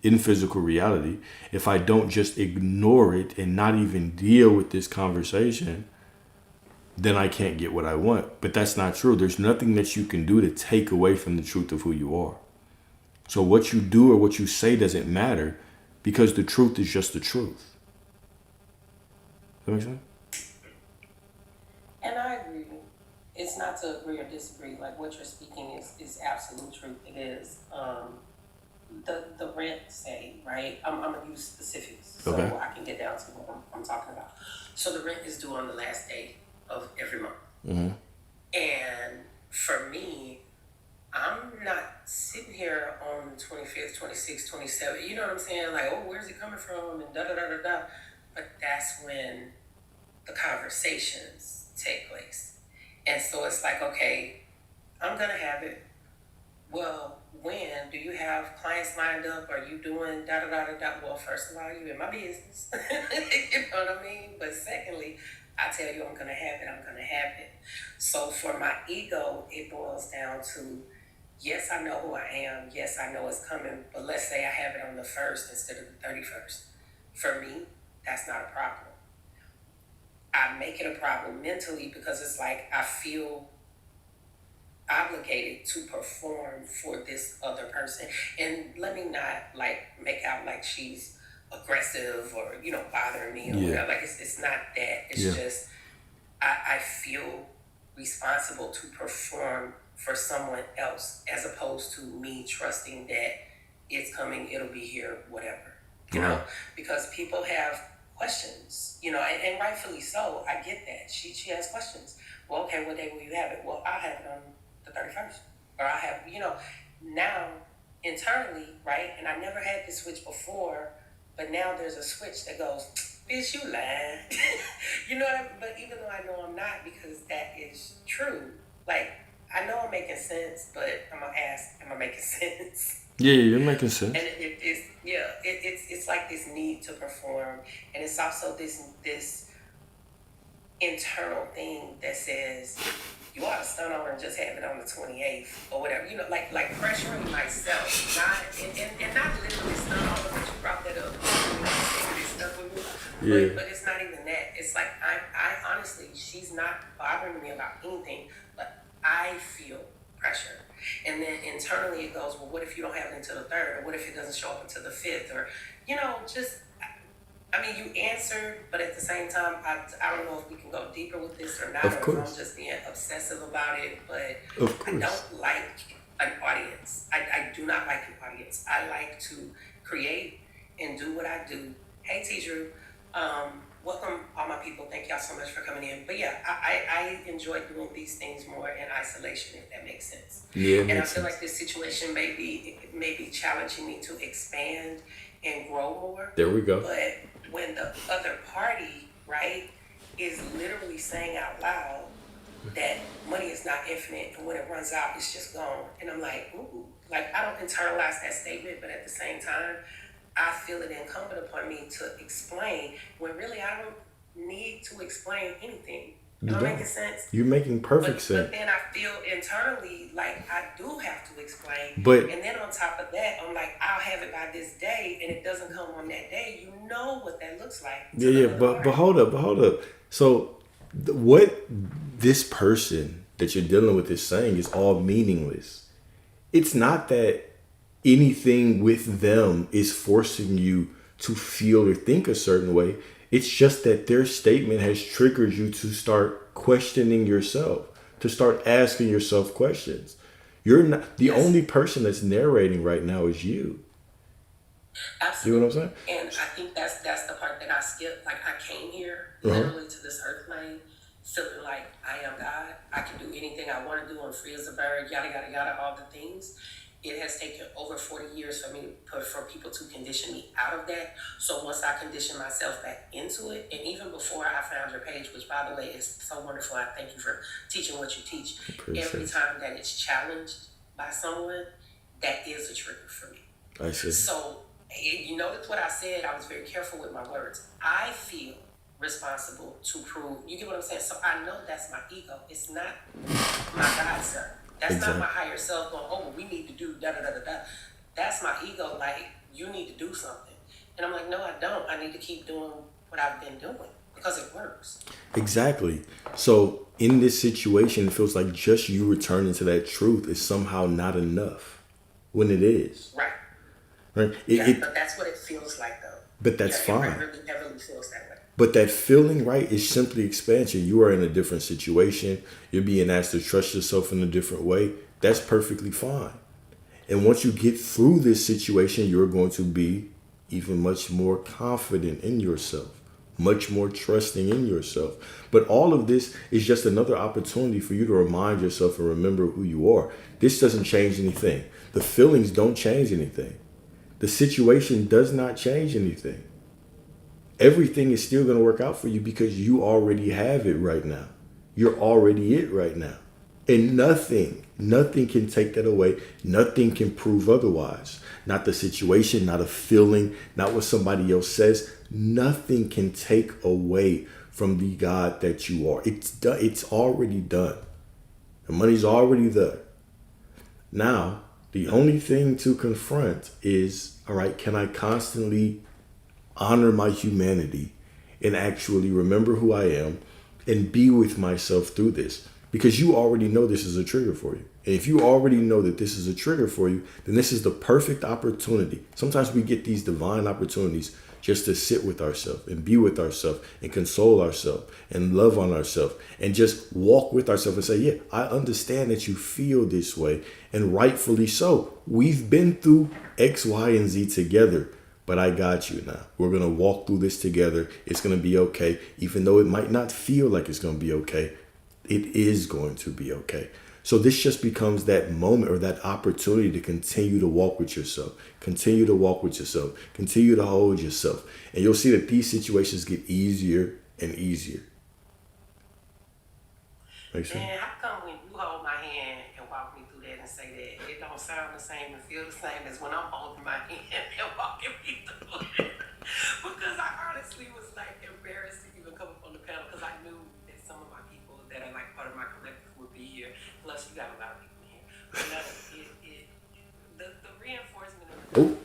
in physical reality, if I don't just ignore it and not even deal with this conversation, then I can't get what I want. But that's not true. There's nothing that you can do to take away from the truth of who you are. So what you do or what you say doesn't matter, because the truth is just the truth. Does that make sense? and I agree. It's not to agree or disagree. Like, what you're speaking is absolute truth. It is. The rent, say, right? I'm gonna use specifics so Okay. I can get down to what I'm talking about. So the rent is due on the last day of every month. Mm-hmm. And for me, I'm not sitting here on the 25th, 26th, 27th. You know what I'm saying? Like, oh, where's it coming from? And da da da da da. But that's when the conversations take place. And so it's like, okay, I'm gonna have it. Well, when do you have clients lined up? Are you doing da da da da da? Well, first of all, you in my business. You know what I mean? But secondly, I tell you I'm gonna have it, I'm gonna have it. So for my ego, it boils down to, yes, I know who I am. Yes, I know it's coming. But let's say I have it on the 1st instead of the 31st. For me, that's not a problem. I make it a problem mentally because it's like I feel obligated to perform for this other person. And let me not like make out like she's aggressive or bothering me or whatever. Like, it's not that. It's just I feel responsible to perform for someone else, as opposed to me trusting that it's coming, it'll be here, whatever. You know, because people have questions, and rightfully so. I get that. She has questions. Well, okay, what day will you have it? Well, I'll have it on the 31st. Or I'll have, now internally, right? And I never had this switch before, but now there's a switch that goes, bitch, you lying. You know what I mean? But even though I know I'm not, because that is true. Like, I know I'm making sense, but I'm going to ask, am I making sense? Yeah, you're making sense. And it's like this need to perform, and it's also this internal thing that says you ought to start over and just have it on the 28th or whatever. You know, like pressuring myself, not and not literally start over, but you brought that up. This stuff with me. Yeah. But it's not even that. It's like I honestly, she's not bothering me about anything, but I feel pressure. And then internally it goes, well, what if you don't have it until the 3rd? Or what if it doesn't show up until the 5th? Or, you know, just, I mean, you answered, but at the same time, I don't know if we can go deeper with this or not, Of or if course. I'm just being obsessive about it, but Of I course. don't like an audience. I do not like an audience. I like to create and do what I do. Hey, teacher, welcome all my people. Thank y'all so much for coming in. But yeah, I enjoy doing these things more in isolation, if that makes sense. Yeah, it And I makes feel sense. like this situation may be challenging me to expand and grow more. There we go. But when the other party, right, is literally saying out loud that money is not infinite and when it runs out, it's just gone. And I'm like, ooh, like I don't internalize that statement, but at the same time, I feel it incumbent upon me to explain when really I don't need to explain anything. You Am I don't. making sense? You're making perfect But sense. then I feel internally like I do have to explain. But- and then on top of that, I'm like, I'll have it by this day, and it doesn't come on that day. You know what that looks like. to Yeah, the other but party. hold up. So what this person that you're dealing with is saying is all meaningless. It's not that anything with them is forcing you to feel or think a certain way. It's just that their statement has triggered you to start questioning yourself, to start asking yourself questions. You're not the Yes. only person that's narrating right now is you. You Absolutely. know what I'm saying? And I think that's the part that I skipped. Like I came here Uh-huh. literally to this earth plane, feeling like I am God. I can do anything I want to do. I'm free as a bird. Yada yada yada. All the things. It has taken over 40 years for people to condition me out of that. So once I condition myself back into it, and even before I found your page, which by the way is so wonderful, I thank you for teaching what you teach. Appreciate Every it. time that it's challenged by someone, that is a trigger for me. I see. So, you notice what I said. I was very careful with my words. I feel responsible to prove. You get what I'm saying? So I know that's my ego. It's not my God self. That's Exactly. not my higher self going, oh, well, we need to do da da da da da. That's my ego. Like, you need to do something. And I'm like, no, I don't. I need to keep doing what I've been doing because it works. Exactly. So in this situation, it feels like just you returning to that truth is somehow not enough when it is. Right. Right? But that's what it feels like, though. But that's fine. It really heavily feels that way. But that feeling, right, is simply expansion. You are in a different situation. You're being asked to trust yourself in a different way. That's perfectly fine. And once you get through this situation, you're going to be even much more confident in yourself, much more trusting in yourself. But all of this is just another opportunity for you to remind yourself and remember who you are. This doesn't change anything. The feelings don't change anything. The situation does not change anything. Everything is still going to work out for you because you already have it right now. You're already it right now. And nothing can take that away. Nothing can prove otherwise. Not the situation, not a feeling, not what somebody else says. Nothing can take away from the God that you are. It's done. It's already done. The money's already there. Now, the only thing to confront is, all right, can I constantly honor my humanity and actually remember who I am and be with myself through this? Because you already know this is a trigger for you. And if you already know that this is a trigger for you, then this is the perfect opportunity. Sometimes we get these divine opportunities just to sit with ourselves and be with ourselves and console ourselves and love on ourselves and just walk with ourselves and say, yeah, I understand that you feel this way, and rightfully so. We've been through X, Y, and Z together. But I got you now. We're going to walk through this together. It's going to be okay. Even though it might not feel like it's going to be okay, it is going to be okay. So this just becomes that moment or that opportunity to continue to walk with yourself. Continue to walk with yourself. Continue to hold yourself. And you'll see that these situations get easier and easier. Make sense? Man, how come when you hold my hand and walk me through that and say that, it don't sound the same and feel the same as when I'm holding my hand and walking me through it? Because I honestly was like embarrassed to even come up on the panel because I knew that No, the reinforcement of Oh,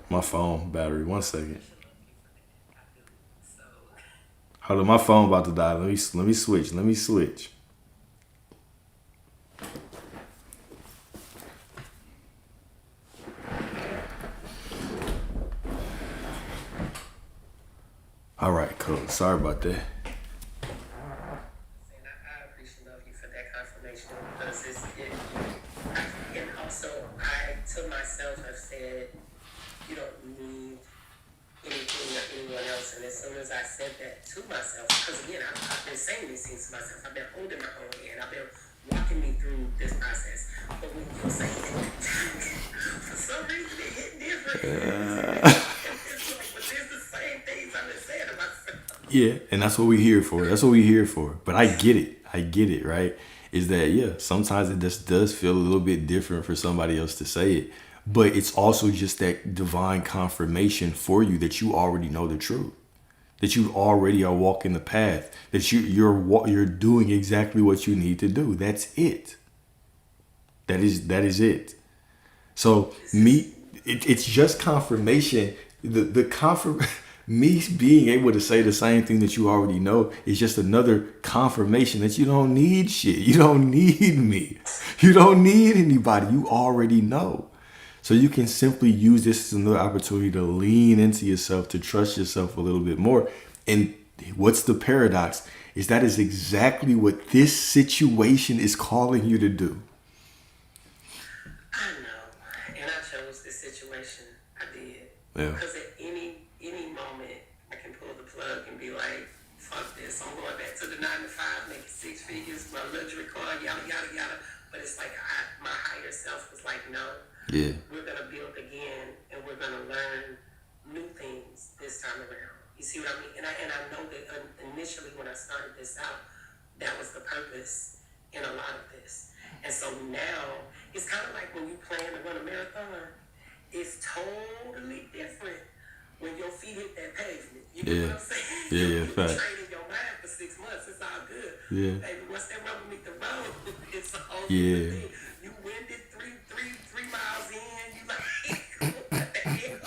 my phone battery. 1 second. so Hold on, my phone about to die. Let me switch. Let me switch. All right, cool. Sorry about that. and I appreciate love you for that confirmation because and also I to myself have said you don't need anything or anyone else, and as soon as I said that to myself, because again I've been saying these things to myself, I've been holding my own hand, I've been walking me through this process, but when you say it, for some reason it hit different. It's like, but there's the same things I've been saying to myself. Yeah, and that's what we're here for. That's what we're here for. But I get it. I get it, right? Is that, yeah, sometimes it just does feel a little bit different for somebody else to say it. But it's also just that divine confirmation for you that you already know the truth. That you already are walking the path. That you're doing exactly what you need to do. That's it. That is it. So it's just confirmation. The confirm me being able to say the same thing that you already know is just another confirmation that you don't need shit. You don't need me. You don't need anybody. You already know. So you can simply use this as another opportunity to lean into yourself, to trust yourself a little bit more. And what's the paradox? Is that is exactly what this situation is calling you to do. I know, and I chose this situation. I did. Yeah. Because at any moment, I can pull the plug and be like, "Fuck this! I'm going back to the 9 to 5, making 6 figures, my luxury car, yada yada yada." But it's like my higher self was like, "No, Yeah. we're gonna build again, and we're gonna learn new things this time around." You see what I mean? And I know that initially when I started this out, that was the purpose in a lot of this. And so now it's kind of like when you plan to run a marathon, it's totally different when your feet hit that pavement. You know what I'm saying? Yeah, You fact. training your mind for 6 months. It's all good. Yeah. Baby, once that rubber meet the road, it's a whole Yeah. different thing. You winded 3 miles in. You like, what the hell?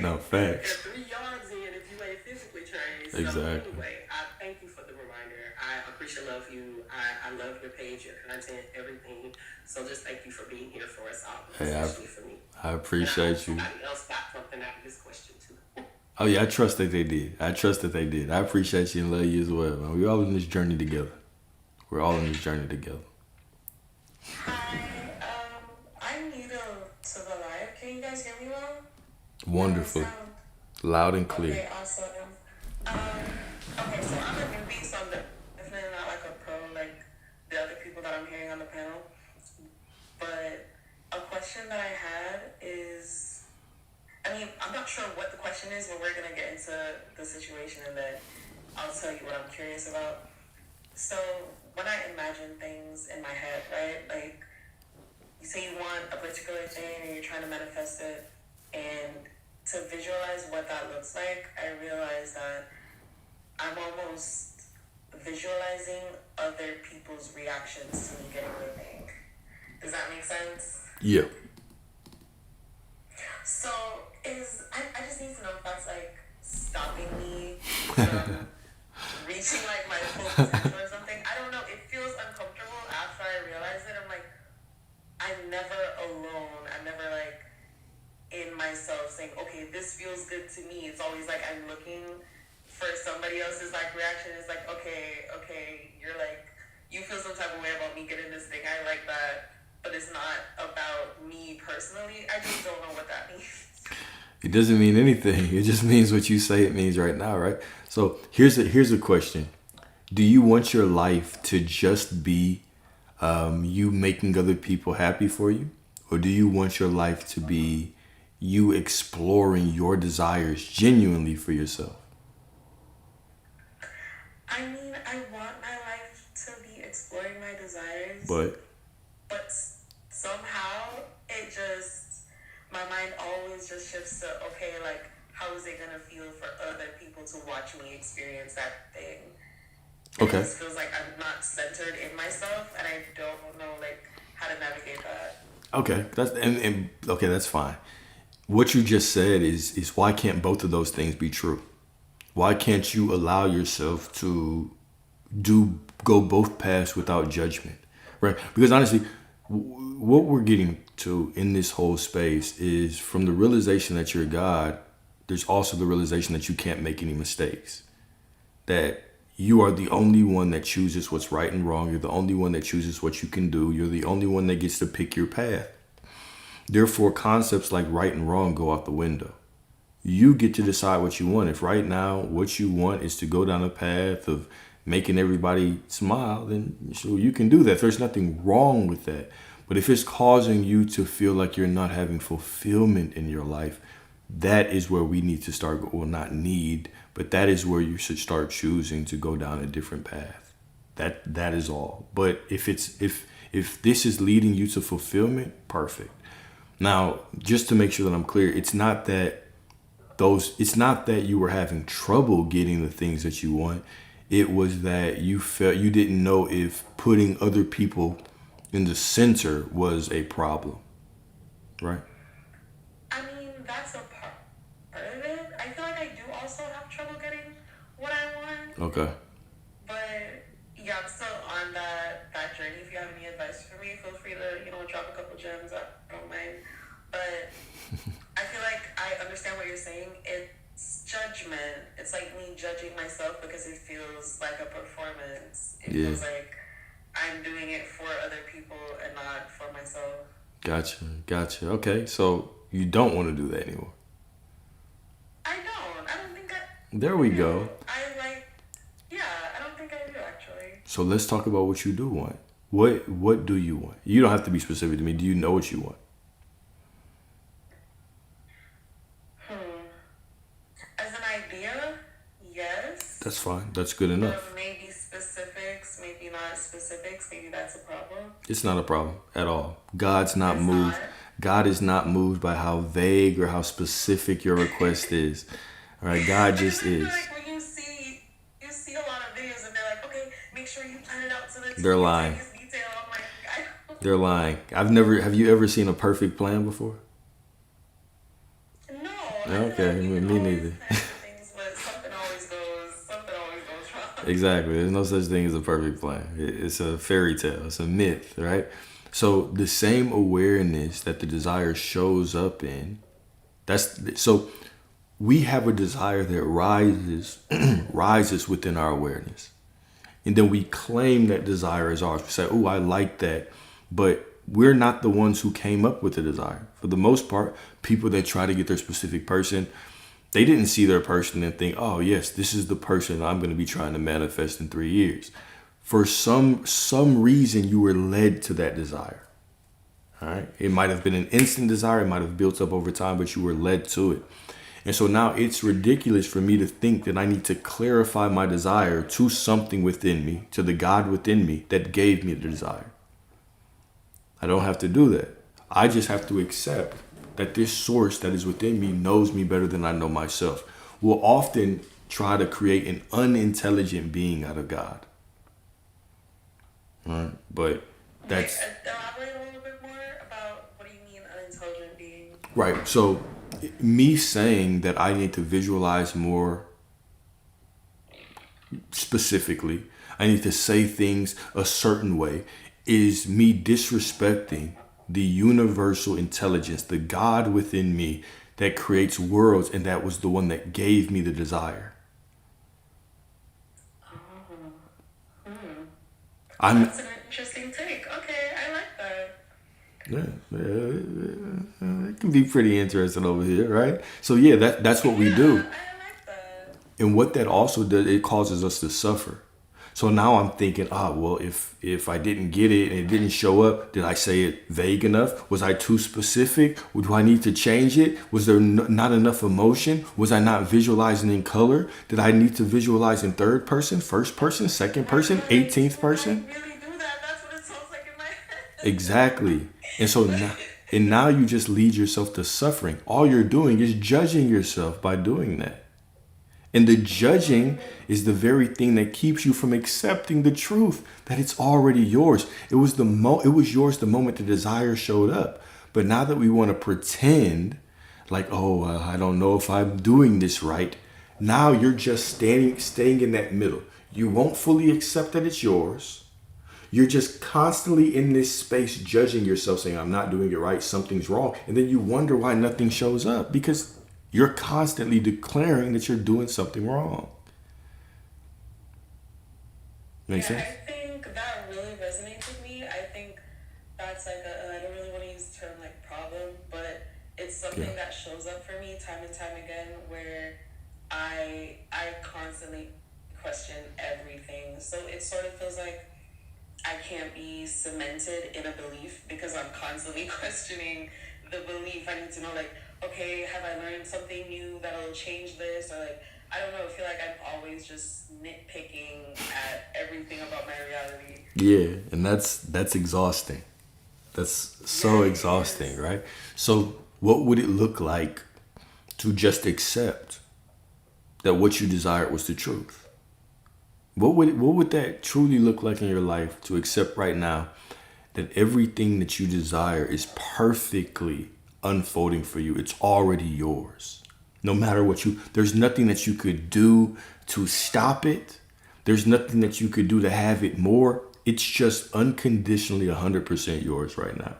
No, facts. And 3 yards in if you ain't physically trained. So Exactly. anyway, I thank you for the reminder. I appreciate love you. I love your page, your content, everything. So just thank you for being here for us all, Hey, especially for me. I And I hope appreciate you. somebody else got something out of this question too. Oh yeah, I trust that they did. I trust that they did. I appreciate you and love you as well, man. We're all in this journey together. We're all in this journey together. Hi, I'm new to the live. Can you guys hear me well? Wonderful. Sound- Loud and clear. Okay, awesome. Okay, so I'm a newbie, so I'm definitely not like a pro like the other people that I'm hearing on the panel. But a question that I had is, I mean, I'm not sure what the question is, but we're gonna get into the situation and then I'll tell you what I'm curious about. So when I imagine things in my head, right, like you say you want a particular thing and you're trying to manifest it, and to visualize what that looks like, I realize that I'm almost visualizing other people's reactions to me getting the thing. Does that make sense? Yeah. So I just need to know if that's like stopping me from reaching like my full potential or something. I don't know. It feels uncomfortable after I realize it. I'm like, I'm never alone. I'm never like in myself saying, okay, this feels good to me. It's always like I'm looking for somebody else's like reaction. It's like, okay, you're like, you feel some type of way about me getting this thing. I like that, but it's not about me personally. I just don't know what that means. It doesn't mean anything. It just means what you say it means right now, right? So here's a question. Do you want your life to just be you making other people happy for you? Or do you want your life to be you exploring your desires genuinely for yourself? I mean, I want my life to be exploring my desires, But but somehow it just, my mind always just shifts to, okay, like, how is it gonna feel for other people to watch me experience that thing? It Okay. just feels like I'm not centered in myself, and I don't know like how to navigate that. Okay. And okay, that's fine. What you just said is why can't both of those things be true? Why can't you allow yourself to do go both paths without judgment, right? Because honestly, what we're getting to in this whole space is from the realization that you're God. There's also the realization that you can't make any mistakes. That you are the only one that chooses what's right and wrong. You're the only one that chooses what you can do. You're the only one that gets to pick your path. Therefore, concepts like right and wrong go out the window. You get to decide what you want. If right now what you want is to go down a path of making everybody smile, then sure, you can do that. There's nothing wrong with that. But if it's causing you to feel like you're not having fulfillment in your life, that is where we need to start. Well, not need, but that is where you should start choosing to go down a different path. That is all. But if this is leading you to fulfillment, perfect. Now, just to make sure that I'm clear, it's not that you were having trouble getting the things that you want. It was that you felt you didn't know if putting other people in the center was a problem, right? I mean, that's a part of it. I feel like I do also have trouble getting what I want, Okay. but yeah, I'm still on that journey. If you have any advice for me, feel free to drop a couple gems. I don't mind, but I feel like I understand what you're saying. It's judgment. It's like me judging myself because it feels like a performance. It Yeah. feels like I'm doing it for other people and not for myself. Gotcha. Okay, so you don't want to do that anymore. I don't. I don't think I. There we do. go. Yeah, I don't think I do actually. So let's talk about what you do want. What do you want? You don't have to be specific to me. Do you know what you want? As an idea, yes. That's fine. That's good enough. But maybe specifics, maybe not specifics. Maybe that's a problem. It's not a problem at all. God's not It's moved. not. God is not moved by how vague or how specific your request is. All right, God just I feel is. like when you see a lot of videos and they're like, okay, make sure you plan it out to the They're lying. tiniest detail. I'm like, I don't They're lying. Have you ever seen a perfect plan before? know. Okay, me neither. Things, but something always goes wrong. Exactly. There's no such thing as a perfect plan. It's a fairy tale. It's a myth, right? So the same awareness that the desire shows up in, so we have a desire that rises within our awareness. And then we claim that desire as ours. We say, oh, I like that. But we're not the ones who came up with the desire. For the most part, people that try to get their specific person, they didn't see their person and think, oh, yes, this is the person I'm going to be trying to manifest in 3 years. For some reason, you were led to that desire. All right. It might have been an instant desire. It might have built up over time, but you were led to it. And so now it's ridiculous for me to think that I need to clarify my desire to something within me, to the God within me that gave me the desire. I don't have to do that. I just have to accept that this source that is within me knows me better than I know myself. We'll often try to create an unintelligent being out of God. All right? But that's... Elaborate a little bit more about what do you mean unintelligent being? Right. So me saying that I need to visualize more specifically, I need to say things a certain way, is me disrespecting the universal intelligence, the God within me that creates worlds, and that was the one that gave me the desire. That's an interesting take. Okay, I like that. Yeah, it can be pretty interesting over here, right? So yeah, that's what we do. I like that. And what that also does, it causes us to suffer. So now I'm thinking, well, if I didn't get it and it didn't show up, did I say it vague enough? Was I too specific? Do I need to change it? Was there not enough emotion? Was I not visualizing in color? Did I need to visualize in third person, first person, second person, 18th person? I really do that. That's what it sounds like in my head. Exactly. And now you just lead yourself to suffering. All you're doing is judging yourself by doing that. And the judging is the very thing that keeps you from accepting the truth that it's already yours. It was it was yours the moment the desire showed up. But now that we want to pretend like, oh, I don't know if I'm doing this right. Now you're just staying in that middle. You won't fully accept that it's yours. You're just constantly in this space judging yourself, saying, I'm not doing it right, something's wrong. And then you wonder why nothing shows up because you're constantly declaring that you're doing something wrong. Make sense? I think that really resonates with me. I think that's like I don't really want to use the term like problem, but it's something that shows up for me time and time again where I constantly question everything. So it sort of feels like I can't be cemented in a belief because I'm constantly questioning the belief. I need to know, like, okay, have I learned something new that'll change this? Or, like, I don't know, I feel like I'm always just nitpicking at everything about my reality. Yeah, and that's exhausting. That's so exhausting, right? So what would it look like to just accept that what you desired was the truth? What would that truly look like in your life to accept right now that everything that you desire is perfectly unfolding for you? It's already yours. No matter what there's nothing that you could do to stop it. There's nothing that you could do to have it more. It's just unconditionally 100% yours right now.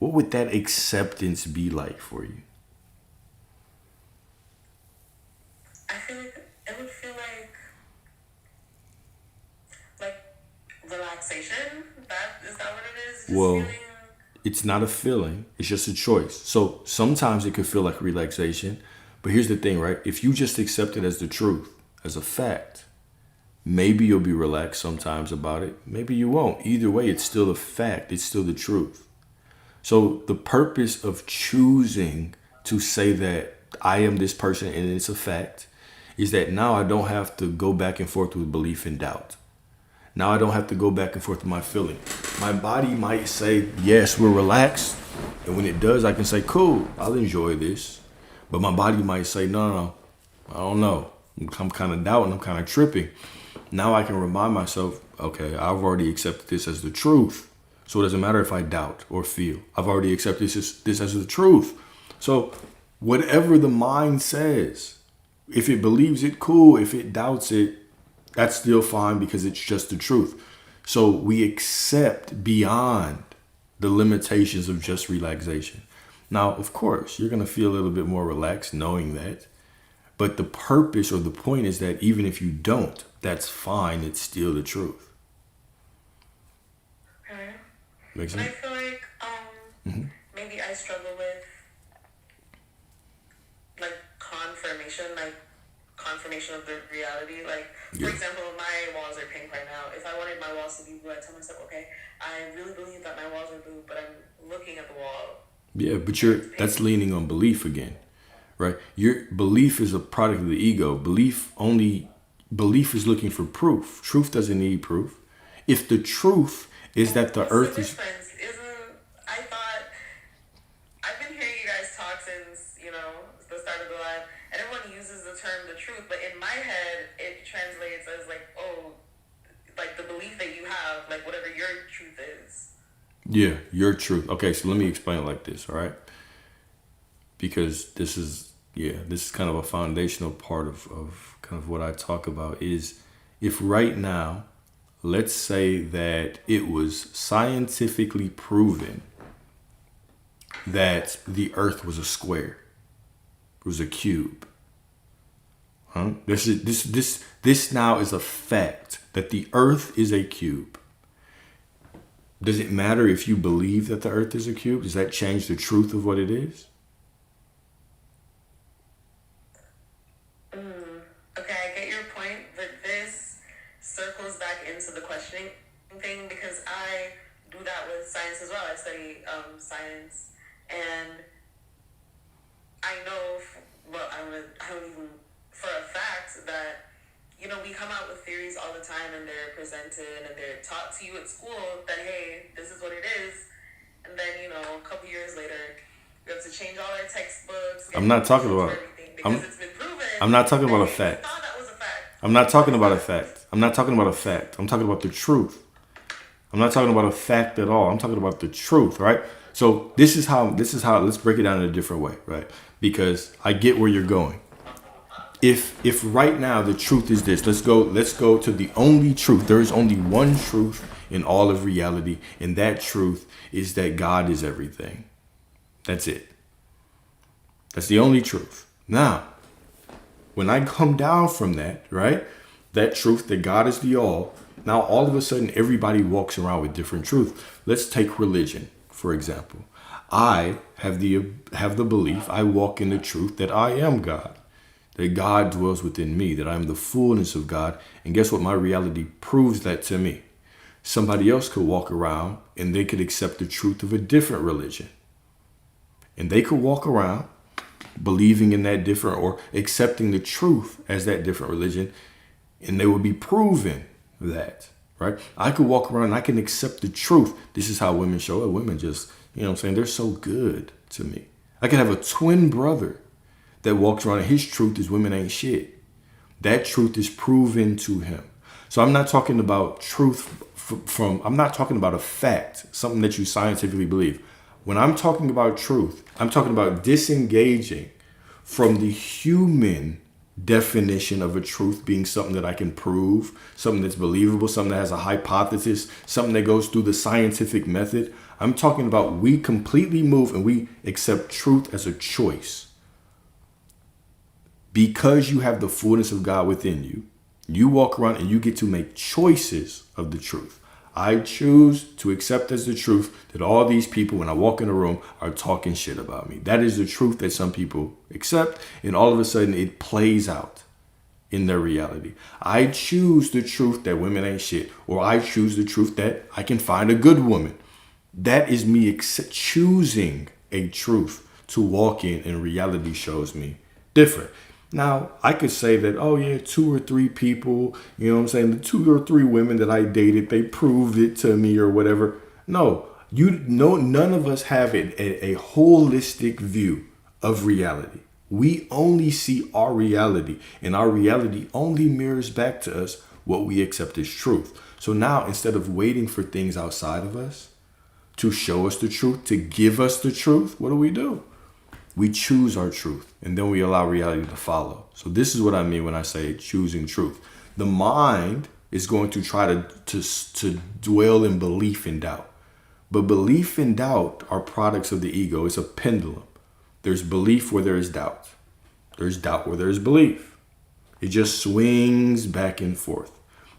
What would that acceptance be like for you? I feel like it would feel like relaxation. Is that what it is? Just Well, feeling... it's not a feeling. It's just a choice. So sometimes it could feel like relaxation. But here's the thing, right? If you just accept it as the truth, as a fact, maybe you'll be relaxed sometimes about it. Maybe you won't. Either way, it's still a fact. It's still the truth. So the purpose of choosing to say that I am this person and it's a fact is that now I don't have to go back and forth with belief and doubt. Now I don't have to go back and forth with my feeling. My body might say, yes, we're relaxed. And when it does, I can say, cool, I'll enjoy this. But my body might say, no, I don't know. I'm kind of doubting, I'm kind of tripping. Now I can remind myself, okay, I've already accepted this as the truth. So it doesn't matter if I doubt or feel. I've already accepted this as the truth. So whatever the mind says, if it believes it, cool. If it doubts it, that's still fine because it's just the truth. So we accept beyond the limitations of just relaxation. Now, of course, you're going to feel a little bit more relaxed knowing that. But the purpose or the point is that even if you don't, that's fine. It's still the truth. Okay. Makes And I sense? feel like maybe I struggle with like confirmation of the reality. Like, for example, my walls are pink right now. If I wanted my walls to be blue, I'd tell myself, okay, I really believe that my walls are blue, but I'm looking at the wall. Yeah, but that's leaning on belief again, right? Your belief is a product of the ego. Belief is looking for proof. Truth doesn't need proof. If the truth is that the earth is... I thought, I've been hearing you guys talk since, the start of the live, and everyone uses the term the truth, but in my head, it translates as like, oh, like the belief that you have, like whatever your truth is. Yeah, your truth. Okay, so let me explain it like this, all right? Because this is kind of a foundational part of kind of what I talk about is if right now, let's say that it was scientifically proven that the earth was a square, it was a cube. Huh? This now is a fact that the earth is a cube. Does it matter if you believe that the earth is a cube? Does that change the truth of what it is? Okay, I get your point, but this circles back into the questioning thing because I do that with science as well. I study science, and I know, I don't even for a fact that we come out with theories all the time, and they're presented and they're taught to you at school that, hey, this is what it is. And then, a couple years later, we have to change all our textbooks. I'm not talking about... Because it's been proven. I'm not talking about a fact. I'm not talking about a fact. I'm not talking about a fact. I'm talking about the truth. I'm not talking about a fact at all. I'm talking about the truth, right? So this is how let's break it down in a different way, right? Because I get where you're going. If right now the truth is this, let's go to the only truth. There is only one truth in all of reality, and that truth is that God is everything. That's it. That's the only truth. Now, when I come down from that, right? That truth that God is the all, now all of a sudden everybody walks around with different truth. Let's take religion, for example. I have the belief, I walk in the truth that I am God, that God dwells within me, that I am the fullness of God. And guess what? My reality proves that to me. Somebody else could walk around and they could accept the truth of a different religion. And they could walk around believing in that different or accepting the truth as that different religion, and they would be proven that, right? I could walk around and I can accept the truth. This is how women show up. Women just, you know what I'm saying? They're so good to me. I could have a twin brother that walks around and his truth is women ain't shit. That truth is proven to him. So I'm not talking about truth I'm not talking about a fact, something that you scientifically believe. When I'm talking about truth, I'm talking about disengaging from the human definition of a truth being something that I can prove, something that's believable, something that has a hypothesis, something that goes through the scientific method. I'm talking about we completely move and we accept truth as a choice. Because you have the fullness of God within you, you walk around and you get to make choices of the truth. I choose to accept as the truth that all these people, when I walk in a room, are talking shit about me. That is the truth that some people accept, and all of a sudden it plays out in their reality. I choose the truth that women ain't shit, or I choose the truth that I can find a good woman. That is me choosing a truth to walk in, and reality shows me different. Now, I could say that, oh yeah, 2 or 3 people, you know what I'm saying? The 2 or 3 women that I dated, they proved it to me or whatever. No, none of us have a holistic view of reality. We only see our reality, and our reality only mirrors back to us what we accept as truth. So now, instead of waiting for things outside of us to show us the truth, to give us the truth, what do? We choose our truth, and then we allow reality to follow. So this is what I mean when I say choosing truth. The mind is going to try to dwell in belief and doubt. But belief and doubt are products of the ego. It's a pendulum. There's belief where there is doubt. There's doubt where there is belief. It just swings back and forth.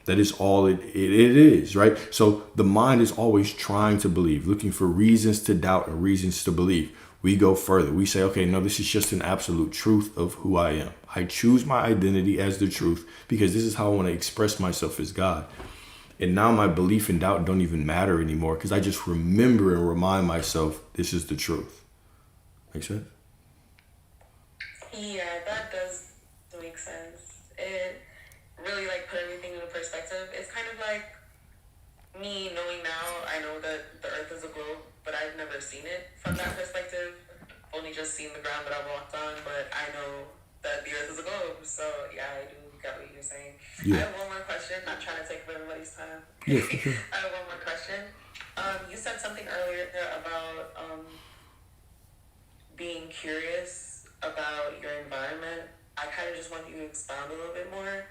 That is all it is, right? So the mind is always trying to believe, looking for reasons to doubt and reasons to believe. We go further. We say, okay, no, this is just an absolute truth of who I am. I choose my identity as the truth because this is how I want to express myself as God. And now my belief and doubt don't even matter anymore because I just remember and remind myself this is the truth. Make sense? Yeah, that does make sense. It really put everything into perspective. It's kind of like me knowing now, I know that the earth is a globe, but I've never seen it from that perspective. Only just seen the ground that I walked on, but I know that the earth is a globe. So yeah, I do get what you're saying. Yeah. I have one more question, not trying to take up everybody's time. Yeah, for sure. I have one more question. You said something earlier about being curious about your environment. I kind of just want you to expound a little bit more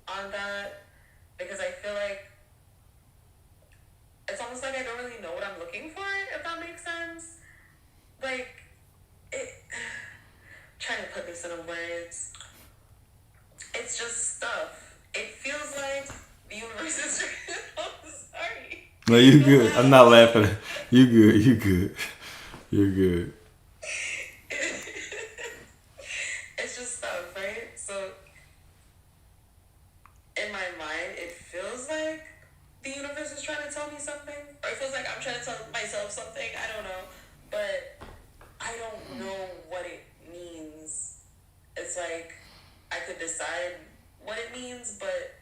on that because I feel like it's almost like I don't really know what I'm looking for, if that makes sense. Trying to put this in words. It's just stuff. It feels like the universe is I'm sorry. No, you good. I'm not laughing. You good. You're good. It's just stuff, right? So in my mind, it feels like the universe is trying to tell me something, or it feels like I'm trying to tell myself something. I don't know, but I don't know what it means. It's like I could decide what it means, but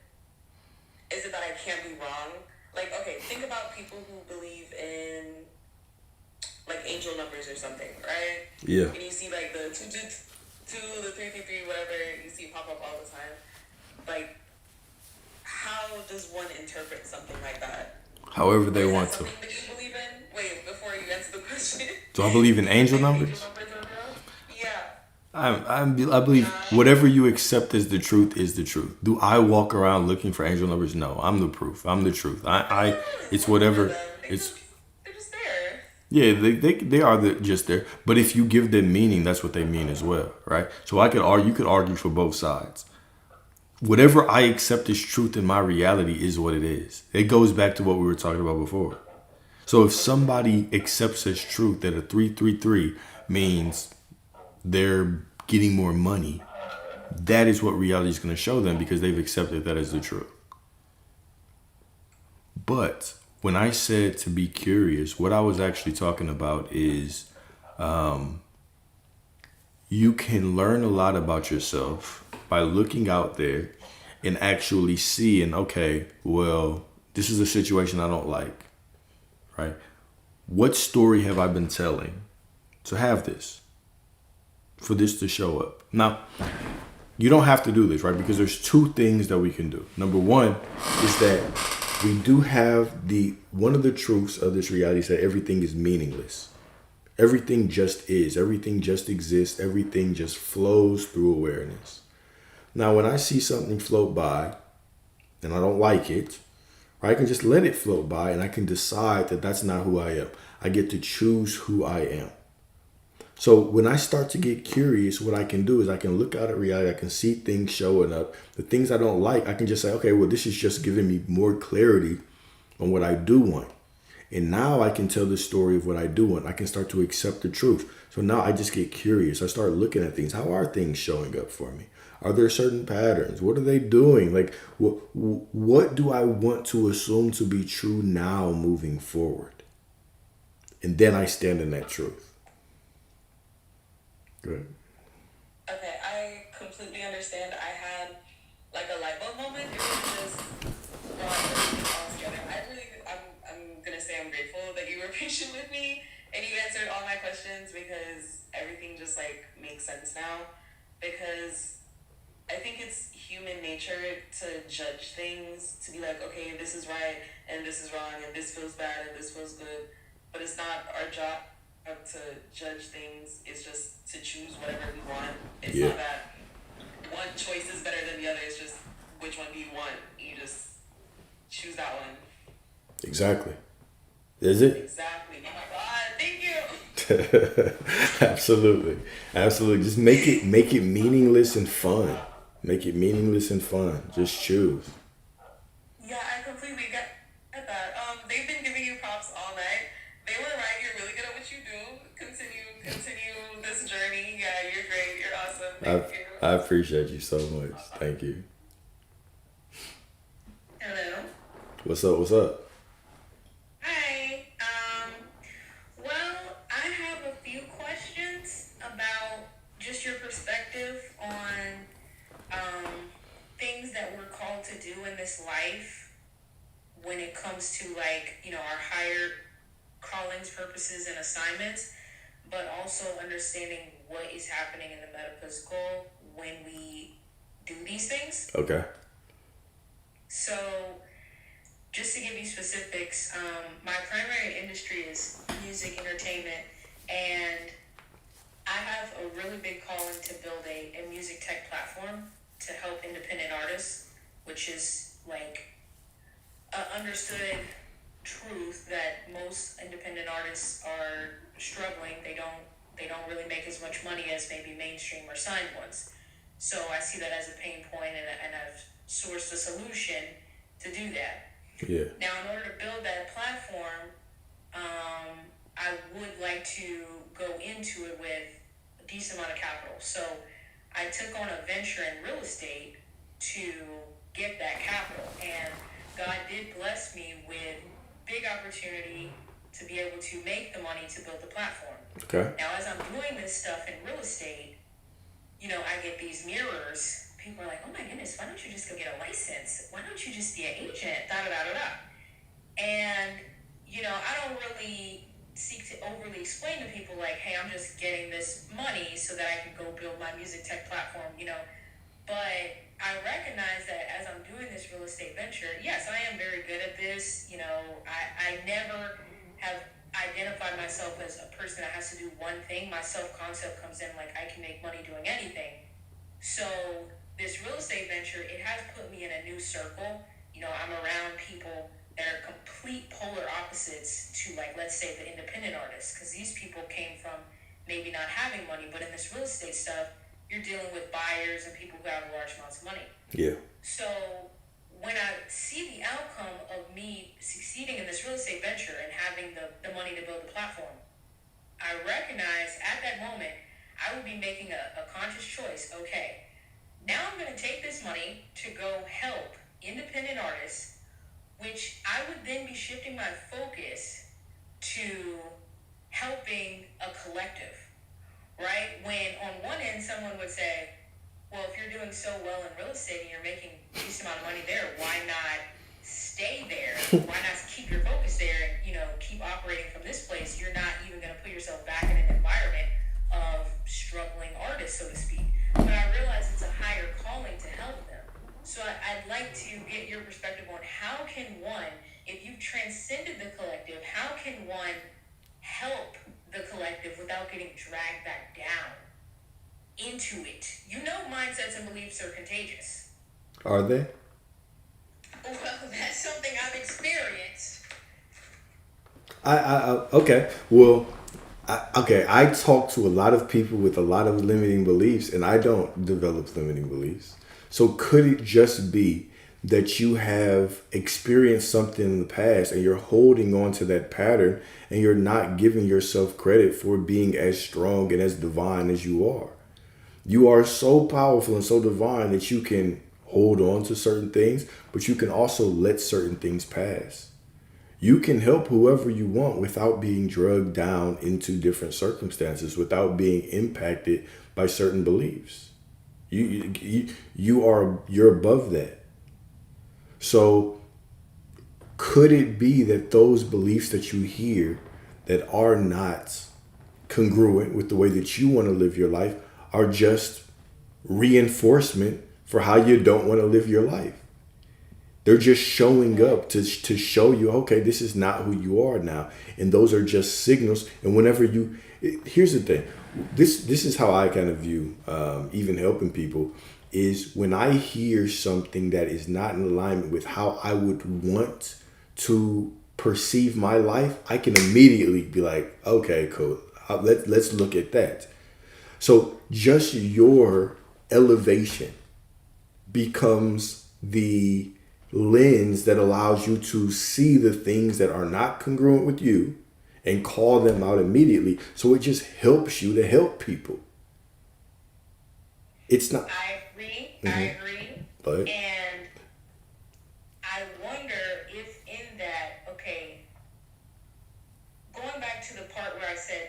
is it that I can't be wrong? Okay, think about people who believe in angel numbers or something, right? Yeah. And you see the 222, the 333, whatever you see pop up all the time. like, how does one interpret something like that? However they Is that want to. something that you believe in? Wait, before you answer the question. Do I believe in angel Angel numbers? numbers are real? Yeah. I believe whatever you accept as the truth is the truth. Do I walk around looking for angel numbers? No, I'm the proof. I'm the truth. It's whatever. It's They're just there. yeah, they are just there. But if you give them meaning, that's what they mean as well, right? So I could argue. You could argue for both sides. Whatever I accept as truth in my reality is what it is. It goes back to what we were talking about before. So if somebody accepts as truth that a 333 means they're getting more money, that is what reality is going to show them because they've accepted that as the truth. But when I said to be curious, what I was actually talking about is you can learn a lot about yourself by looking out there and actually seeing, okay, well, this is a situation I don't like, right? What story have I been telling to have this? For this to show up. Now, you don't have to do this, right? Because there's two things that we can do. Number one is that we do have one of the truths of this reality is that everything is meaningless. Everything just is. Everything just exists. Everything just flows through awareness. Now, when I see something float by and I don't like it, I can just let it float by and I can decide that that's not who I am. I get to choose who I am. So when I start to get curious, what I can do is I can look out at reality. I can see things showing up. The things I don't like, I can just say, okay, well, this is just giving me more clarity on what I do want. And now I can tell the story of what I do want. I can start to accept the truth. So now I just get curious. I start looking at things. How are things showing up for me? Are there certain patterns? What are they doing? Like, what do I want to assume to be true now moving forward? And then I stand in that truth. Good. Okay, I completely understand. I had like a light bulb moment. It was just brought everything all together. I'm gonna say I'm grateful that you were patient with me and you answered all my questions because everything just like makes sense now. Because I think it's human nature to judge things, to be like, okay, this is right and this is wrong and this feels bad and this feels good. But it's not our job to judge things. It's just to choose whatever we want. It's not that one choice is better than the other. It's just which one do you want. You just choose that one. Exactly. Is it? Exactly. Oh my God, thank you. Absolutely. Absolutely. Just make it meaningless and fun. Make it meaningless and fun. Just choose. Yeah, I completely get that. They've been giving you props all night. They were right. You're really good at what you do. Continue this journey. Yeah, you're great. You're awesome. Thank you. I appreciate you so much. Thank you. Hello. What's up? What's up? Hi. Well, I have a few questions about just your perspective on things that we're called to do in this life when it comes to like, our higher callings, purposes, and assignments, but also understanding what is happening in the metaphysical when we do these things. Okay. So, just to give you specifics, my primary industry is music entertainment, and I have a really big calling to build a music tech platform to help independent artists, which is like an understood truth that most independent artists are struggling. They don't really make as much money as maybe mainstream or signed ones. So I see that as a pain point, and I've sourced a solution to do that. Yeah. Now, in order to build that platform, I would like to go into it with a decent amount of capital. So I took on a venture in real estate to get that capital. And God did bless me with big opportunity to be able to make the money to build the platform. Okay. Now, as I'm doing this stuff in real estate, I get these mirrors. People are like, oh my goodness, why don't you just go get a license? Why don't you just be an agent? Da da da da da. And, I don't really seek to overly explain to people like, hey, I'm just getting this money so that I can go build my music tech platform, But I recognize that venture, yes, I am very good at this. I never have identified myself as a person that has to do one thing. My self concept comes in like I can make money doing anything. So this real estate venture, it has put me in a new circle. I'm around people that are complete polar opposites to, like, let's say the independent artists, because these people came from maybe not having money, but in this real estate stuff, you're dealing with buyers and people who have large amounts of money. Yeah. So when I see the outcome of me succeeding in this real estate venture and having the money to build the platform, I recognize at that moment I will be making a conscious choice. Okay, now I'm going to take this money to go help independent artists, which I would then be shifting my focus to helping a collective, right? When on one end someone would say, well, if you're doing so well in real estate and you're making a decent amount of money there, why not stay there? Why not keep your focus there and, keep operating from this place? You're not even going to put yourself back in an environment of struggling artists, so to speak. But I realize it's a higher calling to help them. So I'd like to get your perspective on how can one, if you've transcended the collective, how can one help the collective without getting dragged back down into it? Mindsets and beliefs are contagious. Are they? Well, that's something I've experienced. Okay. Well, I talk to a lot of people with a lot of limiting beliefs, and I don't develop limiting beliefs. So could it just be that you have experienced something in the past and you're holding on to that pattern and you're not giving yourself credit for being as strong and as divine as you are? You are so powerful and so divine that you can hold on to certain things, but you can also let certain things pass. You can help whoever you want without being drugged down into different circumstances, without being impacted by certain beliefs. You're above that. So could it be that those beliefs that you hear that are not congruent with the way that you want to live your life are just reinforcement for how you don't want to live your life? They're just showing up to show you, okay, this is not who you are now. And those are just signals. And here's the thing. This is how I kind of view even helping people, is when I hear something that is not in alignment with how I would want to perceive my life, I can immediately be like, okay, cool. Let's look at that. So just your elevation becomes the lens that allows you to see the things that are not congruent with you and call them out immediately. So it just helps you to help people. It's not. I agree. But And I wonder if in that, okay, going back to the part where I said,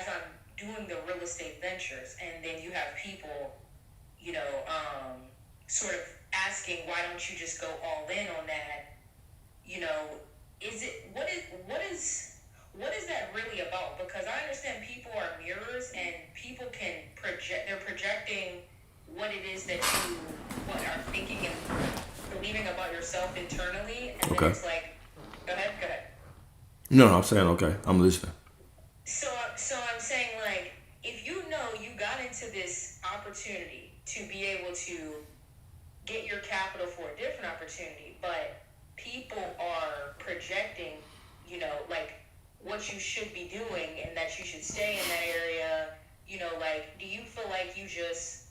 as I'm doing the real estate ventures, and then you have people, sort of asking, why don't you just go all in on that? What is that really about? Because I understand people are mirrors and people can they're projecting what it is that you are thinking and believing about yourself internally, and okay. Then it's like, go ahead. No, I'm saying okay. I'm listening. So I'm saying, like, if you got into this opportunity to be able to get your capital for a different opportunity, but people are projecting, like, what you should be doing and that you should stay in that area, like, do you feel like you just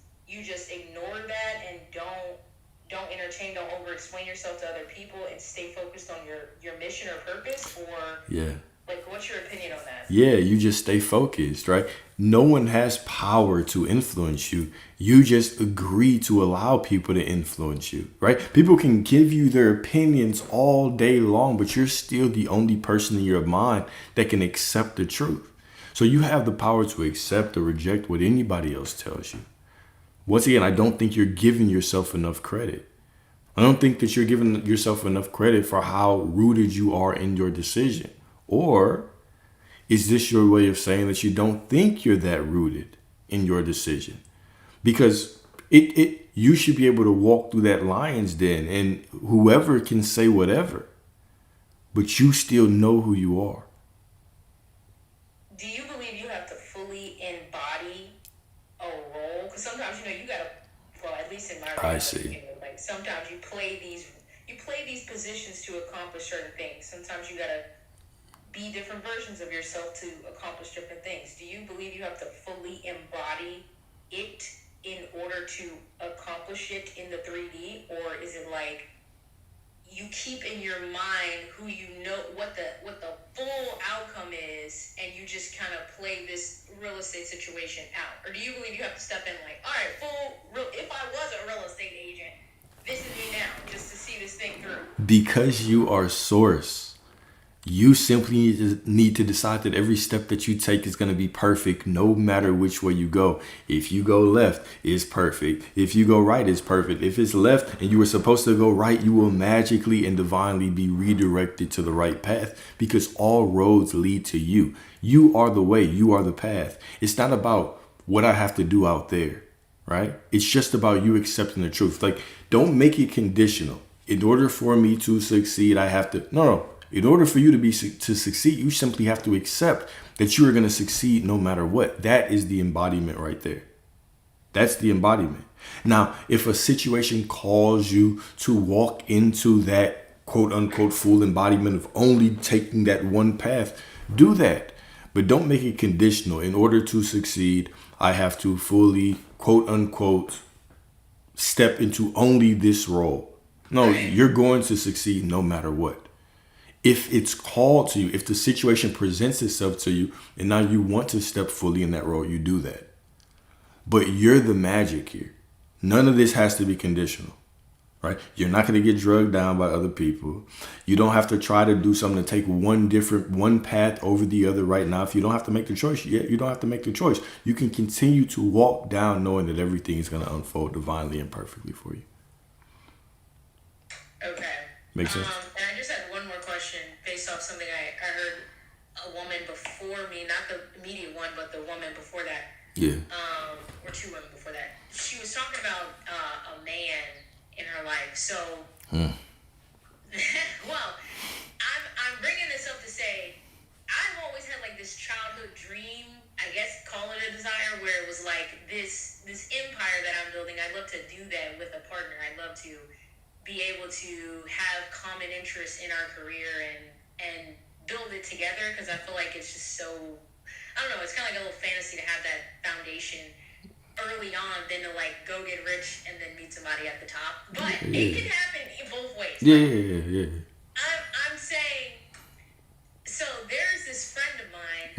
ignore that and don't entertain, don't over-explain yourself to other people and stay focused on your mission or purpose? Or yeah, like, what's your opinion on that? Yeah, you just stay focused, right? No one has power to influence you. You just agree to allow people to influence you, right? People can give you their opinions all day long, but you're still the only person in your mind that can accept the truth. So you have the power to accept or reject what anybody else tells you. Once again, I don't think you're giving yourself enough credit. I don't think that you're giving yourself enough credit for how rooted you are in your decision. Or is this your way of saying that you don't think you're that rooted in your decision? Because you should be able to walk through that lion's den and whoever can say whatever, but you still know who you are. Do you believe you have to fully embody a role? Because sometimes, you gotta, well, at least in my I see. like sometimes you play these positions to accomplish certain things. Sometimes you gotta be different versions of yourself to accomplish different things. Do you believe you have to fully embody it in order to accomplish it in the 3D, or is it like you keep in your mind who you know what the full outcome is, and you just kind of play this real estate situation out? Or do you believe you have to step in like, all right, if I was a real estate agent, this is me now, just to see this thing through? Because you are source. You simply need to decide that every step that you take is going to be perfect no matter which way you go. If you go left, it's perfect. If you go right, it's perfect. If it's left and you were supposed to go right, you will magically and divinely be redirected to the right path, because all roads lead to you. You are the way. You are the path. It's not about what I have to do out there, right? It's just about you accepting the truth. Like, don't make it conditional. In order for me to succeed, I have to... No. In order for you to succeed, you simply have to accept that you are going to succeed no matter what. That is the embodiment right there. That's the embodiment. Now, if a situation calls you to walk into that quote unquote full embodiment of only taking that one path, do that. But don't make it conditional. In order to succeed, I have to fully quote unquote step into only this role. No, you're going to succeed no matter what. If it's called to you, if the situation presents itself to you, and now you want to step fully in that role, you do that. But you're the magic here. None of this has to be conditional, right? You're not going to get drugged down by other people. You don't have to try to do something to take one path over the other right now. If you don't have to make the choice, you don't have to make the choice. You can continue to walk down knowing that everything is going to unfold divinely and perfectly for you. Okay. Makes sense? And I just had one more question based off something I heard a woman before me, not the immediate one, but the woman before that. Yeah. Or two women before that. She was talking about a man in her life. So, well, I'm bringing this up to say I've always had like this childhood dream, I guess call it a desire, where it was like this empire that I'm building. I'd love to do that with a partner. I'd love to be able to have common interests in our career and build it together, because I feel like it's just so, I don't know, it's kind of like a little fantasy to have that foundation early on than to like go get rich and then meet somebody at the top. But it can happen in both ways. Yeah. I'm saying, so there's this friend of mine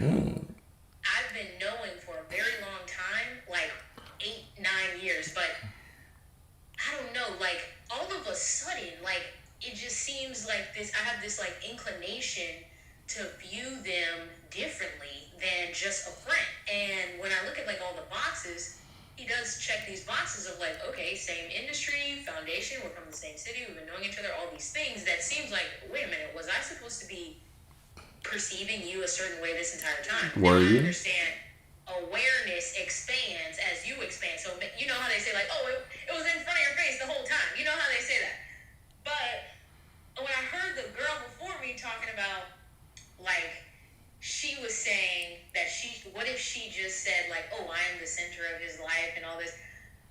I've been knowing for a very long time, like 8-9 years, but I don't know, like all of a sudden, like it just seems like this, I have this like inclination to view them differently than just a friend. And when I look at like all the boxes, he does check these boxes of like, okay, same industry, foundation, we're from the same city, we've been knowing each other, all these things that seems like, wait a minute, was I supposed to be perceiving you a certain way this entire time? Were now you? I understand awareness expands as you expand. So you know how they say like, oh, it was in front of your face the whole time. You know how they say that. But when I heard the girl before me talking about, like, she was saying that what if she just said like, oh, I am the center of his life and all this.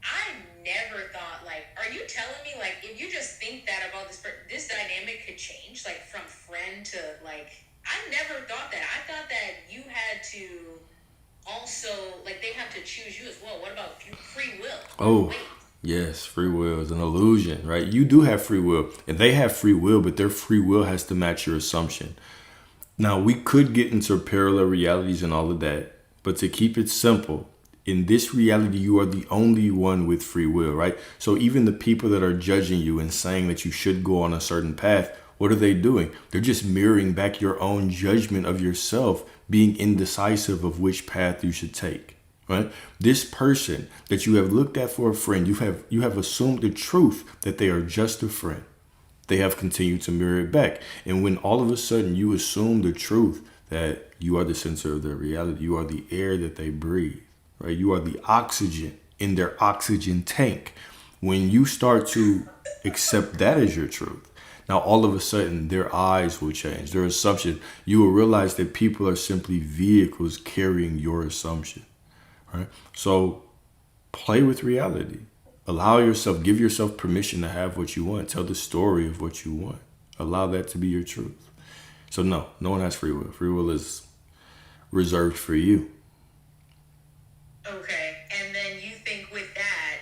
I never thought like, are you telling me like, if you just think that about this dynamic could change, like from friend to like, I never thought that. I thought that you had to also, like, they have to choose you as well. What about free will? Oh, yes, free will is an illusion, right? You do have free will, and they have free will, but their free will has to match your assumption. Now, we could get into parallel realities and all of that, but to keep it simple, in this reality, you are the only one with free will, right? So even the people that are judging you and saying that you should go on a certain path, what are they doing? They're just mirroring back your own judgment of yourself, being indecisive of which path you should take, right? This person that you have looked at for a friend, you have assumed the truth that they are just a friend. They have continued to mirror it back. And when all of a sudden you assume the truth that you are the center of their reality, you are the air that they breathe, right? You are the oxygen in their oxygen tank. When you start to accept that as your truth, now all of a sudden their eyes will change, their assumption. You will realize that people are simply vehicles carrying your assumption, right? So play with reality. Allow yourself, give yourself permission to have what you want. Tell the story of what you want. Allow that to be your truth. So no, no one has free will. Free will is reserved for you. Okay, and then you think with that,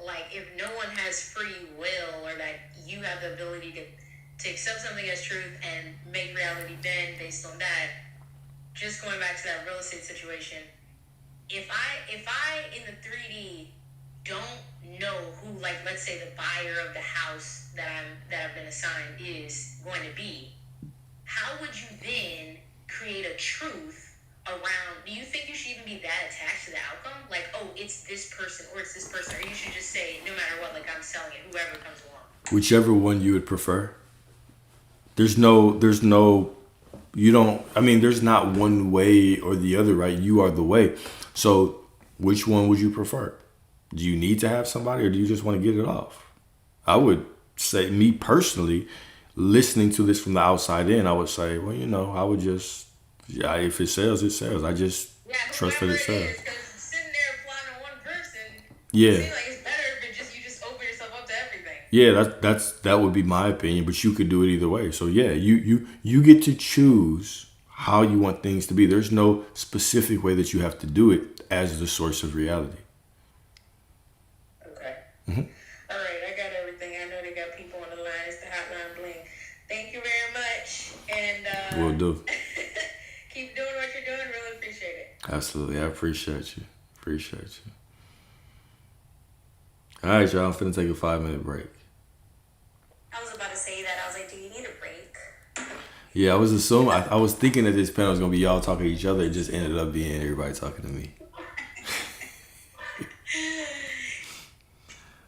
like if no one has free will, or that you have the ability to accept something as truth and make reality bend based on that, just going back to that real estate situation, if I in the 3D don't know who, like, let's say the buyer of the house that I've been assigned is going to be, how would you then create a truth around? Do you think you should even be that attached to the outcome? Like, oh, it's this person or it's this person, or you should just say, no matter what, like, I'm selling it, whoever comes along. Whichever one you would prefer. There's no, you don't, I mean, there's not one way or the other, right? You are the way. So which one would you prefer? Do you need to have somebody, or do you just want to get it off? I would say, me personally, listening to this from the outside in, I would say, well, I would just, yeah, if it sells, it sells. I just trust that it sells. Because sitting there applying on one person, Yeah. it seems like it's better if you just open yourself up to everything. Yeah, that would be my opinion, but you could do it either way. So yeah, you get to choose how you want things to be. There's no specific way that you have to do it as the source of reality. Okay. Mm-hmm. All right, I got everything. I know they got people on the line. It's the Hotline Bling. Thank you very much, and Will do. keep doing what you're doing. Really appreciate it. Absolutely, I appreciate you. All right, y'all. I'm finna take a 5-minute break. I was about to say that. I was like, do you need a break? Yeah, I was assuming. I was thinking that this panel was gonna be y'all talking to each other. It just ended up being everybody talking to me.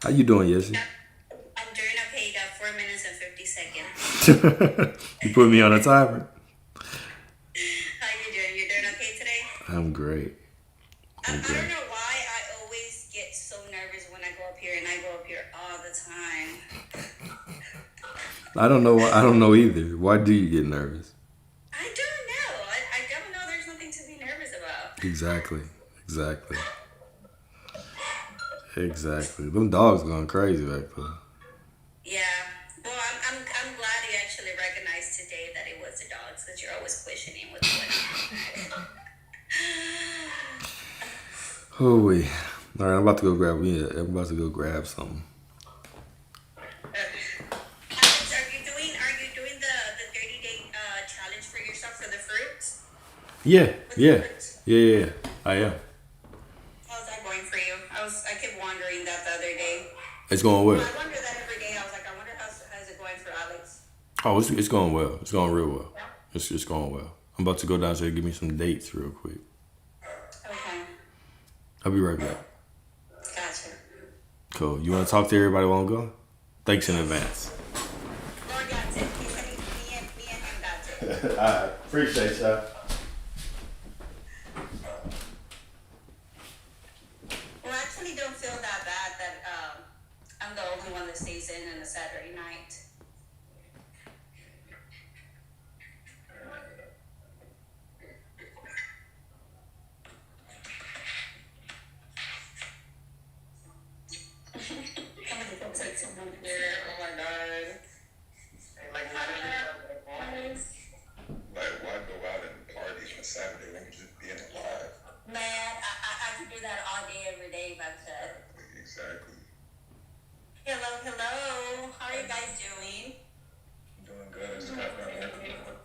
How you doing, Yessie? I'm doing okay. You got 4 minutes and 50 seconds. You put me on a timer. How you doing? You doing okay today? I'm great. I don't know why I always get so nervous when I go up here, and I go up here all the time. I don't know. I don't know either. Why do you get nervous? I don't know. I don't know. There's nothing to be nervous about. Exactly. Them dogs going crazy back there. Yeah. Well, I'm glad you actually recognized today that it was the dogs, because you're always questioning what's going on. Oh wait. All right, I'm about to go grab something. Alex, are you doing the 30-day challenge for yourself for the fruits? Yeah. I am. How's that going for you? I kept wondering that the other day. It's going well. I wonder that every day. I was like, I wonder how's it going for Alex. Oh, it's going well. It's going real well. It's going well. I'm about to go downstairs and give me some dates real quick. Okay. I'll be right back. Gotcha. Cool. You want to talk to everybody while I'm going? Thanks in advance. Lord got it. Me and him got it. All right. Appreciate y'all. Well, I actually don't feel that bad that I'm the only one that stays in on a Saturday night. Yeah, oh my god. Like, how did it Like, why go out and party on a Saturday when you just being alive? Man, I could do that all day, every day if I could. Exactly. Hello. How are you guys doing? I'm doing good. I just got done working out.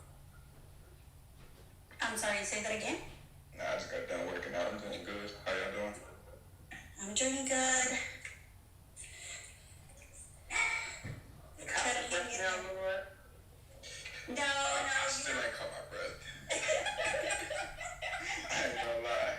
I'm sorry, say that again? Nah, I just got done working out. I'm doing good. How y'all doing? I'm doing good. No. I still ain't caught my breath. I ain't gonna lie.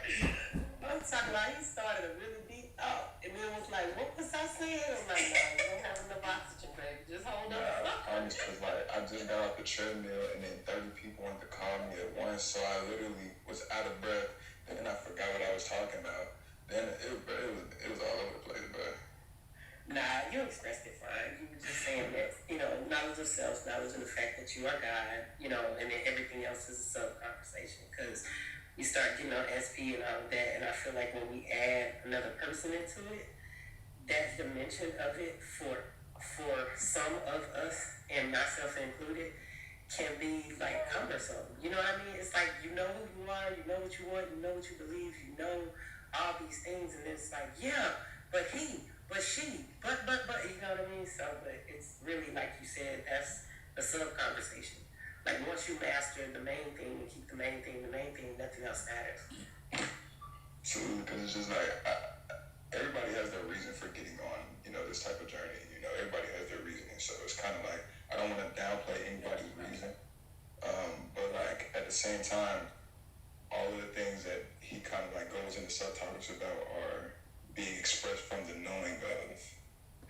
I'm talking about he started to really beat up, and then was like, what was I saying? I'm like, no, you don't have enough oxygen, baby. Just hold up. Honest, cause like I just got off the treadmill and then 30 people wanted to call me at once, so I literally was out of breath. Then I forgot what I was talking about. Then it was all over the place, bro. Nah, you expressed it fine. You were just saying that, knowledge of self, knowledge of the fact that you are God, and then everything else is a sub conversation. Because you start getting on SP and all of that, and I feel like when we add another person into it, that dimension of it for some of us, and myself included, can be like cumbersome. You know what I mean? It's like you know who you are, you know what you want, you know what you believe, you know all these things, and it's like, yeah, but he, but she, but you know what I mean? So, but it's really like you said, that's a sub conversation. Like once you master the main thing and keep the main thing, nothing else matters. Absolutely, because it's just like everybody has their reason for getting on, this type of journey. Everybody has their reasoning, so it's kind of like I don't want to downplay anybody's reason, but like at the same time, all of the things that he kind of like goes into subtopics about are being expressed from the knowing of,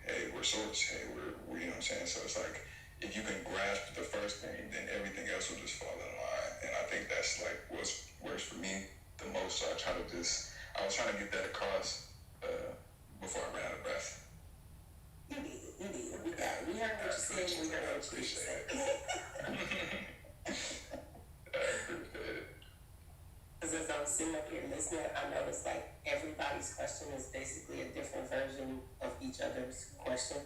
hey, we're source, hey, we're you know what I'm saying. So it's like if you can grasp the first thing, then everything else will just fall in line, and I think that's like what works for me the most. So I was trying to get that across before I ran out of breath. You did. We got it. We heard what you said. We heard what you said. I appreciate it. Because as I'm sitting up here listening, I noticed like everybody's question is basically a different version of each other's question.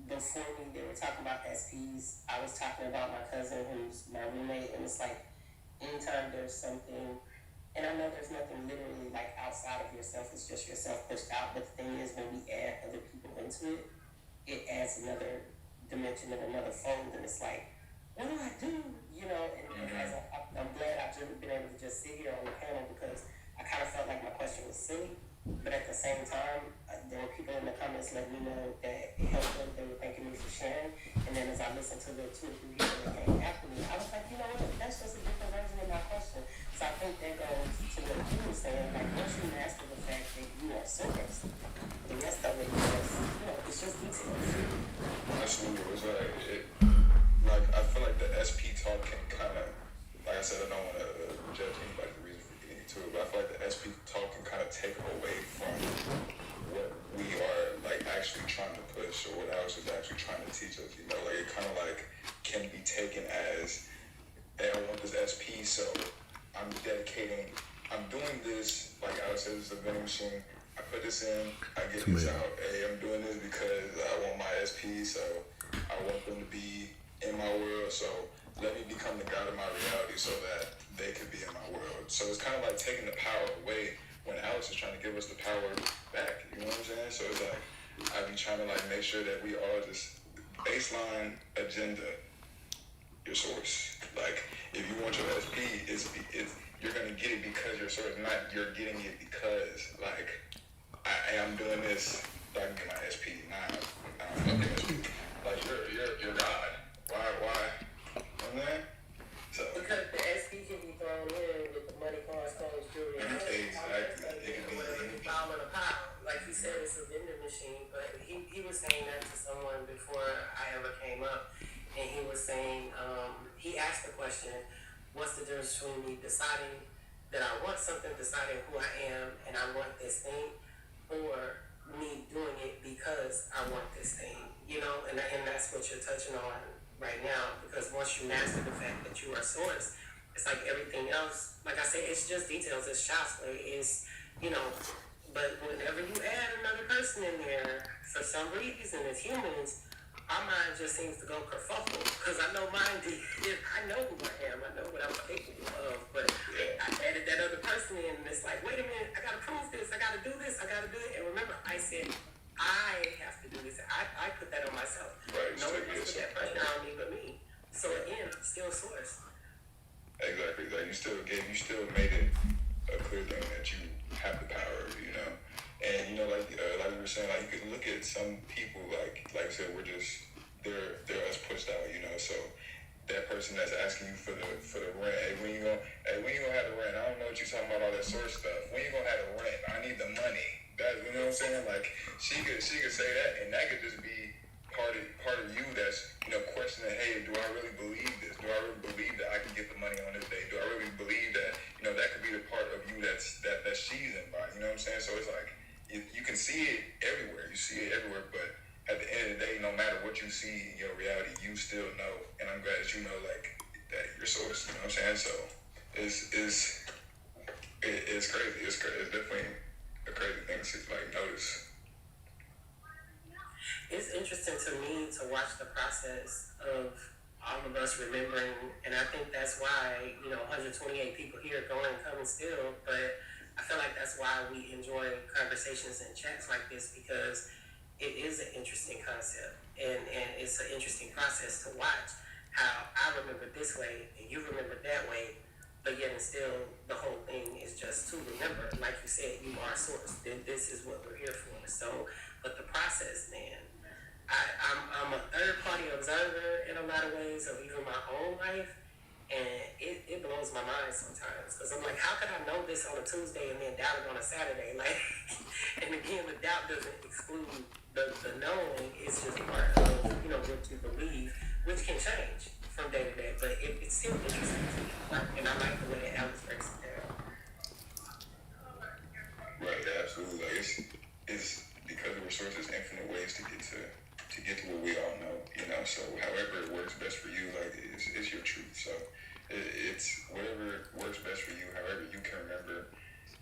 Before me, they were talking about SPs. I was talking about my cousin who's my roommate, and it's like anytime there's something, and I know there's nothing literally like outside of yourself, it's just yourself pushed out, but the thing is when we add other people into it, it adds another dimension and another fold, and it's like, what do I do? And as I'm glad I've been able to just sit here on the panel because I kind of felt like my question was silly, but at the same time, there were people in the comments letting me know that it helped them. They were thanking me for sharing, and then as I listened to the 2 or 3 people that came after me, I was like, you know what? That's just a different version of my question. So I think that goes to what you were saying. Like once you master the fact that you are source, the rest of it is, it's just details. Absolutely, it was like I feel like the SP talk can kind of, like I said, I don't want to judge anybody's reason for getting into it, but I feel like the SP talk can kind of take away from what we are like actually trying to push or what Alex is actually trying to teach us. Like it kind of like can be taken as, hey, I want this SP, so I'm doing this, like Alex says, it's a vending machine. I put this in, I get this out. Hey, I'm doing this because I want my SP, so I want them to be in my world, so let me become the God of my reality so that they could be in my world. So it's kind of like taking the power away when Alex is trying to give us the power back, you know what I'm saying? So it's like, I be trying to like make sure that we all just baseline agenda your source. Like, if you want your SP, it's you're gonna get it because your source, not you're getting it because like I'm doing this, so I can get my SP. Nah, I'm getting SP. Like you're God. Why? Okay. So because the SP can be thrown in with the money, cars, clothes, jewelry. Exactly. It can be all in a pile. Like he said, it's a vending machine. But he was saying that to someone before I ever came up, and he was saying he asked the question, "What's the difference between me deciding that I want something, deciding who I am, and I want this thing, or me doing it because I want this thing?" And that's what you're touching on right now, because once you master the fact that you are source, it's like everything else, like I said, it's just details, it's shots, it's, but whenever you add another person in there, for some reason, as humans, our mind just seems to go kerfuffle, because I know mine did. I know who I am, I know what I'm capable of, but I added that other person in, and it's like, wait a minute, I gotta prove this, I gotta do this, I gotta do it, and remember, I said, I have to do this. I put that on myself. Right, no one else put that pressure on me but me. So again, I'm still source. Exactly. Like you still made it a clear thing that you have the power, And like we were saying, like you could look at some people like I said, they're us pushed out, So that person that's asking you for the rent, hey, when you gonna have the rent? I don't know what you're talking about, all that sort of stuff. When you gonna have the rent? I need the money. That, you know what I'm saying? Like she could say that, and that could just be part of you that's questioning, hey, do I really believe this? Do I really believe that I can get the money on this day? Do I really believe that that could be the part of you that she's in by? You know what I'm saying? So it's like you can see it everywhere. You see it everywhere, but at the end of the day, no matter what you see in your reality, you still know. And I'm glad that you know, like, that your source. You know what I'm saying? So it's crazy. It's crazy. It's definitely a crazy thing to like notice. It's interesting to me to watch the process of all of us remembering, and I think that's why 128 people here going and coming still. But I feel like that's why we enjoy conversations and chats like this, because it is an interesting concept, and it's an interesting process to watch how I remember this way and you remember that way, but yet and still the whole thing is just to remember. Like you said, you are source. This is what we're here for. So, but the process, man. I'm a third party observer in a lot of ways of even my own life, and it blows my mind sometimes, because I'm like, how could I know this on a Tuesday and then doubt it on a Saturday? Like, and again, the doubt doesn't exclude the knowing. It's just part of what you believe, which can change from day to day, but it's still interesting to me. And I like the way that Alex breaks it down. Right, yeah, absolutely. Like it's because of resources, infinite ways to get to what we all know, So however it works best for you, like it's your truth. So it's whatever works best for you. However you can remember,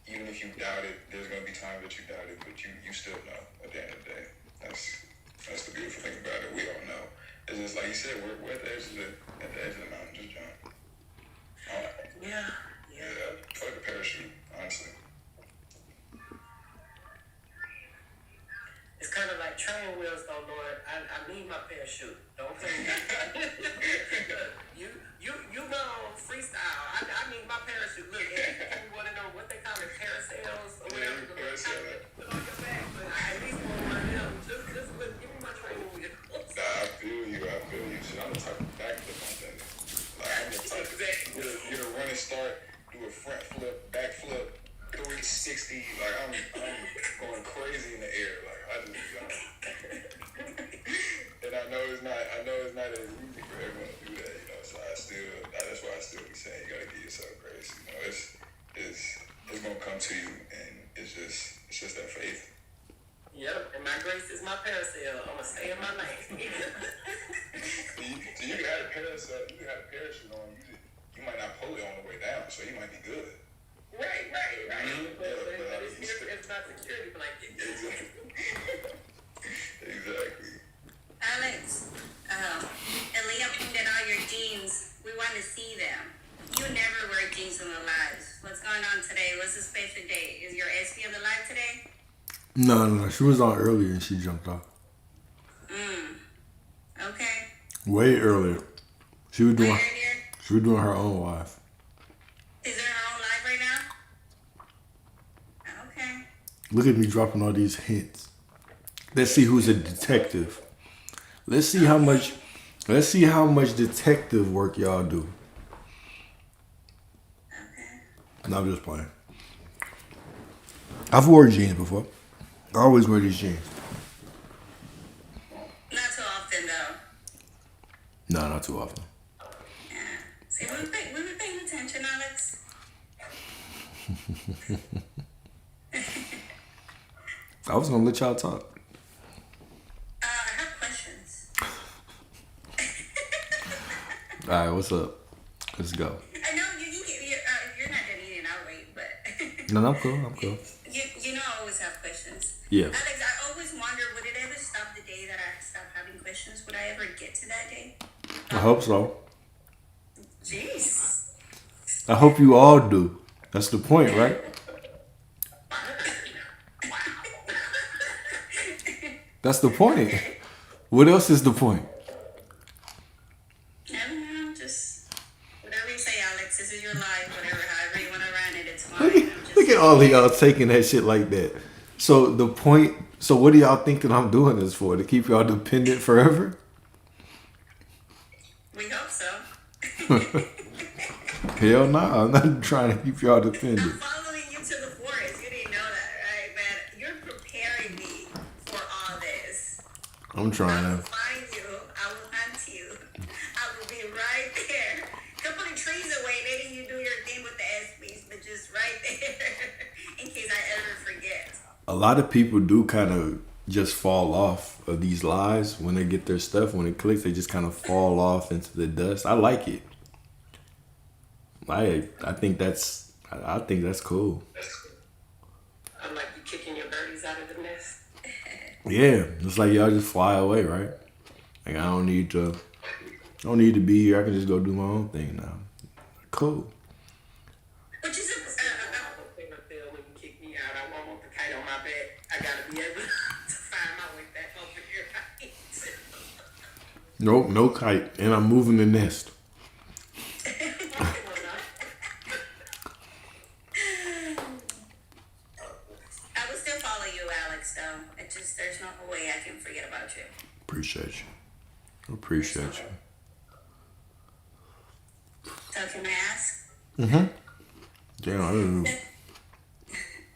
even if you doubt it, there's gonna be times that you doubt it, but you still know at the end of the day. That's the beautiful thing about it. We all know. It's just like you said, we're at the edge of the mountain. Just jump. Yeah. Fuck the parachute, honestly. It's kind of like train wheels, though, Lord. I need my parachute. Don't play me. You go freestyle. I need my parachute. Look, if you want to know what they call it, parasails or whatever. Put on your back. But I at least want one of them. Just look, give me my train wheels. Nah, I feel you. Shit, I'm the type of backflip on that. Like, I'm the type of get a running start, do a front flip, back flip, 360. Like I'm going crazy in the air. Like I just and I know it's not as easy for everyone to do that. So that's why I still be saying you gotta give yourself grace. It's gonna come to you, and it's just that faith. Yep, and my grace is my parasail. I'm gonna stay in my lane. So you can have a parasail, you can have a parachute on. You might not pull it on the way down, so you might be good. Right. Mm-hmm. But it's not security blanket. Exactly. Alex, Aaliyah pointed out your jeans. We want to see them. You never wear jeans on the lives. What's going on today? What's the special day? Is your SP on the live today? No. She was on earlier and she jumped off. Okay. Way earlier. She was doing Earlier? her own live. Is there her own live right now? Okay. Look at me dropping all these hints. Let's see who's a detective. Let's see how much detective work y'all do. Okay. No, I'm just playing. I've worn jeans before. I always wear these jeans. Not too often, though. No, not too often. Yeah. See, we were paying attention, Alex. I was gonna let y'all talk. I have questions. All right, what's up? Let's go. I know you can get, if you're not done eating, I'll wait, but No, I'm cool. you know I always have questions. Yeah. Alex, I always wonder, would it ever stop the day that I stop having questions? Would I ever get to that day? I hope so. Jeez. I hope you all do. That's the point, right? That's the point. What else is the point? I don't know, just whatever you say, Alex. This is your life, whatever, however you want to run it, it's fine. Look at all of y'all taking that shit like that. So the point. So what do y'all think that I'm doing this for? To keep y'all dependent forever? We hope so. Hell no, I'm not trying to keep y'all I'm dependent. following you to the forest. You didn't know that, right, man? You're preparing me for all this. I'm trying I will to. find you. I will hunt you. I will be right there. Couple of trees away, letting you do your thing with the SBs, but just right there in case I ever forget. a lot of people do kind of just fall off of these lies when they get their stuff. When it clicks, they just kind of fall off into the dust. I like it. I think that's cool. I'm like you kicking your birdies out of the nest. Yeah, it's like y'all just fly away, right? Like I don't need to be here. I can just go do my own thing now. Cool. Which is When I feel when you kick me out, I won't want the kite on my back. I gotta be able to find my way back over here. Nope, no kite, and I'm moving the nest. I will still follow you, Alex, though. It just, there's no way I can forget about you. Appreciate you. So can I ask? Damn, I don't know.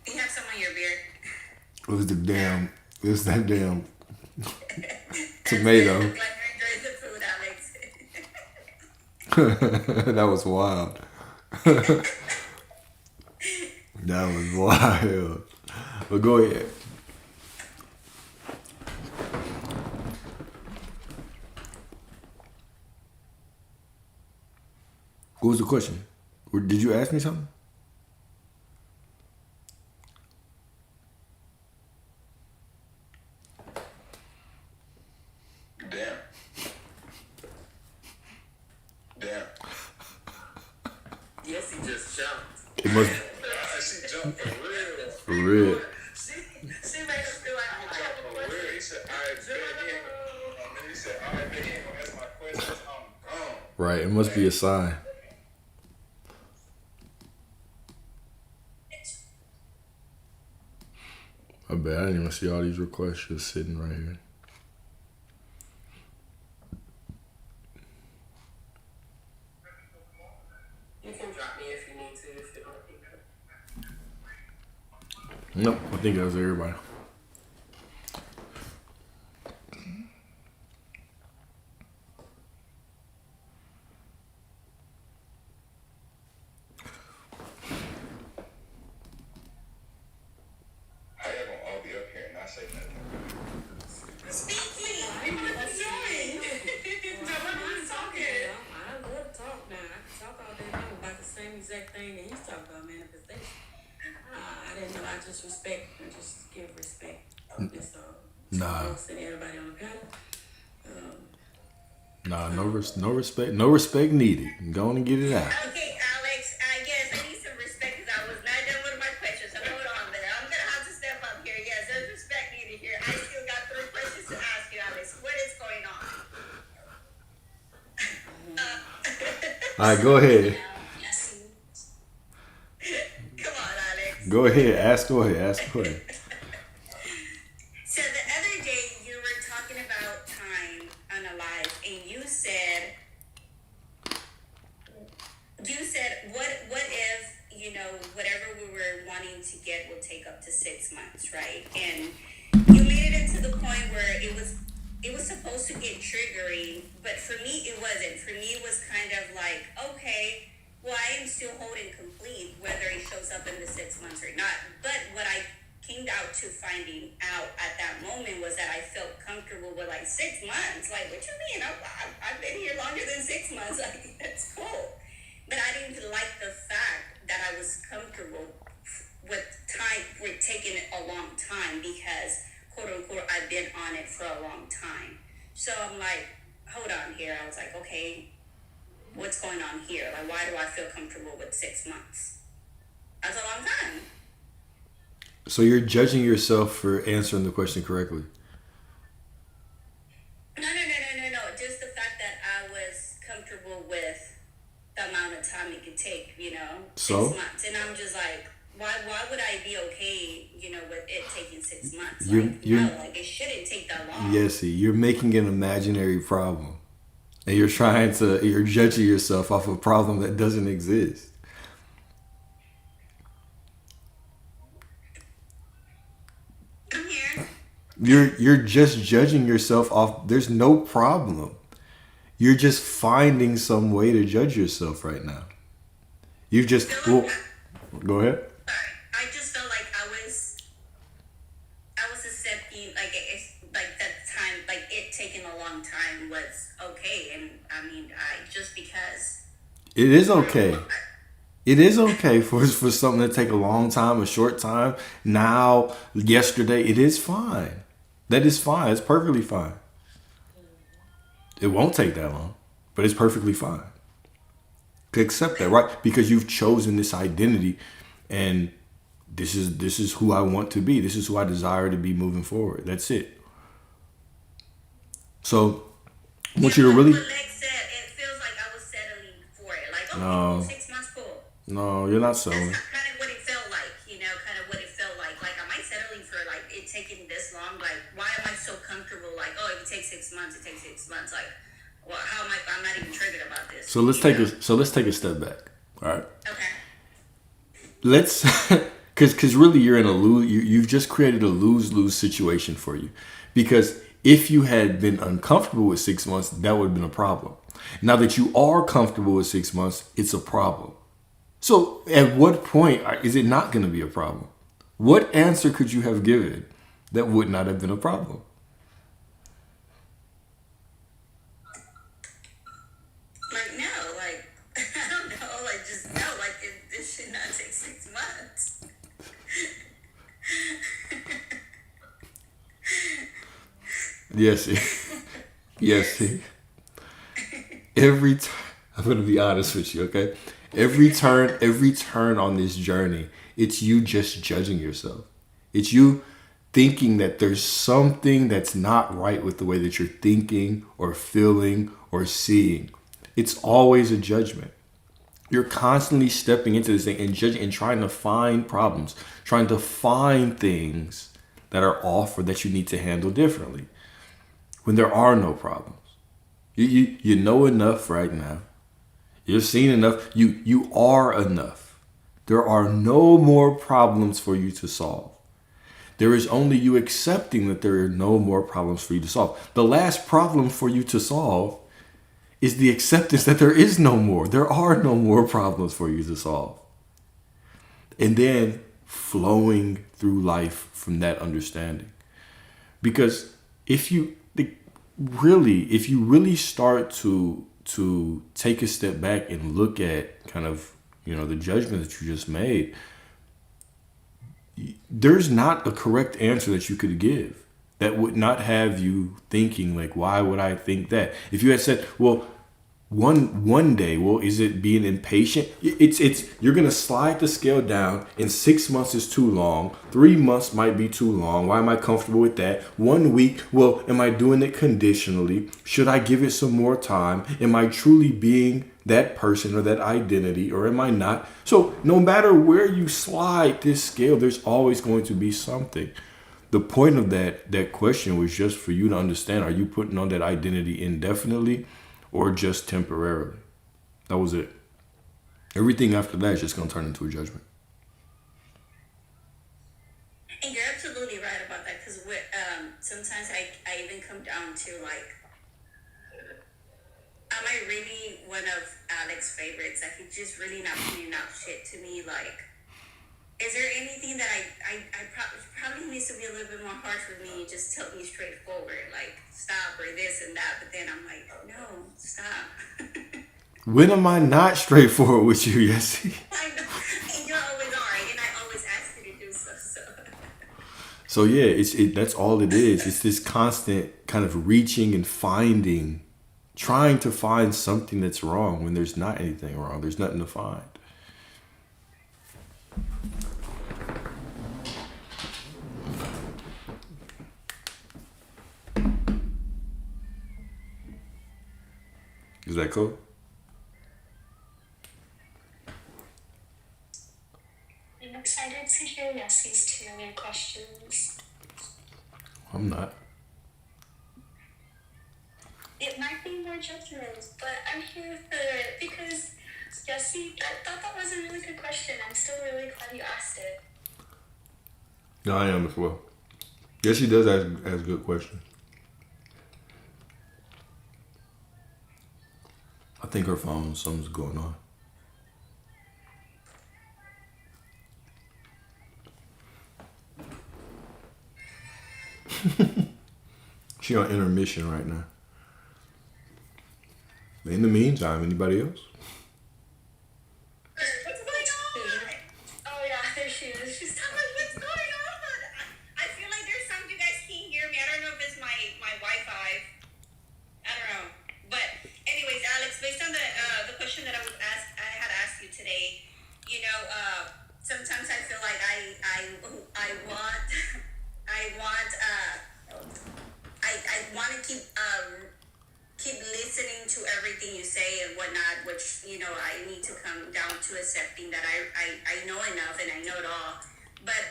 You have some on your beard. It was that damn tomato. Look like you're enjoying the food, Alex. That was wild. That was wild. But go ahead. What was the question? Did you ask me something? Damn. Yes, he just jumped. It must She jumped for real. for real. She made us feel like I have a For question. real. He said, all right, bet he ain't gonna, and then he said, all right, bet he ain't gonna ask my questions. I'm gone. Right, it must be a sign. I bet I didn't even see all these requests just sitting right here. You can drop me if you need to, if you don't think that. Nope, I think that was everybody. How y'all gonna all be up here and not say nothing? Speak, I'm not talking. Nobody's talking. I love to talk now. I can talk all day long about the same exact thing that he's talking about, manifestation. I didn't know. I just respect and just give respect. That's all. Nah. And everybody on the panel. Nah, no respect needed. Go on and get it out. Okay, Alex, I guess I need some respect because I was not done with my questions. So hold on there. I'm going to have to step up here. Yes, there's respect needed here. I still got 3 questions to ask you, Alex. What is going on? All right, go ahead. Come on, Alex. Go ahead. Ask away. So the other day you were talking about time on a live, and you said, what if, whatever we were wanting to get will take up to 6 months, right? And you made it into the point where it was supposed to get triggering, but for me it wasn't. For me it was kind of like, okay, well, I am still holding complete whether it shows up in the 6 months or not. But what I came out to finding out at that moment was that I felt comfortable with like 6 months. Like, what you mean? I've been here longer than 6 months. Like, that's cool. But I didn't like the fact that I was comfortable with time, with taking a long time because, quote unquote, I've been on it for a long time. So I'm like, hold on here. I was like, okay, what's going on here? Like, why do I feel comfortable with 6 months? That's a long time. So you're judging yourself for answering the question correctly. No. Just the fact that I was comfortable with the amount of time it could take, So? 6 months. And I'm just like, why would I be okay, with it taking 6 months? It shouldn't take that long. Yeah, see, you're making an imaginary problem. And you're judging yourself off a problem that doesn't exist. I'm here. You're just judging yourself off. There's no problem. You're just finding some way to judge yourself right now. You just go ahead. Sorry. I just felt like I was taking a long time was okay. And I mean, I just because. It is okay. It is okay for something to take a long time, a short time. Now, yesterday, it is fine. That is fine. It's perfectly fine. It won't take that long, but it's perfectly fine. Accept that, right? Because you've chosen this identity, and this is who I want to be. This is who I desire to be moving forward. That's it. So I want you to really. What Lex said, it feels like I was settling for it. Like, okay, No, cool, 6 months, cool. no, you're not That's selling. kind of what it felt like, kind of what it felt like. Like, am I settling for, like, it taking this long? Like, why am I so comfortable? Like, oh, if it takes 6 months, it takes 6 months. Like, well, how am I, I'm not even triggered about this. So let's take a step back. All right. Okay. Let's because really you're in a lose. You've just created a lose situation for you, because if you had been uncomfortable with 6 months, that would have been a problem. Now that you are comfortable with 6 months, it's a problem. So at what point is it not going to be a problem? What answer could you have given that would not have been a problem? Like, no, like, I don't know, like, just no, like, this should not take 6 months. Yes, yes. Every time, I'm gonna be honest with you, okay? Every turn on this journey, it's you just judging yourself. It's you thinking that there's something that's not right with the way that you're thinking or feeling or seeing. It's always a judgment. You're constantly stepping into this thing and judging and trying to find problems, trying to find things that are off or that you need to handle differently when there are no problems. You know enough right now. You've seen enough. You are enough. There are no more problems for you to solve. There is only you accepting that there are no more problems for you to solve. The last problem for you to solve is the acceptance that there is no more. There are no more problems for you to solve. And then flowing through life from that understanding. Because if you really start to take a step back and look at kind of, the judgment that you just made, there's not a correct answer that you could give that would not have you thinking like, why would I think that? If you had said, well, one day, well, is it being impatient? It's you're gonna slide the scale down, and 6 months is too long. 3 months might be too long. Why am I comfortable with that? 1 week, well, am I doing it conditionally? Should I give it some more time? Am I truly being that person or that identity, or am I not? So no matter where you slide this scale, there's always going to be something. The point of that question was just for you to understand, are you putting on that identity indefinitely or just temporarily? That was it. Everything after that is just going to turn into a judgment. And you're absolutely right about that, because sometimes I even come down to, like, am I really one of Alex's favorites? Like, he's just really not pointing out shit to me. Like, is there anything that I probably needs to be a little bit more harsh with me and just tell me straightforward, like, stop or this and that? But then I'm like, no, stop. When am I not straightforward with you, Yessie? I know, and you always are, and I always ask you to do so. So yeah, that's all it is. It's this constant kind of reaching and finding, trying to find something that's wrong when there's not anything wrong. There's nothing to find. Is that cool? I'm excited to hear Yessie's 2 new questions. I'm not. It might be more judgments, but I'm here for it because Yessie, I thought that was a really good question. I'm still really glad you asked it. No, I am as well. Yes, she does ask good questions. I think her phone, something's going on. She on intermission right now. In the meantime, anybody else? What's going on? Oh yeah, there she is. She's like, what's going on? I feel like there's some you guys can't hear me. I don't know if it's my Wi-Fi. I don't know. But anyways, Alex, based on the question that I had asked you today, you know, sometimes I feel like I want I want to keep listening to everything you say and whatnot, which, you know, I need to come down to accepting that I know enough and I know it all. But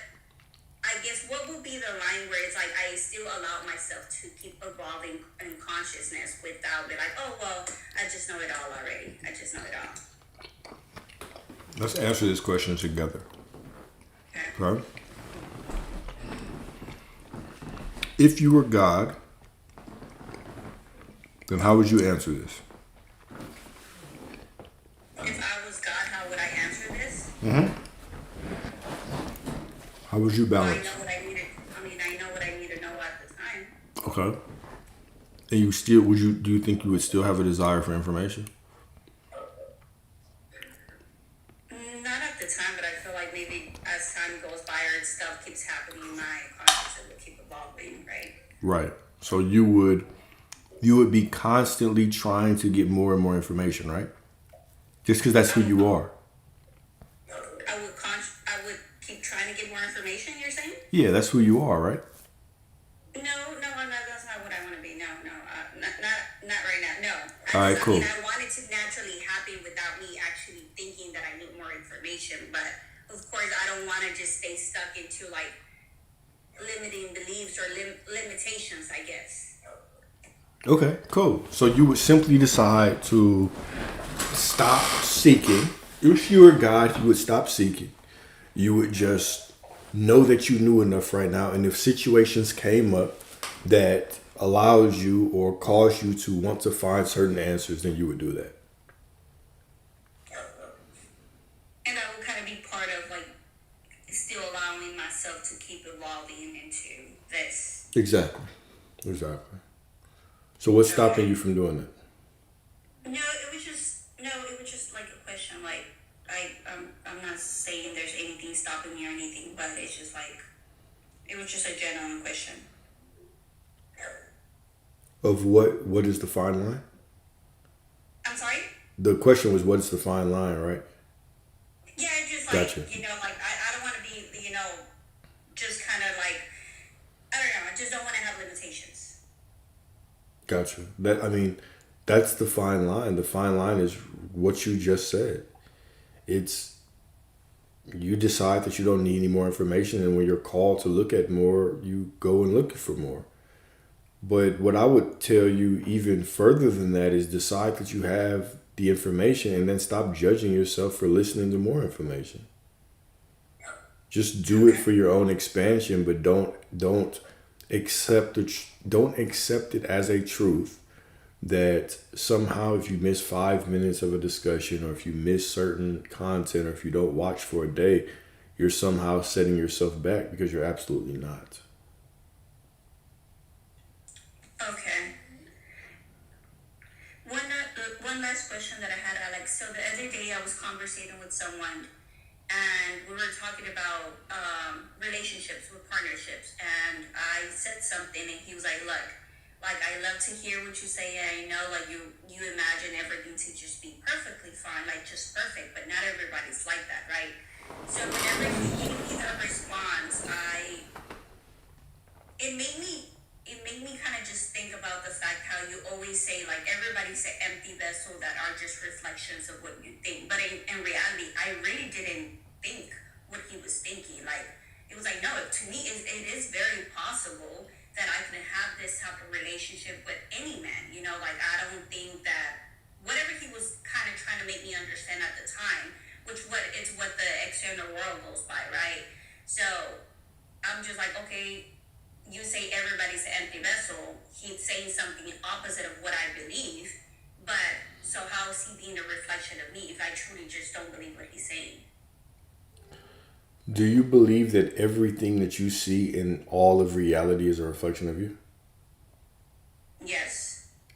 I guess what will be the line where it's like I still allow myself to keep evolving in consciousness without be like, oh, well, I just know it all already. I just know it all. Let's answer this question together. Okay? If you were God, then how would you answer this? If I was God, how would I answer this? Mm-hmm. How would you balance? I know what I needed. I mean, I know what I need to know at the time. Okay. And you still do you think you would still have a desire for information? Not at the time, but I feel like maybe as time goes by or stuff keeps happening, my consciousness will keep evolving, right? Right. So you would be constantly trying to get more and more information, right? Just because that's who you are. I would keep trying to get more information, you're saying? Yeah, that's who you are, right? No, that's not what I want to be. No, not right now. No. All right, cool. I mean, I want it to naturally happen without me actually thinking that I need more information. But of course, I don't want to just stay stuck into like limiting beliefs or limitations, I guess. Okay, cool. So you would simply decide to stop seeking. If you were God, you would stop seeking. You would just know that you knew enough right now. And if situations came up that allows you or cause you to want to find certain answers, then you would do that. And I would kind of be part of like still allowing myself to keep evolving into this. Exactly. So what's stopping you from doing that? No, it was just like a question. Like I'm not saying there's anything stopping me or anything, but it's just like it was just a genuine question. Of what is the fine line? I'm sorry? The question was, what is the fine line, right? Yeah, just like, Gotcha. you know, like I don't want to be, you know, just kind of like, I don't know, I just don't want to have limitations. Gotcha. That's the fine line. The fine line is what you just said. It's you decide that you don't need any more information, and when you're called to look at more, you go and look for more. But what I would tell you even further than that is decide that you have the information and then stop judging yourself for listening to more information. Just do it for your own expansion, but don't accept it as a truth that somehow if you miss 5 minutes of a discussion, or if you miss certain content, or if you don't watch for a day, you're somehow setting yourself back, because you're absolutely not. Okay. One last question that I had, Alex. So the other day I was conversating with someone, and we were talking about relationships with partnerships, and I said something, and he was like, "Look, like I love to hear what you say. And I know, like you imagine everything to just be perfectly fine, like just perfect, but not everybody's like that, right?" So whenever he gave me the response, it made me kind of just think about the fact how you always say, like, everybody's an empty vessel that are just reflections of what you think. But in reality, I really didn't think what he was thinking. Like, it was like, no, to me, it is very possible that I can have this type of relationship with any man. You know, like, I don't think that whatever he was kind of trying to make me understand at the time, it's what the external world goes by, right? So I'm just like, okay, you say everybody's an empty vessel. He's saying something opposite of what I believe. But so how is he being a reflection of me if I truly just don't believe what he's saying? Do you believe that everything that you see in all of reality is a reflection of you?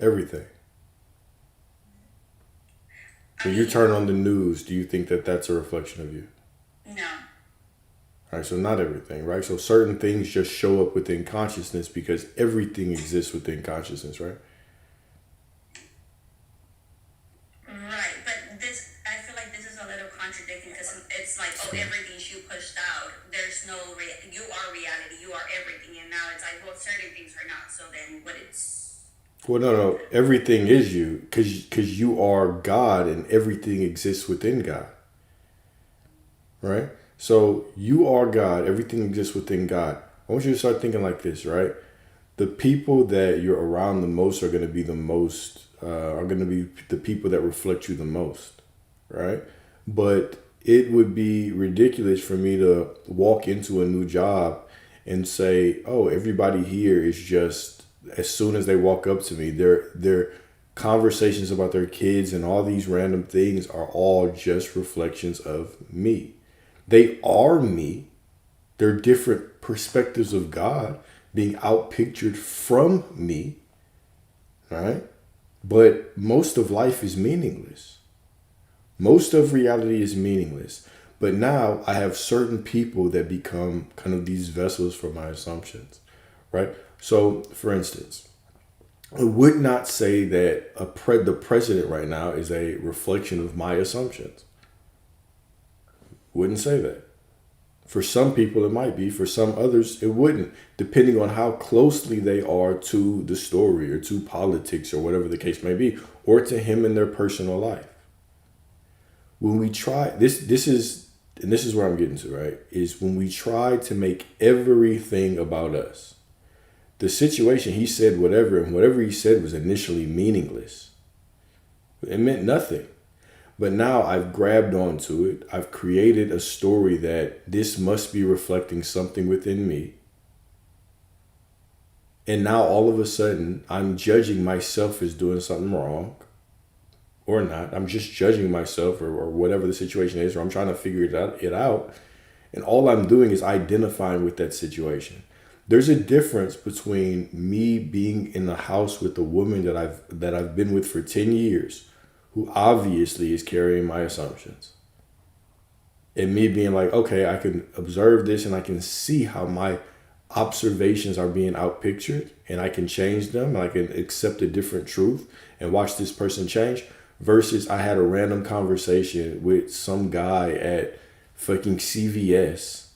Everything. When you turn on the news, do you think that that's a reflection of you? No. All right, so not everything, right? So certain things just show up within consciousness because everything exists within consciousness, right? Right, but this, I feel like this is a little contradicting because it's like, oh, everything's you pushed out. There's no, you are reality, you are everything. And now it's like, well, certain things are not. So then what it's... Well, no. Everything is you because you are God and everything exists within God, right? So you are God. Everything exists within God. I want you to start thinking like this, right? The people that you're around the most are going to be the most, are going to be the people that reflect you the most, right? But it would be ridiculous for me to walk into a new job and say, oh, everybody here is just, as soon as they walk up to me, their conversations about their kids and all these random things are all just reflections of me. They are me. They're different perspectives of God being outpictured from me, right? But most of life is meaningless. Most of reality is meaningless. But now I have certain people that become kind of these vessels for my assumptions, right? So, for instance, I would not say that the president right now is a reflection of my assumptions. Wouldn't say that. For some people, it might be. For some others, it wouldn't, depending on how closely they are to the story or to politics or whatever the case may be, or to him in their personal life. When we try, this is where I'm getting to, right? Is when we try to make everything about us. The situation, he said whatever, and whatever he said was initially meaningless. It meant nothing. But now I've grabbed onto it. I've created a story that this must be reflecting something within me. And now all of a sudden, I'm judging myself as doing something wrong or not. I'm just judging myself or whatever the situation is, or I'm trying to figure it out. And all I'm doing is identifying with that situation. There's a difference between me being in the house with a woman that I've been with for 10 years, who obviously is carrying my assumptions, and me being like, okay, I can observe this and I can see how my observations are being outpictured and I can change them. I can accept a different truth and watch this person change, versus I had a random conversation with some guy at fucking CVS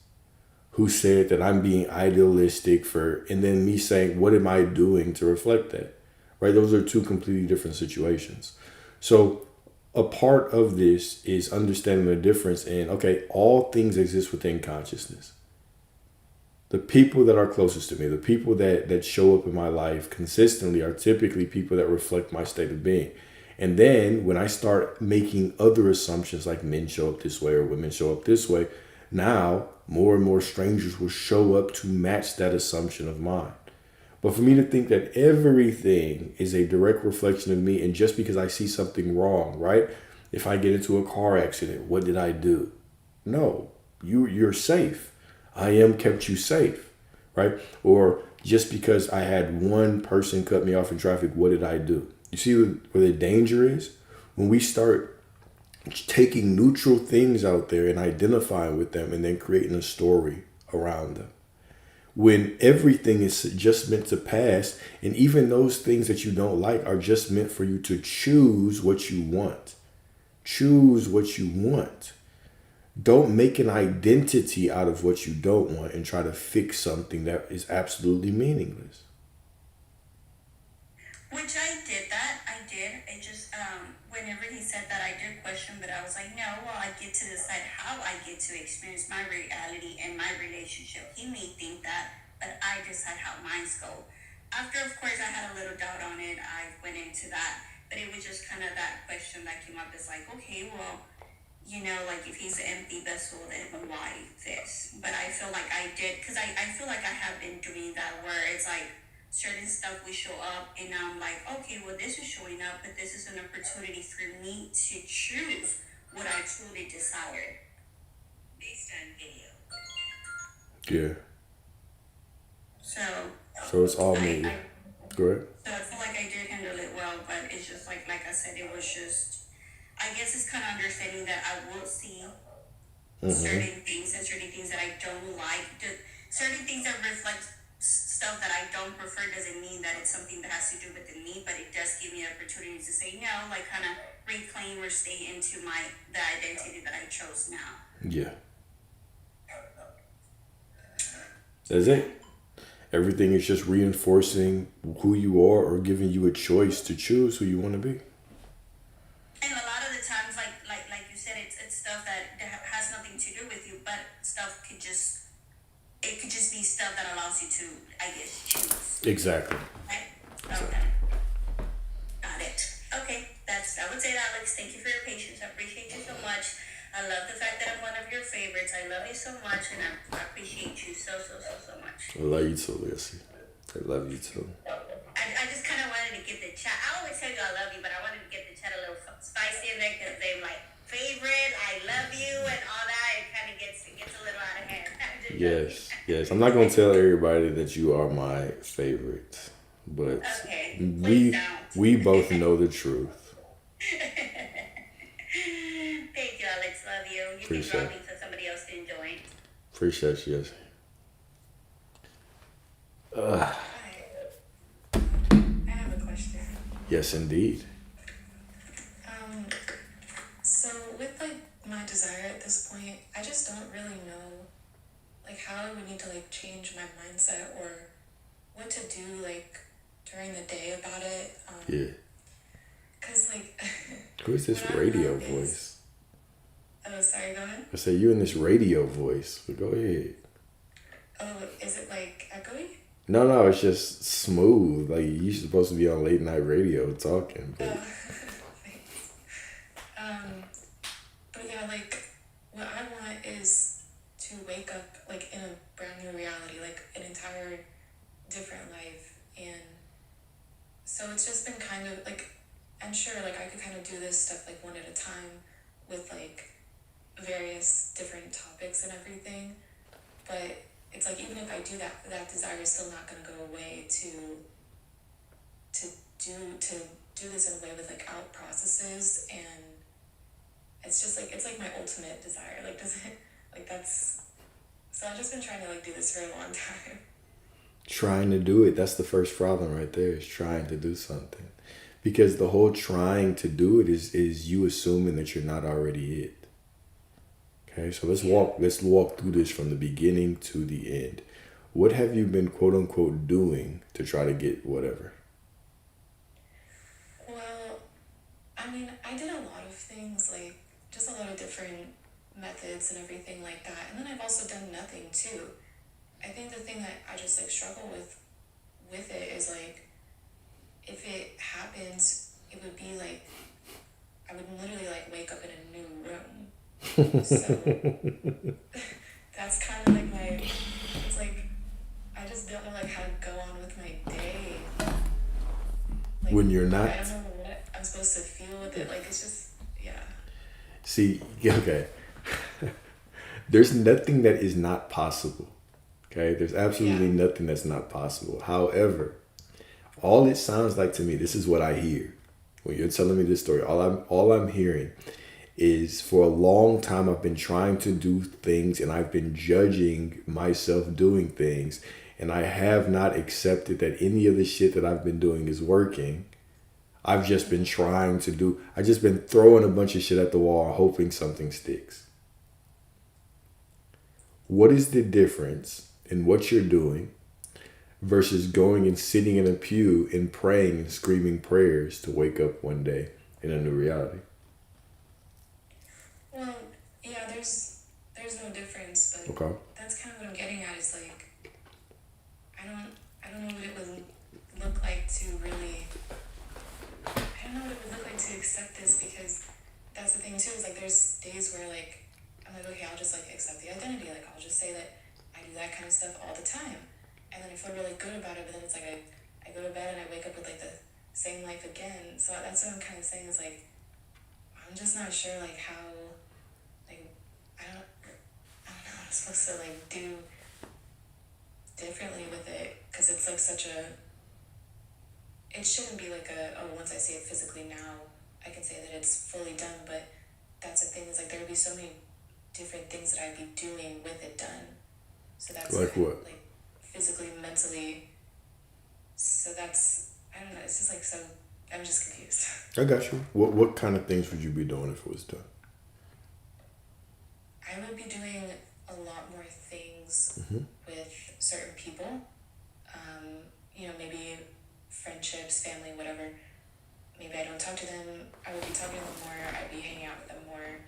who said that I'm being idealistic and then me saying, what am I doing to reflect that? Right? Those are two completely different situations. So a part of this is understanding the difference in, okay, all things exist within consciousness. The people that are closest to me, the people that show up in my life consistently are typically people that reflect my state of being. And then when I start making other assumptions like men show up this way or women show up this way, now more and more strangers will show up to match that assumption of mine. But for me to think that everything is a direct reflection of me, and just because I see something wrong, right? If I get into a car accident, what did I do? No, you're safe. I am kept you safe, right? Or just because I had one person cut me off in traffic, what did I do? You see where the danger is? When we start taking neutral things out there and identifying with them and then creating a story around them. When everything is just meant to pass, and even those things that you don't like are just meant for you to choose what you want. Choose what you want. Don't make an identity out of what you don't want and try to fix something that is absolutely meaningless. Which I did that. I did. It just, whenever he said that, I did question, but I was like, no, well, I get to decide how I get to experience my reality and my relationship. He may think that, but I decide how mine's go. After, of course, I had a little doubt on it, I went into that, but it was just kind of that question that came up. It's like, okay, well, you know, like if he's an empty vessel, then why this? But I feel like I did, because I feel like I have been doing that where it's like, certain stuff will show up and I'm like, okay, well, this is showing up, but this is an opportunity for me to choose what I truly desire based on video. Yeah. So it's all me. Go ahead. So I feel like I did handle it well, but it's just like I said, it was just, I guess it's kind of understanding that I will see certain things and certain things that I don't like. Certain things that reflect stuff that I don't prefer doesn't mean that it's something that has to do with me, but it does give me an opportunity to say no, like kind of reclaim or stay into the identity that I chose now. Yeah. That's it. Everything is just reinforcing who you are or giving you a choice to choose who you want to be. And a lot of the times, like you said, it's stuff that has nothing to do with you, but stuff could just be stuff that allows you to, I guess, choose. Exactly. Right? Okay. Got it. Okay. I would say that, Alex. Thank you for your patience. I appreciate you so much. I love the fact that I'm one of your favorites. I love you so much, and I appreciate you so much. I love you too, Lacey. I love you too. I just kind of wanted to get the chat. I always tell you I love you, but I wanted to get the chat a little spicy in there because they're like favorite, I love you, and all that. It kind of gets a little out of hand. Yes. I'm not gonna tell everybody that you are my favorite, but Okay, we both know the truth. Thank you, Alex. Love you. You Appreciate can draw me for somebody else to enjoy. Appreciate you, yes. I have a question. Yes, indeed. So with like my desire at this point, I just don't really know like how I would need to like change my mindset or what to do like during the day about it. Yeah. Cause like Who is this what I radio love is- voice? Oh, sorry, go ahead. I say you in this radio voice, but go ahead. Oh, is it like echoey? No, it's just smooth. Like you're supposed to be on late night radio talking. But Thanks. But yeah, like what I want is to wake up like in a brand new reality, like an entire different life. And so it's just been kind of like, I'm sure like I could kind of do this stuff like one at a time with like various different topics and everything. But it's like even if I do that, that desire is still not gonna go away to do this in a way without processes, and it's just like it's like my ultimate desire. Like does it like that's so I've just been trying to like do this for a long time. trying to do it, that's the first problem right there, is trying to do something. Because the whole trying to do it is you assuming that you're not already it. Okay, so let's walk through this from the beginning to the end. What have you been quote unquote doing to try to get whatever? Well, I mean, I did a lot of things, like just a lot of different methods and everything like that. And then I've also done nothing too. I think the thing that I just like struggle with it is like if it happens, it would be like I would literally like wake up in a new room. So that's kind of like it's like I just don't know like how to go on with my day. Like, When you're not. I don't know what I'm supposed to feel with it. Like it's just See, okay. There's nothing that is not possible. Okay? There's absolutely nothing that's not possible. However, all it sounds like to me, this is what I hear. When you're telling me this story, all I'm hearing is for a long time I've been trying to do things and I've been judging myself doing things, and I have not accepted that any of the shit that I've been doing is working. I've just been I've just been throwing a bunch of shit at the wall hoping something sticks. What is the difference in what you're doing versus going and sitting in a pew and praying and screaming prayers to wake up one day in a new reality? well, yeah. There's no difference, but Okay. that's kind of what I'm getting at. Is like I don't know what it would look like to really. I don't know what it would look like to accept this, because that's the thing too. Is like there's days where like I'm like, okay, I'll just like accept the identity. Like I'll just say that I do that kind of stuff all the time, and then I feel really good about it. But then it's like I go to bed and I wake up with like the same life again. So that's what I'm kind of saying is like I'm just not sure like how like I don't know what I'm supposed to like do differently with it, because it's like such a it shouldn't be like once I see it physically now, I can say that it's fully done. But that's the thing, is like there would be so many different things that I'd be doing with it done. So that's Like kind what? of like physically, mentally. So that's, I don't know. It's just like so. I'm just confused. I got you. What kind of things would you be doing if it was done? I would be doing a lot more things with certain people. Maybe friendships, family, whatever. Maybe I don't talk to them. I would be talking to them more. I'd be hanging out with them more.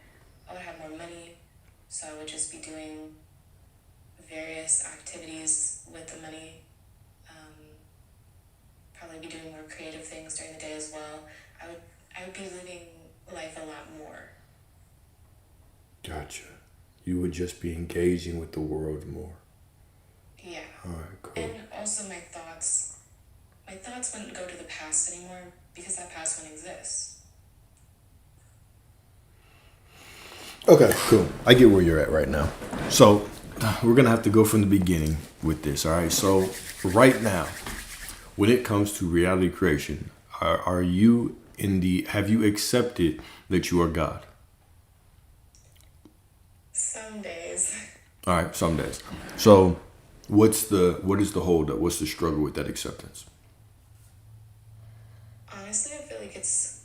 I would have more money. So I would just be doing various activities with the money. Probably be doing more creative things during the day as well. I would be living life a lot more. Gotcha. You would just be engaging with the world more. Yeah. All right, cool. And also my thoughts wouldn't go to the past anymore because that past wouldn't exist. Okay, cool. I get where you're at right now. So we're going to have to go from the beginning with this, all right? So right now, when it comes to reality creation, have you accepted that you are God? Some days. All right, some days. So what is the holdup? What's the struggle with that acceptance? Honestly, I feel like it's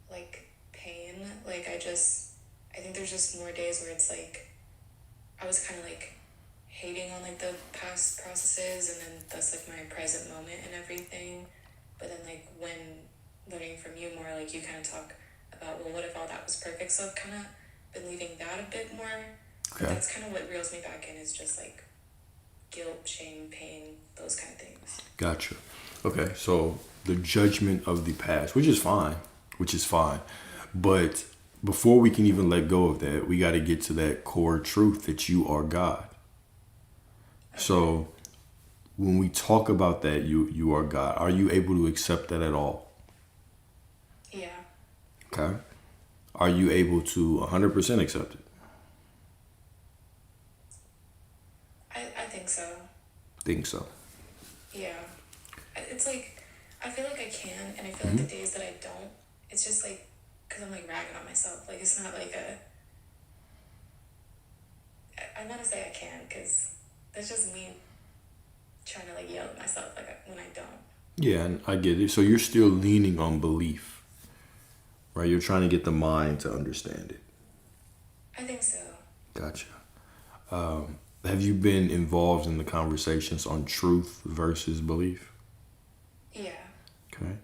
like pain. Like I think there's just more days where it's like I was kind of like hating on like the past processes, and then that's like my present moment and everything. But then like when learning from you more, like you kind of talk about, well, what if all that was perfect? So I've kind of been leaving that a bit more. Okay. But that's kind of what reels me back in, is just like guilt, shame, pain, those kind of things. Gotcha. Okay, so the judgment of the past, which is fine. But before we can even let go of that, we got to get to that core truth that you are God. Okay. So when we talk about that, you are God, are you able to accept that at all? Yeah. Okay. Are you able to 100% accept it? I think so. Think so. Yeah. It's like, I feel like I can, and I feel like the days that I don't, it's just like, because I'm like ragging on myself. Like, it's not like I want to say I can, because that's just me trying to like yell at myself like when I don't. Yeah, and I get it. So you're still leaning on belief, right? You're trying to get the mind to understand it. I think so. Gotcha. Have you been involved in the conversations on truth versus belief? Yeah. Okay.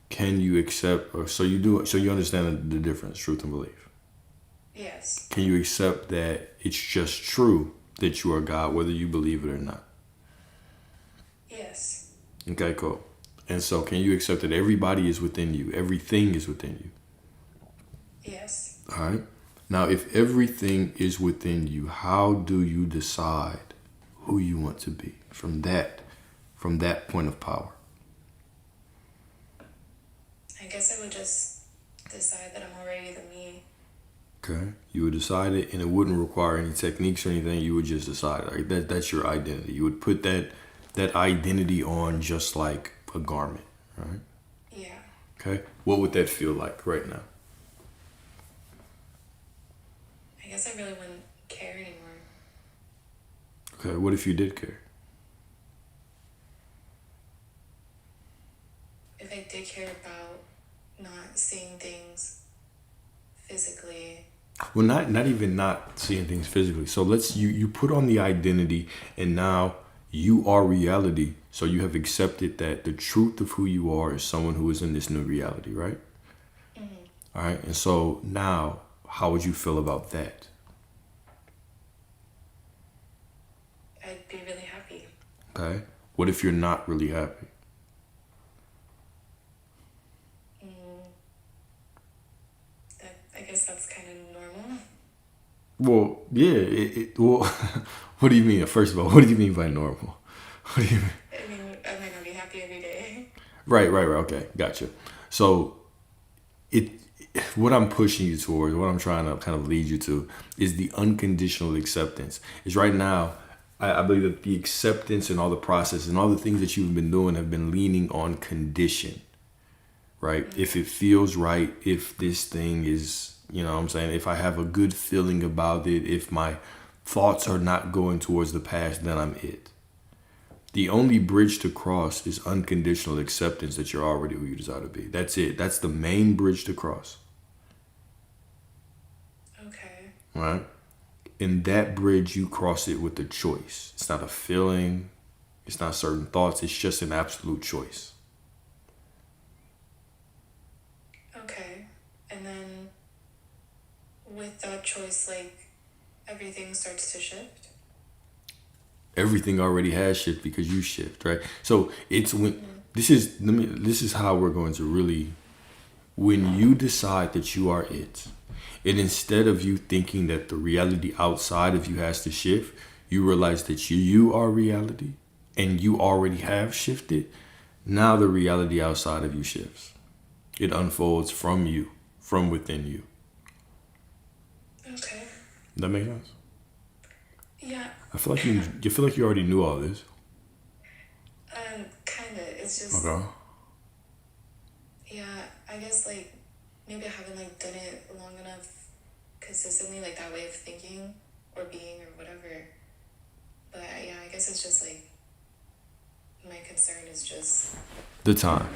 Can you accept, so you understand the difference, truth and belief? Yes. Can you accept that it's just true that you are God, whether you believe it or not? Yes. Okay, cool. And so can you accept that everybody is within you? Everything is within you? Yes. All right. Now, if everything is within you, how do you decide who you want to be from that point of power? I guess I would just decide that I'm already the me. Okay. You would decide it, and it wouldn't require any techniques or anything. You would just decide. Like that's your identity. You would put that identity on just like a garment, right? Yeah. Okay. What would that feel like right now? I guess I really wouldn't care anymore. Okay. What if you did care? If I did care about not seeing things physically. Well, not even not seeing things physically. So you put on the identity, and now you are reality. So you have accepted that the truth of who you are is someone who is in this new reality, right? Mm-hmm. All right. And so now, how would you feel about that? I'd be really happy. Okay. What if you're not really happy? I guess that's kind of normal. Well, yeah. Well, what do you mean? First of all, what do you mean by normal? What do you mean? I mean, I might not be happy every day. Right. Okay, gotcha. So, what I'm pushing you towards, what I'm trying to kind of lead you to, is the unconditional acceptance. Is right now, I believe that the acceptance and all the process and all the things that you've been doing have been leaning on condition, right? If it feels right, if this thing is, you know what I'm saying, if I have a good feeling about it, if my thoughts are not going towards the past, then I'm it. The only bridge to cross is unconditional acceptance that you're already who you desire to be. That's it. That's the main bridge to cross. Okay. Right? In that bridge, you cross it with a choice. It's not a feeling. It's not certain thoughts. It's just an absolute choice. Okay. And then with that choice, like, everything starts to shift? Everything already has shift because you shift, right? So it's when this is how we're going to really, when you decide that you are it, and instead of you thinking that the reality outside of you has to shift, you realize that you are reality and you already have shifted. Now the reality outside of you shifts. It unfolds from you, from within you. Okay. That make sense? Yeah. I feel like you feel like you already knew all this. Kinda. It's just. Okay. Yeah, I guess, like, maybe I haven't, like, done it long enough consistently, like, that way of thinking or being or whatever. But, yeah, I guess it's just, like, my concern is just, The time.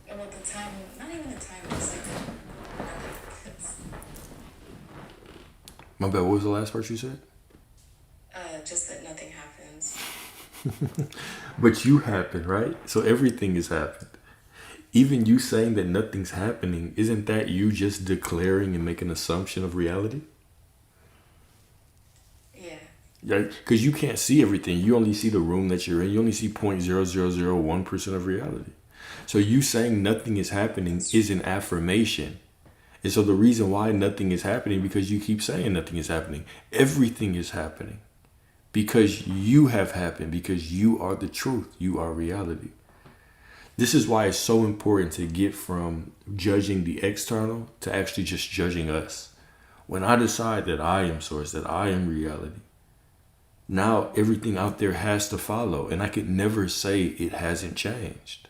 well, the time, not even the time, it's, like, My bad. What was the last part you said? just that nothing happens. But you happen, right? So everything has happened. Even you saying that nothing's happening, isn't that you just declaring and making an assumption of reality? Yeah. Right? Because you can't see everything. You only see the room that you're in. You only see 0.0001% of reality. So you saying nothing is happening is an affirmation. And so the reason why nothing is happening, because you keep saying nothing is happening. Everything is happening. Because you have happened. Because you are the truth. You are reality. This is why it's so important to get from judging the external to actually just judging us. When I decide that I am source, that I am reality, now everything out there has to follow. And I could never say it hasn't changed.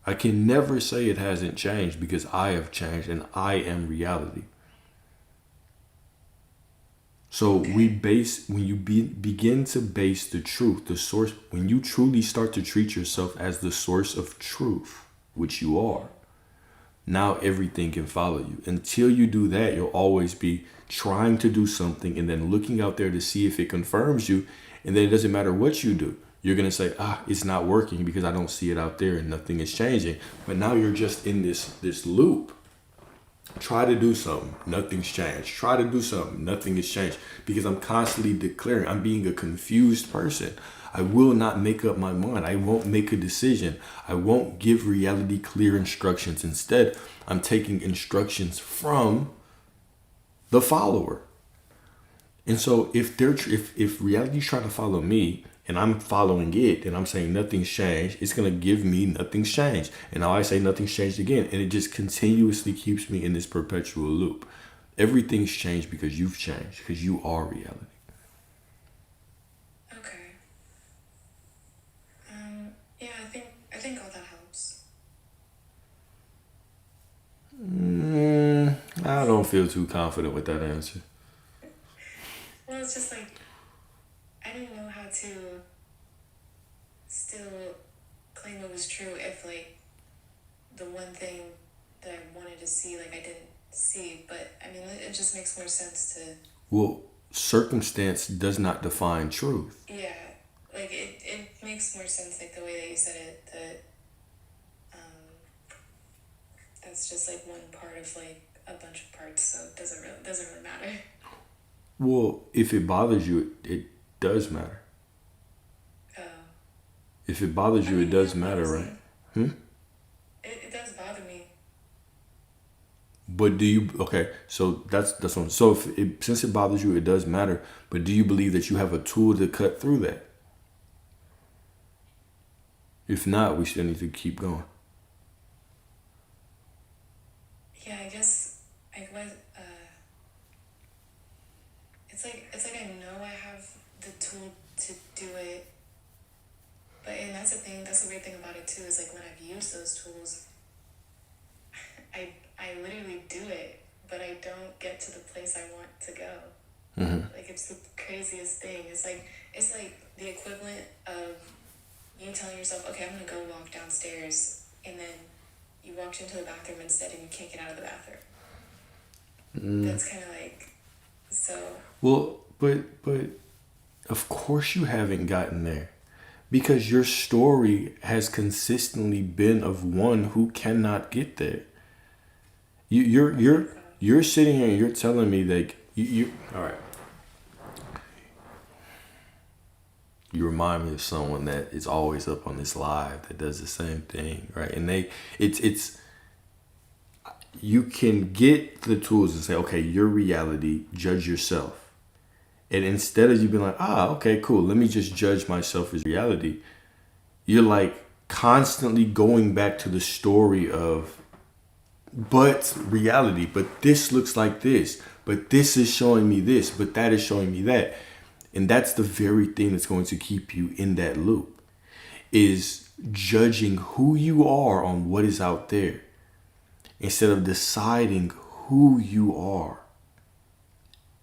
I can never say it hasn't changed because I have changed and I am reality. So when you begin to base the truth, the source, when you truly start to treat yourself as the source of truth, which you are, now everything can follow you. Until you do that, you'll always be trying to do something and then looking out there to see if it confirms you. And then it doesn't matter what you do. You're going to say, it's not working because I don't see it out there and nothing is changing. But now you're just in this loop. Try to do something, nothing's changed. Try to do something, nothing has changed. Because I'm constantly declaring, I'm being a confused person. I will not make up my mind. I won't make a decision. I won't give reality clear instructions. Instead, I'm taking instructions from the follower. And so if reality's trying to follow me and I'm following it and I'm saying nothing's changed, it's going to give me nothing's changed. And now I say nothing's changed again. And it just continuously keeps me in this perpetual loop. Everything's changed because you've changed, because you are reality. Okay. Yeah, I think all that helps. I don't feel too confident with that answer. Well, it's just like, I didn't know how to still claim it was true if, like, the one thing that I wanted to see, like, I didn't see. But, I mean, it just makes more sense to... Well, circumstance does not define truth. Yeah, like, it makes more sense, like, the way that you said it, that that's just, like, one part of, like, a bunch of parts, so it doesn't really matter. Well, if it bothers you, it does matter. Oh. If it bothers you, it does matter, right? It does bother me. But do you, okay, so that's one. So since it bothers you, it does matter. But do you believe that you have a tool to cut through that? If not, we still need to keep going. Yeah, I guess I was. It's like I know I have tool to do it. But, and that's the thing, that's the weird thing about it too, is like when I've used those tools, I literally do it, but I don't get to the place I want to go. Like, it's the craziest thing. It's like the equivalent of you telling yourself, okay, I'm gonna go walk downstairs, and then you walked into the bathroom instead and you can't get out of the bathroom. That's kind of like, so. Well, but of course you haven't gotten there, because your story has consistently been of one who cannot get there. You're sitting here and you're telling me that you all right. You remind me of someone that is always up on this live that does the same thing, right? And it's you can get the tools and say, okay, your reality, judge yourself. And instead of you being like, okay, cool, let me just judge myself as reality, you're like constantly going back to the story of, but reality, but this looks like this, but this is showing me this, but that is showing me that. And that's the very thing that's going to keep you in that loop, is judging who you are on what is out there instead of deciding who you are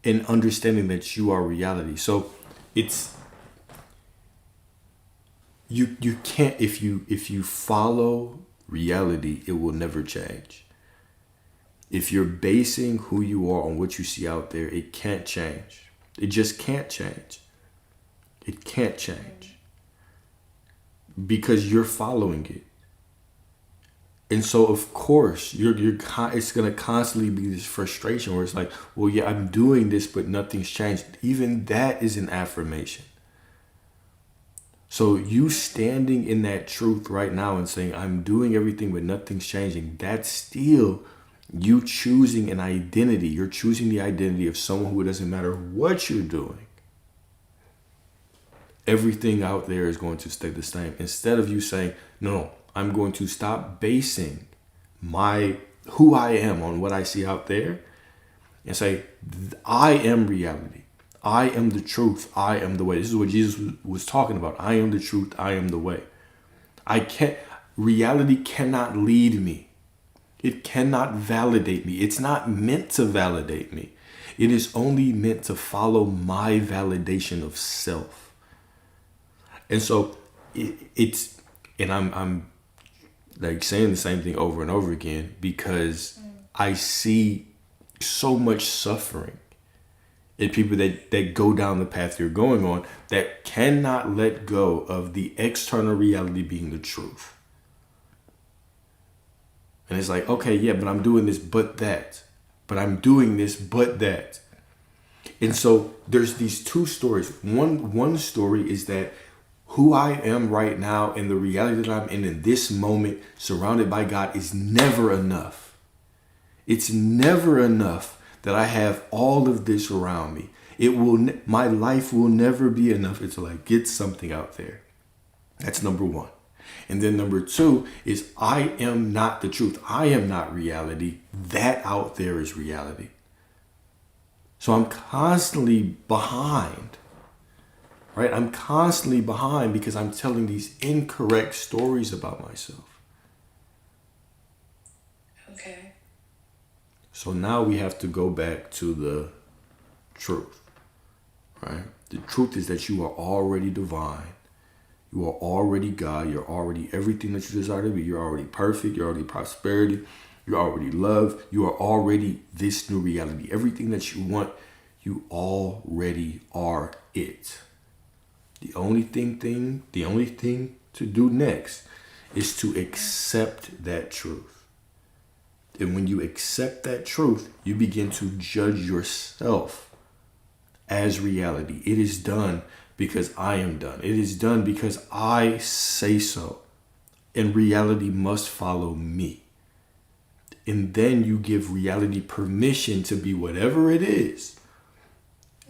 and understanding that you are reality. So it's you can't, if you follow reality, it will never change. If you're basing who you are on what you see out there, it can't change. It just can't change. It can't change because you're following it. And so, of course, it's going to constantly be this frustration where it's like, well, yeah, I'm doing this, but nothing's changed. Even that is an affirmation. So you standing in that truth right now and saying, I'm doing everything, but nothing's changing, that's still you choosing an identity. You're choosing the identity of someone who, it doesn't matter what you're doing, everything out there is going to stay the same. Instead of you saying, no, I'm going to stop basing who I am on what I see out there and say, I am reality. I am the truth. I am the way. This is what Jesus was talking about. I am the truth. I am the way. Reality cannot lead me. It cannot validate me. It's not meant to validate me. It is only meant to follow my validation of self. And so I'm like saying the same thing over and over again because I see so much suffering in people that go down the path you're going on that cannot let go of the external reality being the truth. And it's like, okay, yeah, but I'm doing this, but that. But I'm doing this, but that. And so there's these two stories. One story is that who I am right now and the reality that I'm in this moment, surrounded by God, is never enough. It's never enough that I have all of this around me. My life will never be enough until I get something out there. That's number one. And then number two is I am not the truth. I am not reality. That out there is reality. So I'm constantly behind, right? I'm constantly behind because I'm telling these incorrect stories about myself. Okay. So now we have to go back to the truth, right? The truth is that you are already divine. You are already God. You're already everything that you desire to be. You're already perfect. You're already prosperity. You're already love. You are already this new reality. Everything that you want, you already are it. The only thing to do next is to accept that truth. And when you accept that truth, you begin to judge yourself as reality. It is done because I am done. It is done because I say so. And reality must follow me. And then you give reality permission to be whatever it is,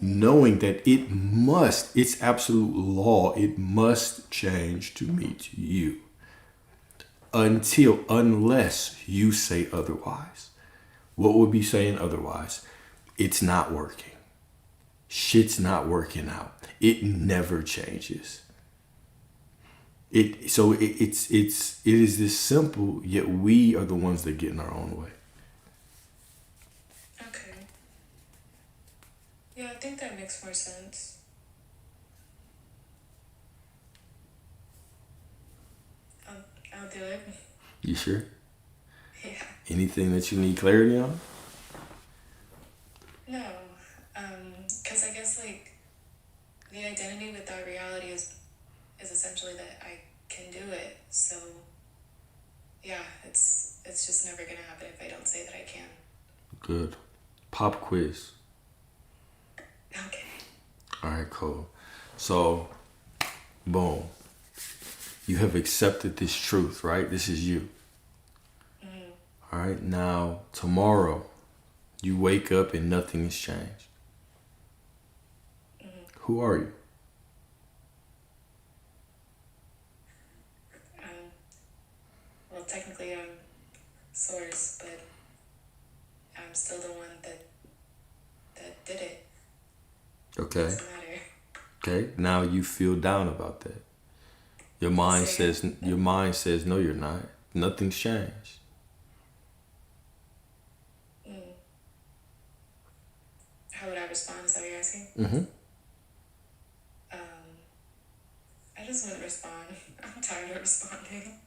knowing that it's absolute law. It must change to meet you unless you say otherwise. What would be saying otherwise? It's not working. Shit's not working out. It never changes. It is this simple, yet we are the ones that get in our own way. Okay. Yeah, I think that makes more sense. I'll do it. You sure? Yeah. Anything that you need clarity on? No. Because I guess like the identity without reality is essentially that I can do it. So yeah, it's just never gonna happen if I don't say that I can. Good. Pop quiz. Okay. All right, cool. So, boom. You have accepted this truth, right? This is you. All right, now tomorrow, you wake up and nothing has changed. Who are you? Well, technically I'm Source, but I'm still the one that did it. Okay. Doesn't matter. Okay. Now you feel down about that. Your mind says no, you're not. Nothing's changed. How would I respond? Is that what you're asking? Mm-hmm. I just wouldn't respond. I'm tired of responding.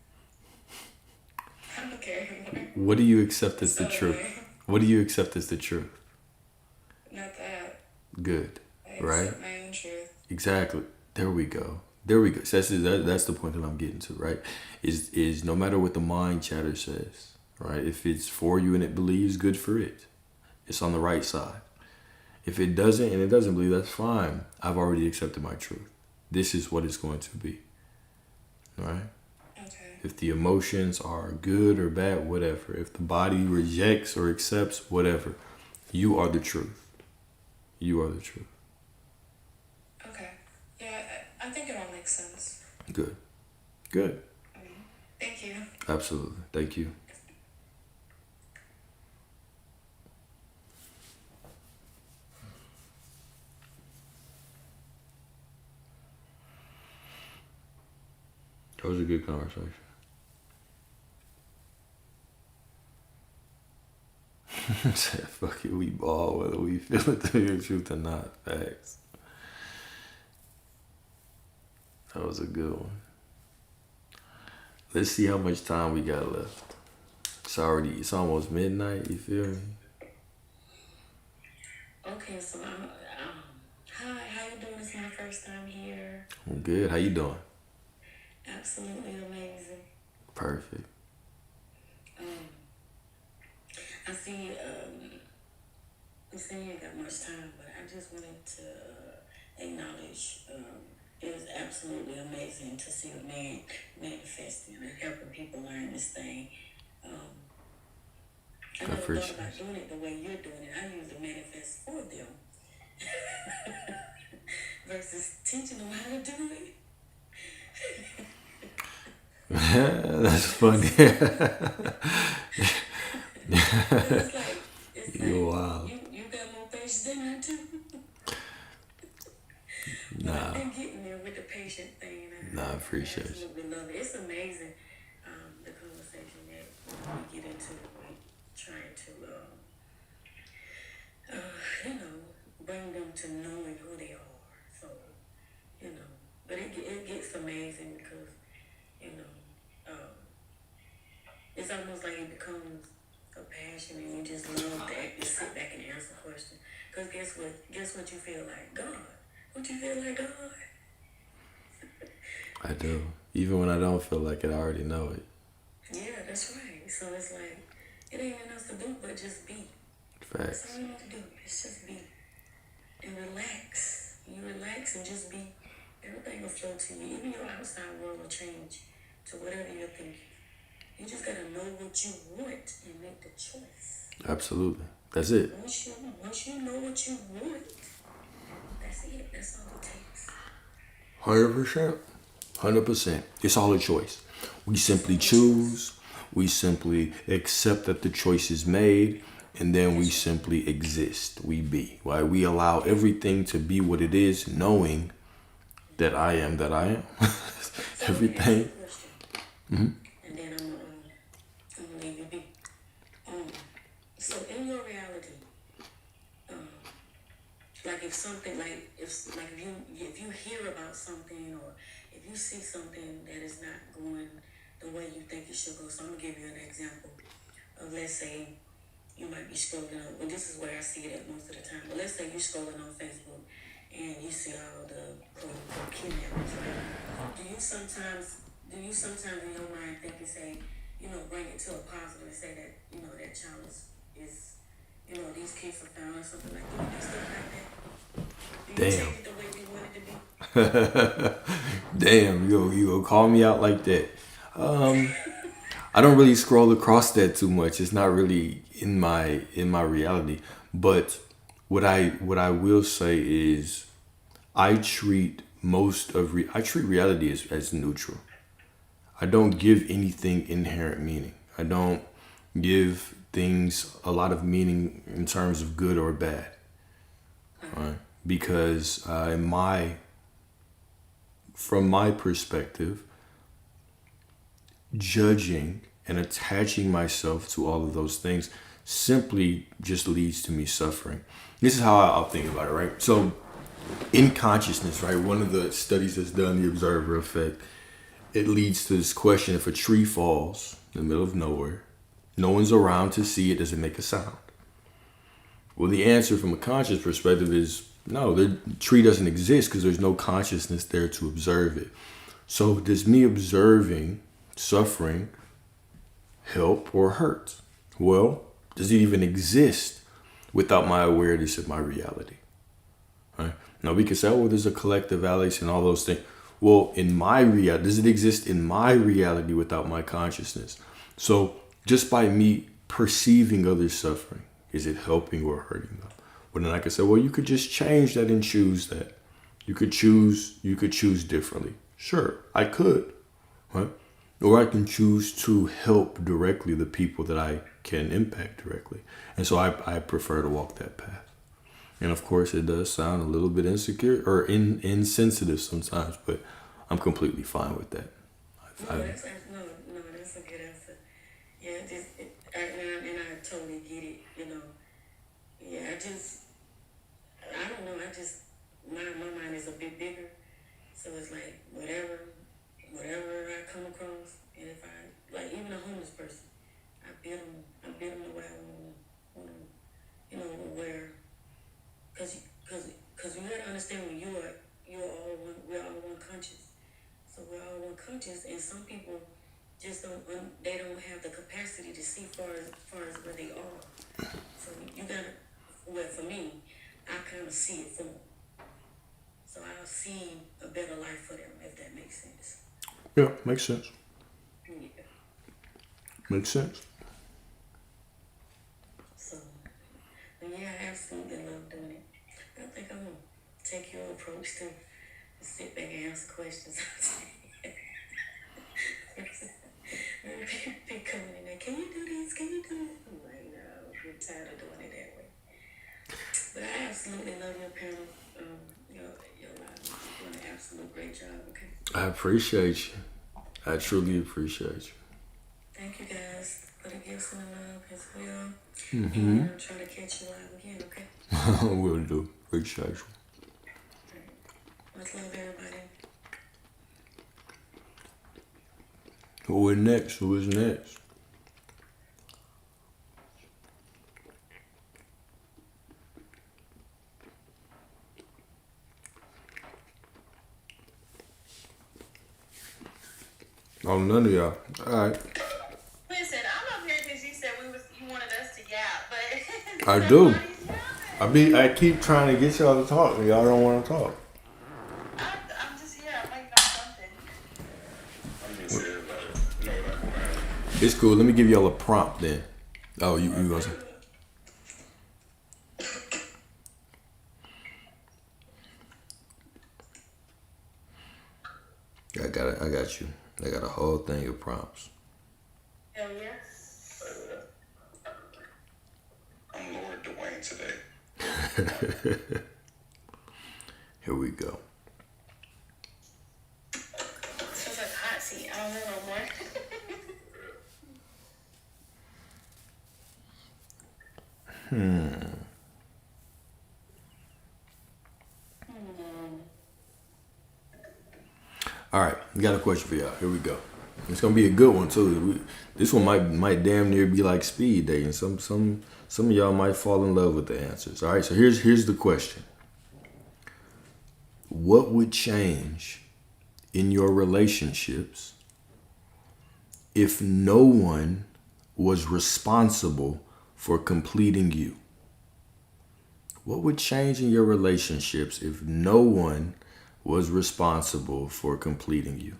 I don't care anymore. What do you accept as the So truth? annoying. What do you accept as the truth? Not that. Good. I Right? accept my own truth. Exactly. There we go. So that's the point that I'm getting to, right? Is no matter what the mind chatter says, right? If it's for you and it believes, good for it. It's on the right side. If it doesn't and it doesn't believe, that's fine. I've already accepted my truth. This is what it's going to be. Right? Okay. If the emotions are good or bad, whatever. If the body rejects or accepts, whatever. You are the truth. You are the truth. Okay. Yeah, I think it all makes sense. Good. Good. Thank you. Absolutely. Thank you. That was a good conversation. Said, fuck it, we ball whether we feel it to be the truth or not. Facts. That was a good one. Let's see how much time we got left. It's almost midnight, you feel me? Okay, so hi, how you doing? It's my first time here. I'm good. How you doing? Absolutely amazing. Perfect. I see you ain't got much time, but I just wanted to acknowledge it was absolutely amazing to see the man manifesting and helping people learn this thing. I never thought about doing it the way you're doing it. I usually manifest for them versus teaching them how to do it. That's funny. It's You're wild. You got more patience than I do. Nah. I'm getting there with the patient thing. I appreciate it. Absolutely love it. It's amazing the conversation that we get into when trying to, bring them to knowing who they are. So, but it gets amazing because, it's almost like it becomes a passion and you just love to actually sit back and answer questions. Because guess what you feel like? God. Don't you feel like God? I do. Even when I don't feel like it, I already know it. Yeah, that's right. So it's like, it ain't enough to do but just be. Facts. That's all you have to do. It's just be. And relax. You relax and just be. Everything will flow to you. Even your outside world will change to whatever you're thinking. You just gotta know what you want and make the choice. Absolutely. That's it. Once you know what you want, that's it. That's all it takes. 100%. 100%. It's all a choice. We simply choose. We simply accept that the choice is made. And then we simply exist. We be. Right? We allow everything to be what it is, knowing that I am that I am. So Everything. and then I'm gonna leave you be. So in your reality, um, like if something if you hear about something or if you see something that is not going the way you think it should go. So I'm gonna give you an example of, let's say you might be scrolling on, well, this is where I see it at most of the time, but let's say you're scrolling on Facebook and you see all the quote unquote kidnappers, right? Do you sometimes in your mind think and say, bring it to a positive and say that, that child is these kids are found or something like that? Do you do stuff like that? Do you Damn. change it the way you want it to be? Damn, you gonna call me out like that? I don't really scroll across that too much. It's not really in my reality. But what I will say is I treat reality as neutral. I don't give anything inherent meaning. I don't give things a lot of meaning in terms of good or bad. Right? Because from my perspective, judging and attaching myself to all of those things simply just leads to me suffering. This is how I'll think about it, right? So in consciousness, right, one of the studies that's done, the observer effect, it leads to this question: if a tree falls in the middle of nowhere, no one's around to see it, does it make a sound? Well, the answer from a conscious perspective is no, the tree doesn't exist because there's no consciousness there to observe it. So does me observing suffering help or hurt? Well, does it even exist without my awareness of my reality? Right? Now we can say, oh, well, there's a collective Alex and all those things. Well, in my reality, does it exist in my reality without my consciousness? So just by me perceiving others suffering, is it helping or hurting them? Well, then I could say, well, you could just change that and choose that. You could choose differently. Sure, I could, right? Or I can choose to help directly the people that I can impact directly. And so I prefer to walk that path. And of course, it does sound a little bit insecure or insensitive sometimes, but I'm completely fine with that. That's a good answer. Yeah, and I totally get it. Yeah, I don't know. My mind is a bit bigger, so it's like whatever I come across, and if I like even a homeless person, I build them the way I want them, where, cause you gotta understand when we're all one conscious, so we're all one conscious, and some people just they don't have the capacity to see far as where they are, so you gotta. Well, for me, I kind of see it for them. So I'll see a better life for them, if that makes sense. Yeah, makes sense. Yeah. Makes sense. So, but yeah, I absolutely love doing it. I think I'm going to take your approach to sit back and answer questions. People coming in there, can you do this? Can you do this? I'm like, no, I'm tired of doing it that way. But I absolutely love your panel. Your live. You're doing an absolute great job, okay? I appreciate you. I truly appreciate you. Thank you guys for the gifts and the love as well. And I'll try to catch you live again, okay? Will do. Appreciate you. Much love, everybody. Who is next? Who is next? Oh, none of y'all. All right. Listen, I'm up here because you said you wanted us to yap, but I do. I keep trying to get y'all to talk, and y'all don't want to talk. I'm just here. I'm waiting on something. I'm just here like, It's cool. Let me give y'all a prompt then. Oh, you gonna say? I got you. I got a whole thing of prompts. Hell yes. I'm Lord Dwayne today. Here we go. All right, we got a question for y'all. Here we go. It's gonna be a good one too. This one might damn near be like speed dating. Some of y'all might fall in love with the answers. All right, so here's the question. What would change in your relationships if no one was responsible for completing you? What would change in your relationships if no one was responsible for completing you?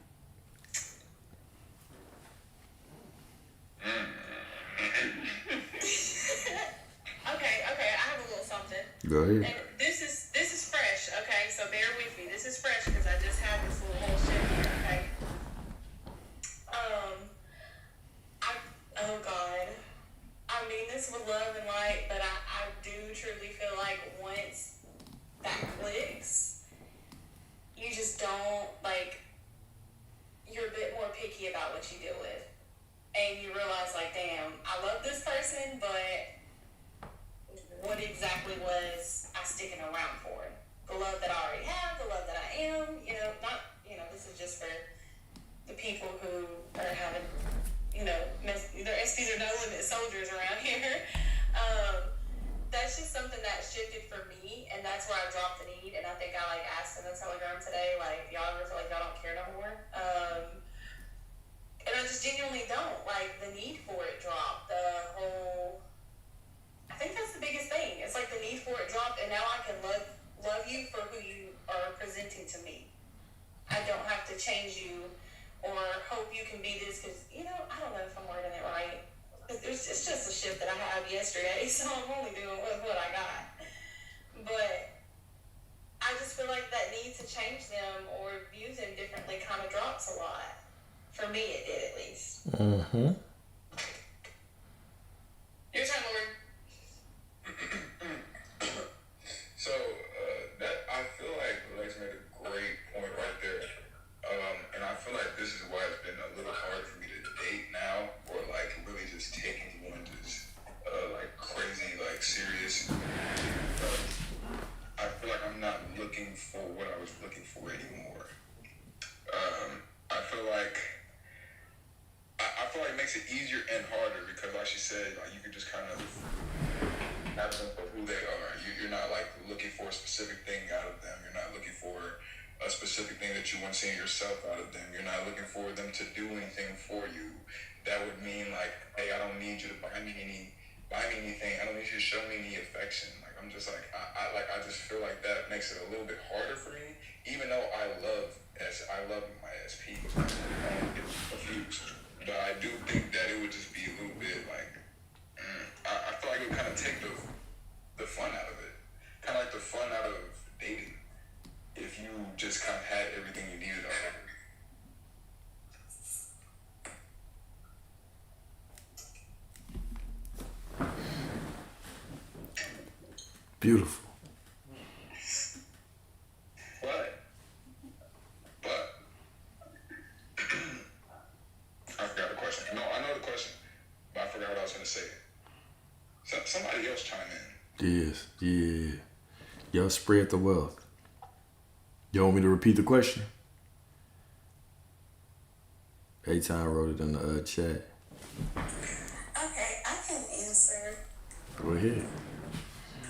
Okay, I have a little something. Go ahead. And this is fresh, okay? So bear with me. This is fresh because I just had this little whole shit here, okay? Oh God. I mean this with love and light, but I do truly feel like once that clicks, you just don't, like, you're a bit more picky about what you deal with. And you realize, like, damn, I love this person, but what exactly was I sticking around for? The love that I already have, the love that I am, this is just for the people who are having, their SPs are no limit soldiers around here. That's just something that shifted for me, and that's where I dropped the need, and I think I, asked in the Telegram today, y'all ever feel like y'all don't care no more? And I just genuinely don't. The need for it dropped. I think that's the biggest thing. It's the need for it dropped, and now I can love you for who you are presenting to me. I don't have to change you or hope you can be this because, I don't know if I'm wording it right. It's just a shift that I had yesterday, so I'm only doing what I got. But I just feel like that need to change them or view them differently kind of drops a lot. For me, it did at least. Mm-hmm. Your turn, Lord. So that I feel like Lex made a great point right there, and I feel like this is why it's been a little hard for me to date now, or really just taking one just crazy serious. I feel like I'm not looking for what I was looking for anymore. I feel like it makes it easier and harder because, like she said, you can just kind of have them for who they are. You're not looking for a specific thing out of them. You're not looking for a specific thing that you want to see in yourself out of them. You're not looking for them to do anything for you. That would mean hey, I don't need you to buy me anything. I don't need you to show me any affection. I'm just I just feel like that makes it a little bit harder for me. Even though I love my SP, I don't get confused. But I do think that it would just be a little bit I feel like it would kind of take the fun out of it. Kind of like the fun out of dating. If you just kind of had everything you needed already. Beautiful. But I forgot the question. No, I know the question, but I forgot what I was going to say. Somebody else chime in. Yes, yeah. Y'all spread the wealth. You want me to repeat the question? A-Time wrote it in the chat. Okay, I can answer. Go ahead.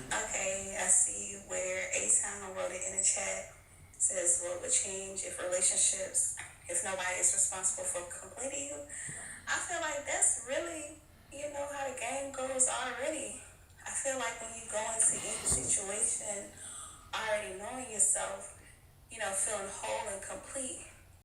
Okay, I see where A-Time wrote it in the chat. It says, what would change if nobody is responsible for completing you? I feel like that's really, how the game goes already. I feel like when you go into any situation already knowing yourself, feeling whole and complete,